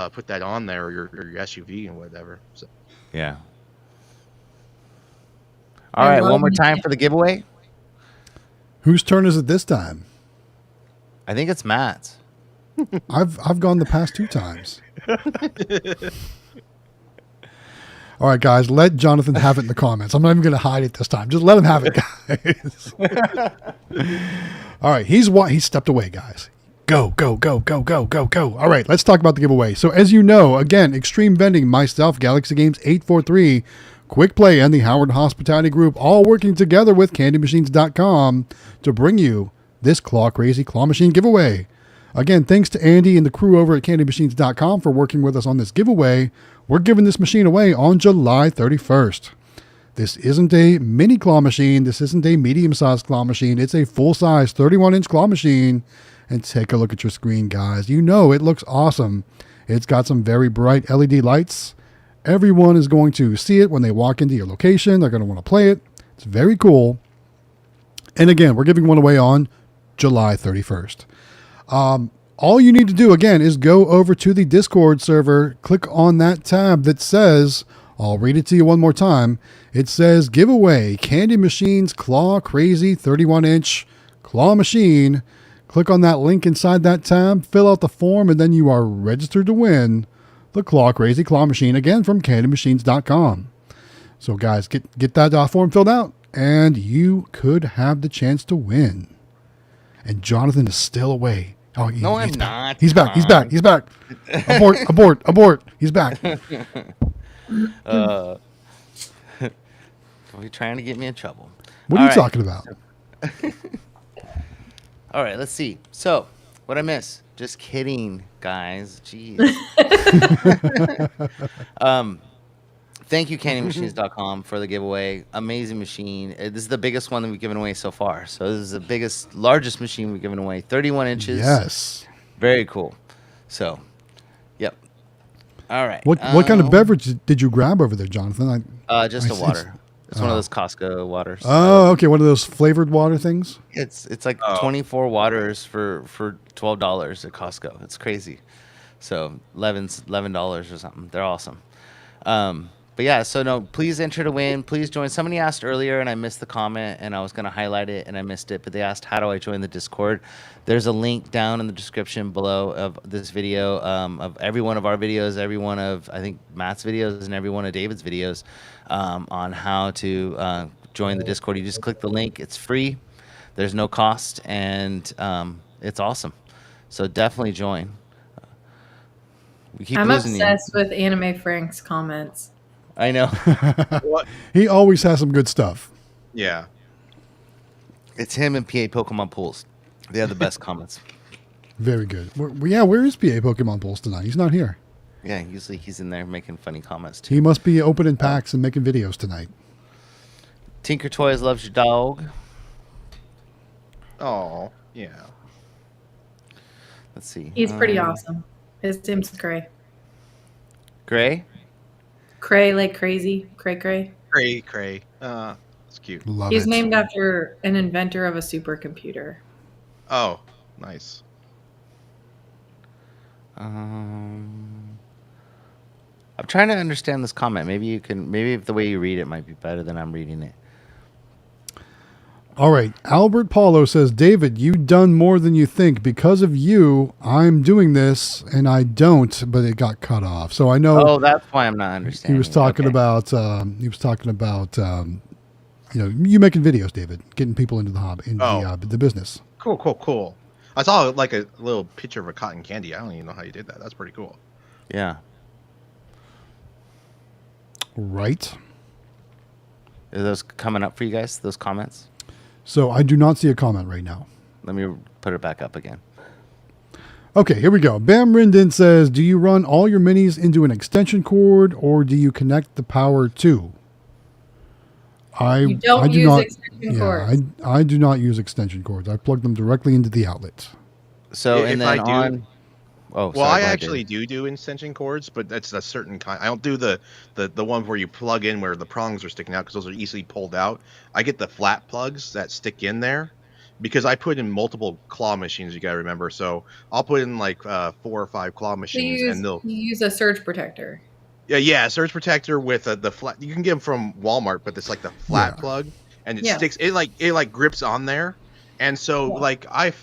put that on there, or your SUV and whatever. So. Yeah. All right, one more time for the giveaway. Whose turn is it this time? I think it's Matt's. I've gone the past 2 times. All right, guys, let Jonathan have it in the comments. I'm not even going to hide it this time. Just let him have it, guys. All right, he stepped away, guys. Go. All right, let's talk about the giveaway. So as you know, again, Xtreme Vending, myself, Galaxy Games 843, Quick Play, and the Howard Hospitality Group all working together with CandyMachines.com to bring you this Claw Crazy Claw Machine giveaway. Again, thanks to Andy and the crew over at CandyMachines.com for working with us on this giveaway. We're giving this machine away on July 31st. This isn't a mini claw machine. This isn't a medium-sized claw machine. It's a full-size 31-inch claw machine. And take a look at your screen, guys. You know it looks awesome. It's got some very bright LED lights. Everyone is going to see it when they walk into your location. They're going to want to play it. It's very cool. And again, we're giving one away on July 31st. All you need to do, again, is go over to the Discord server, click on that tab that says, I'll read it to you one more time. It says, giveaway, Candy Machines Claw Crazy 31-inch claw machine. Click on that link inside that tab, fill out the form, and then you are registered to win the Claw Crazy Claw Machine, again, from CandyMachines.com. So, guys, get that form filled out, and you could have the chance to win. And Jonathan is still away. Oh, No, I'm back. not. He's back. He's back. He's back. Abort. He's back. Are you trying to get me in trouble? What are you talking about? All right, let's see. So, what I miss? Just kidding, guys. Jeez. Thank you, CandyMachines.com, for the giveaway. Amazing machine. This is the biggest one that we've given away so far. So this is the largest machine we've given away. 31 inches. Yes. Very cool. So, yep. All right. What kind of beverage did you grab over there, Jonathan? Just a water. It's one of those Costco waters. Oh, okay. One of those flavored water things? It's like 24 waters for $12 at Costco. It's crazy. So $11 or something. They're awesome. But yeah, so no, please enter to win. Please join. Somebody asked earlier, and I missed the comment, and I was going to highlight it, and I missed it. But they asked, how do I join the Discord? There's a link down in the description below of this video, of every one of our videos, every one of, I think, Matt's videos, and every one of David's videos on how to join the Discord. You just click the link. It's free. There's no cost, and it's awesome. So definitely join. I'm obsessed with Anime Frank's comments. I know. What? He always has some good stuff. Yeah. It's him and PA Pokemon Pools. They have the best comments. Very good. Where is PA Pokemon Pulse tonight? He's not here. Yeah, usually he's in there making funny comments too. He must be opening packs and making videos tonight. Tinker Toys loves your dog. Oh, yeah. Let's see. He's pretty awesome. His name's Cray. Gray? Cray like crazy. Cray. Cray. It's cute. Love He's it. named after an inventor of a supercomputer. Oh, nice. I'm trying to understand this comment. Maybe if the way you read it might be better than I'm reading it. All right. Albert Paulo says, David, you've done more than you think. Because of you, I'm doing this, and I don't, but it got cut off. So I know. Oh, that's why I'm not understanding. He was talking about. You making videos, David, getting people into the hobby, the business. Cool. I saw like a little picture of a cotton candy. I don't even know how you did that. That's pretty cool. Yeah. Right. Are those coming up for you guys? Those comments? So I do not see a comment right now. Let me put it back up again. Okay, here we go. Bam Rindin says, do you run all your minis into an extension cord or do you connect the power to? You don't do use not, extension cords. I do not use extension cords. I plug them directly into the outlet. So If and I then do- on. Oh, Well, sorry, I go ahead, actually David. do extension cords, but that's a certain kind. I don't do the one where you plug in where the prongs are sticking out because those are easily pulled out. I get the flat plugs that stick in there because I put in multiple claw machines. You gotta remember, so I'll put in like 4 or 5 claw So machines, you and they'll use a surge protector. yeah surge protector with the flat. You can get them from Walmart, but it's like the flat Yeah. plug, and it Yeah. sticks. It like grips on there, and so Yeah. like I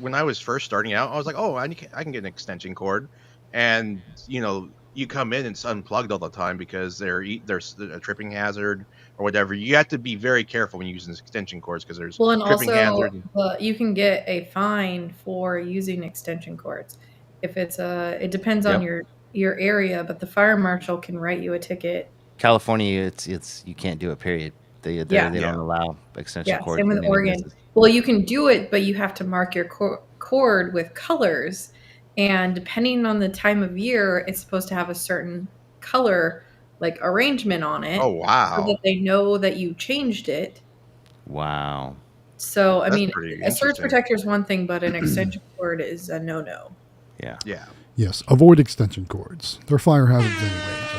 when I was first starting out, I was like, oh, I can get an extension cord, and you come in and it's unplugged all the time because there's a tripping hazard or whatever. You have to be very careful when using extension cords because there's Well, and tripping also hazard. you can get a fine for using extension cords. If it's it depends on Yep. your area, but the fire marshal can write you a ticket. California, it's you can't do it. Period. They Yeah. don't allow extension Yeah, cords same with in any Oregon. business. Well, you can do it, but you have to mark your cord with colors, and depending on the time of year, it's supposed to have a certain color like arrangement on it, Oh so wow, that they know that you changed it. Wow. So, I that's mean, pretty a surge interesting. protector is one thing, but an extension cord is a no-no. Yeah. Yeah. Yes, avoid extension cords. They're fire hazards anyway. So.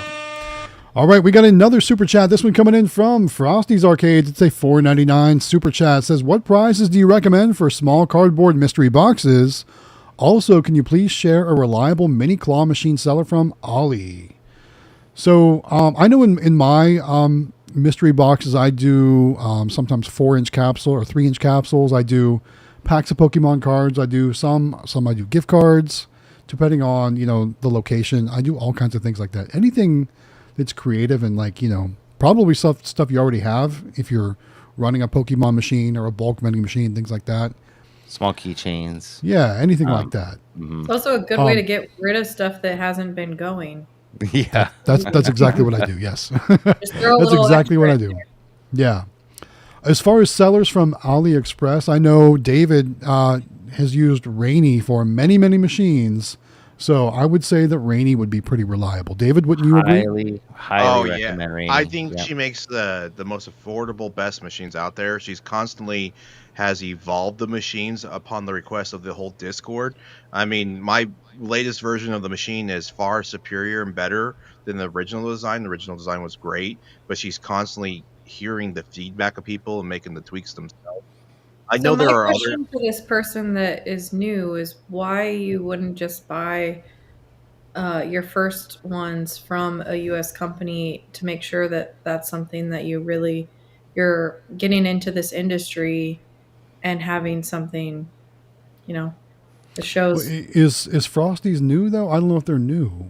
All right, we got another super chat. This one coming in from Frosty's Arcades. It's a $4.99 super chat. It says, what prizes do you recommend for small cardboard mystery boxes? Also, can you please share a reliable mini claw machine seller from Ollie? So I know in my mystery boxes, I do sometimes 4-inch capsule or 3-inch capsules. I do packs of Pokemon cards. I do some I do gift cards, depending on, the location. I do all kinds of things like that. Anything that's creative and probably stuff you already have if you're running a Pokemon machine or a bulk vending machine, things like that. Small keychains. Yeah, anything like that. It's also a good way to get rid of stuff that hasn't been going. Yeah. That's exactly what I do. Yes. Just throw a That's little exactly what I extra do. in there. Yeah. As far as sellers from AliExpress, I know David has used Rainy for many, many machines. So I would say that Rainy would be pretty reliable. David, wouldn't you agree? Highly recommend Rainy. I think Yeah. she makes the most affordable, best machines out there. She's constantly has evolved the machines upon the request of the whole Discord. I mean, my latest version of the machine is far superior and better than the original design. The original design was great, but she's constantly hearing the feedback of people and making the tweaks themselves. I know So there my are other. question for this person that is new is why you wouldn't just buy your first ones from a U.S. company to make sure that that's something that you're getting into this industry and having something, that shows. Is Frosties new though? I don't know if they're new.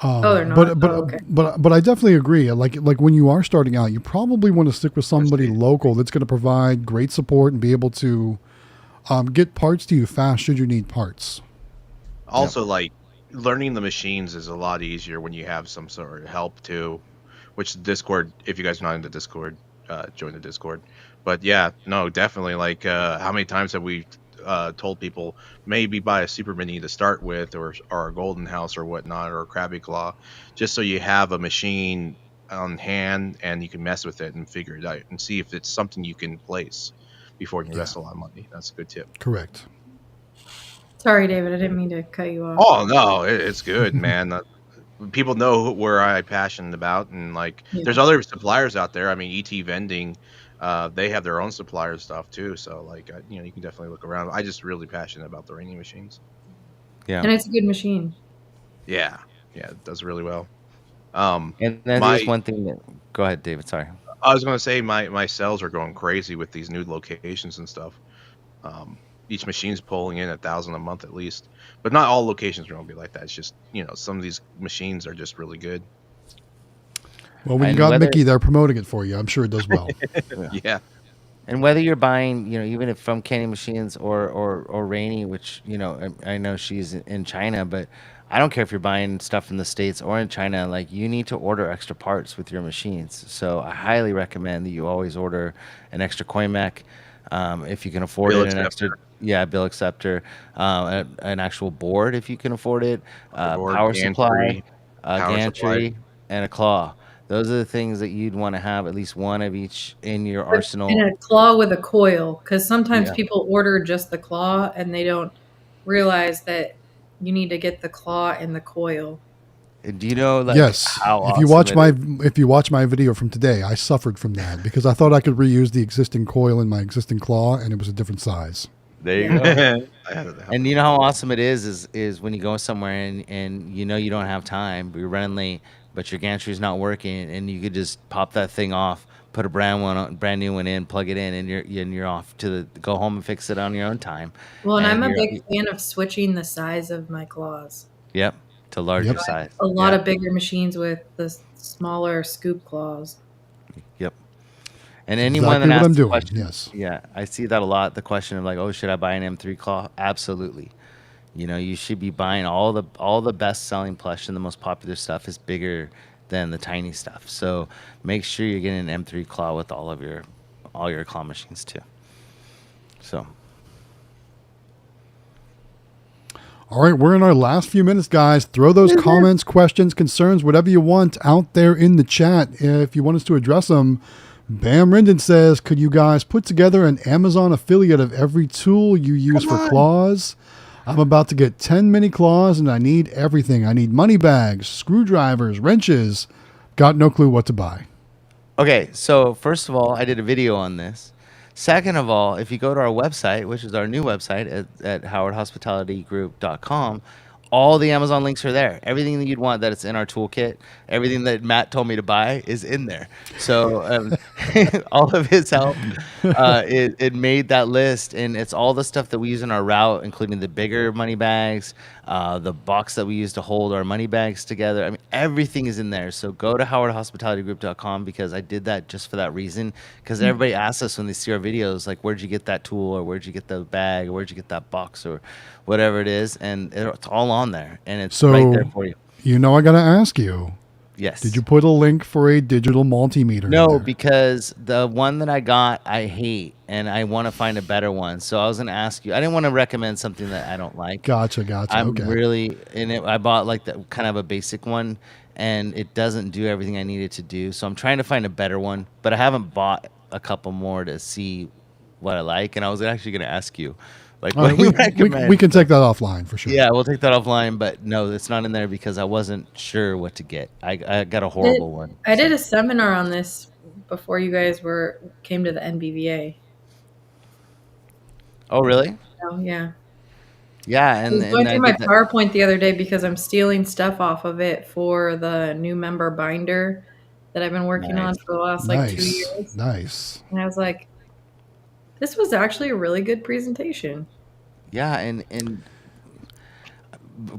Oh, they're not. But Oh, okay. but I definitely agree. Like when you are starting out, you probably want to stick with somebody local that's going to provide great support and be able to get parts to you fast should you need parts. Also, like learning the machines is a lot easier when you have some sort of help too. Which Discord, if you guys are not in the Discord, join the Discord. But yeah, no, definitely. Like, how many times have we told people maybe buy a Super Mini to start with, or a Golden House or whatnot, or a Krabby Claw, just so you have a machine on hand and you can mess with it and figure it out and see if it's something you can place before you invest a lot of money. That's a good tip. Correct. Sorry, David, I didn't mean to cut you off. Oh no, it's good, man. People know where I'm passionate about, and like, there's other suppliers out there. I mean, ET Vending, they have their own supplier stuff too. So like, you can definitely look around. I just really passionate about the Rainy machines. Yeah. And it's a good machine. Yeah, it does really well. And there's one thing that. Go ahead, David. Sorry. I was gonna say my sales are going crazy with these new locations and stuff. Each machine's pulling in 1,000 a month at least, but not all locations are gonna be like that. It's just some of these machines are just really good. Well, when you got Mickey there promoting it for you, I'm sure it does well. Yeah. And whether you're buying, even if from Kenny Machines or Rainy, which I know she's in China, but I don't care if you're buying stuff in the States or in China. Like, you need to order extra parts with your machines. So I highly recommend that you always order an extra coin mech. If you can afford Bill it, an extra, yeah, bill acceptor, an actual board if you can afford it, Motherboard, power supply, power supply. gantry, and a claw. Those are the things that you'd want to have at least one of each in your But in arsenal. a claw with a coil, because sometimes Yeah. people order just the claw and they don't realize that you need to get the claw and the coil. Do you know like Yes. how If you awesome watch it my is? if you watch my video from today, I suffered from that because I thought I could reuse the existing coil in my existing claw, and it was a different size. There you go. I had it And you know how awesome it is when you go somewhere and you know you don't have time, but you're running late, but your gantry's not working, and you could just pop that thing off, put a brand new one in, plug it in, and you're off to go home and fix it on your own time. Well, and I'm a you're big fan of switching the size of my claws. Yep, to larger Yep. size. A lot Yeah, of bigger machines with the smaller scoop claws. yep. And anyone Exactly that what I'm asks the doing. question, Yes. yeah, I see that a lot. The question of like, oh, should I buy an M3 claw? Absolutely. You know, you should be buying all the best selling plush, and the most popular stuff is bigger than the tiny stuff. So make sure you're getting an M3 claw with all your claw machines too. So All right, we're in our last few minutes, guys. Throw those comments, questions, concerns, whatever you want out there in the chat. If you want us to address them, Bam Rendon says, could you guys put together an Amazon affiliate of every tool you use for claws? I'm about to get 10 mini claws and I need everything. I need money bags, screwdrivers, wrenches. Got no clue what to buy. okay, so first of all, I did a video on this. Second of all, if you go to our website, which is our new website at howardhospitalitygroup.com, all the Amazon links are there. Everything that you'd want that it's in our toolkit, everything that Matt told me to buy is in there. So all of his help, it made that list, and it's all the stuff that we use in our route, including the bigger money bags, the box that we use to hold our money bags together. I mean, everything is in there. So go to howardhospitalitygroup.com because I did that just for that reason. Because everybody asks us when they see our videos, like, where'd you get that tool, or where'd you get the bag, or where'd you get that box, or whatever it is, and it's all on there, and it's right there for you. You know, I got to ask you, Yes. did you put a link for a digital multimeter? in No, there? because the one that I got, I hate, and I want to find a better one. So I was gonna ask you. I didn't want to recommend something that I don't like. Gotcha. I'm Okay. really in it. I bought like the kind of a basic one, and it doesn't do everything I need it to do. So I'm trying to find a better one, but I haven't bought a couple more to see what I like. And I was actually gonna ask you, like, All what right, do you recommend? we can take that offline for sure. Yeah, we'll take that offline, but no, it's not in there because I wasn't sure what to get. I got a horrible one. I did a seminar on this before you guys came to the NBVA. Oh, really? So, yeah. Yeah, I was going through my PowerPoint the other day because I'm stealing stuff off of it for the new member binder that I've been working on for the last like 2 years. Nice. And I was like, this was actually a really good presentation. Yeah, and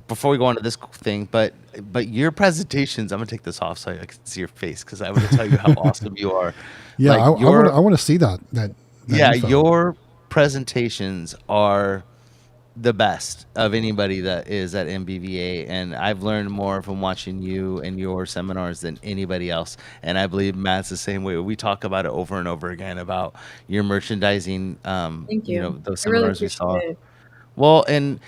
before we go on to this thing, but your presentations, I'm gonna take this off so I can see your face because I want to tell you how awesome you are. Yeah, Like, I want to see that. Yeah, info. your presentations are the best of anybody that is at MBVA, and I've learned more from watching you and your seminars than anybody else. And I believe Matt's the same way. We talk about it over and over again about your merchandising. Thank you. You know, those I really seminars we saw. appreciate it. Well, and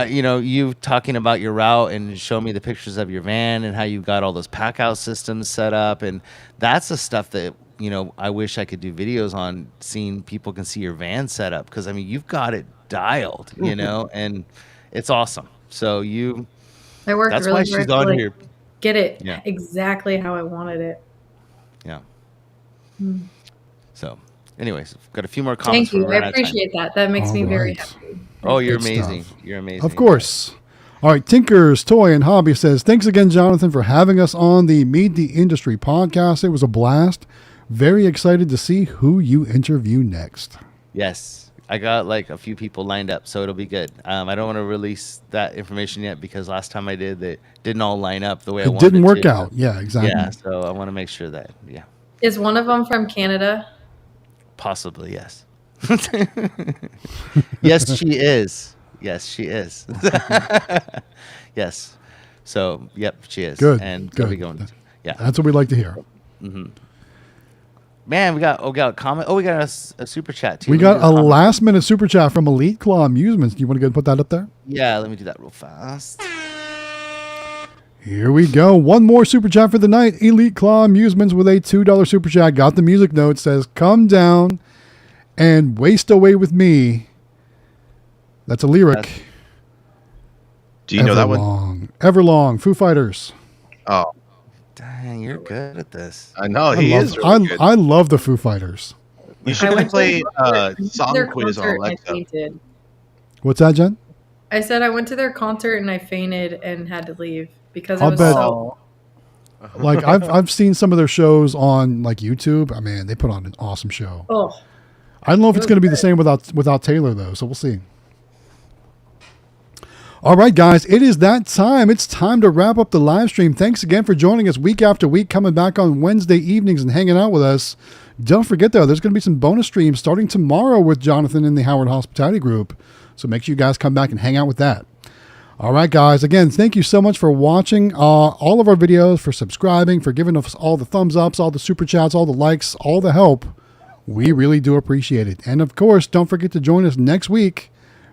you know, you talking about your route and show me the pictures of your van and how you got all those pack out systems set up, and that's the stuff that, you know, I wish I could do videos on, seeing people can see your van set up, because I mean, you've got it dialed, you know, and it's awesome. So I worked that's really why she's hard to on like, here. get it Yeah. exactly how I wanted it. Yeah. Hmm. So, anyways, I've got a few more comments. Thank you. before we run I out of time. appreciate that. That makes me very Alright. happy. Oh, you're Good amazing. stuff. You're amazing. Of course. All right, Tinker's Toy and Hobby says, thanks again, Jonathan, for having us on the Meet the Industry podcast. It was a blast. Very excited to see who you interview next. Yes. I got like a few people lined up, so it'll be good. I don't want to release that information yet because last time I did, they didn't all line up the way I It wanted didn't work to. out. Yeah, exactly. Yeah, so I want to make sure that, yeah, Is one of them from Canada? possibly, yes. Yes, she is. Yes, she is. Yes. So, yep, she is. Good, And good. they'll be going. Yeah. That's what we like to hear. Man, we got a comment. Oh, we got a super chat too. We Let me got do a comment. last minute super chat from Elite Claw Amusements. Do you want to go and put that up there? Yeah, let me do that real fast. Here we go. One more super chat for the night. Elite Claw Amusements with a $2 super chat. Got the music note. Says, come down and waste away with me. That's a lyric. Do you know that one? Everlong. Foo Fighters. Oh, Dang, you're good at this. I know he is really good. I love the Foo Fighters. You should went play to song their quiz on concert and I Alexa. fainted. What's that, Jen? I said I went to their concert and I fainted and had to leave because I'll it was bet- so. Like I've seen some of their shows on like YouTube. I mean, they put on an awesome show. Oh, I don't know if it's was going to be the good. same without Taylor though, so we'll see. All right, guys, it is that time. It's time to wrap up the live stream. Thanks again for joining us week after week, coming back on Wednesday evenings and hanging out with us. Don't forget, though, there's going to be some bonus streams starting tomorrow with Jonathan in the Howard Hospitality Group. So make sure you guys come back and hang out with that. All right, guys. Again, thank you so much for watching all of our videos, for subscribing, for giving us all the thumbs ups, all the super chats, all the likes, all the help. We really do appreciate it. And, of course, don't forget to join us next week.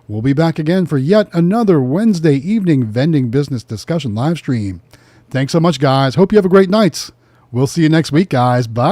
We'll be back again for yet another Wednesday evening vending business discussion live stream. Thanks so much, guys. Hope you have a great night. We'll see you next week, guys. Bye.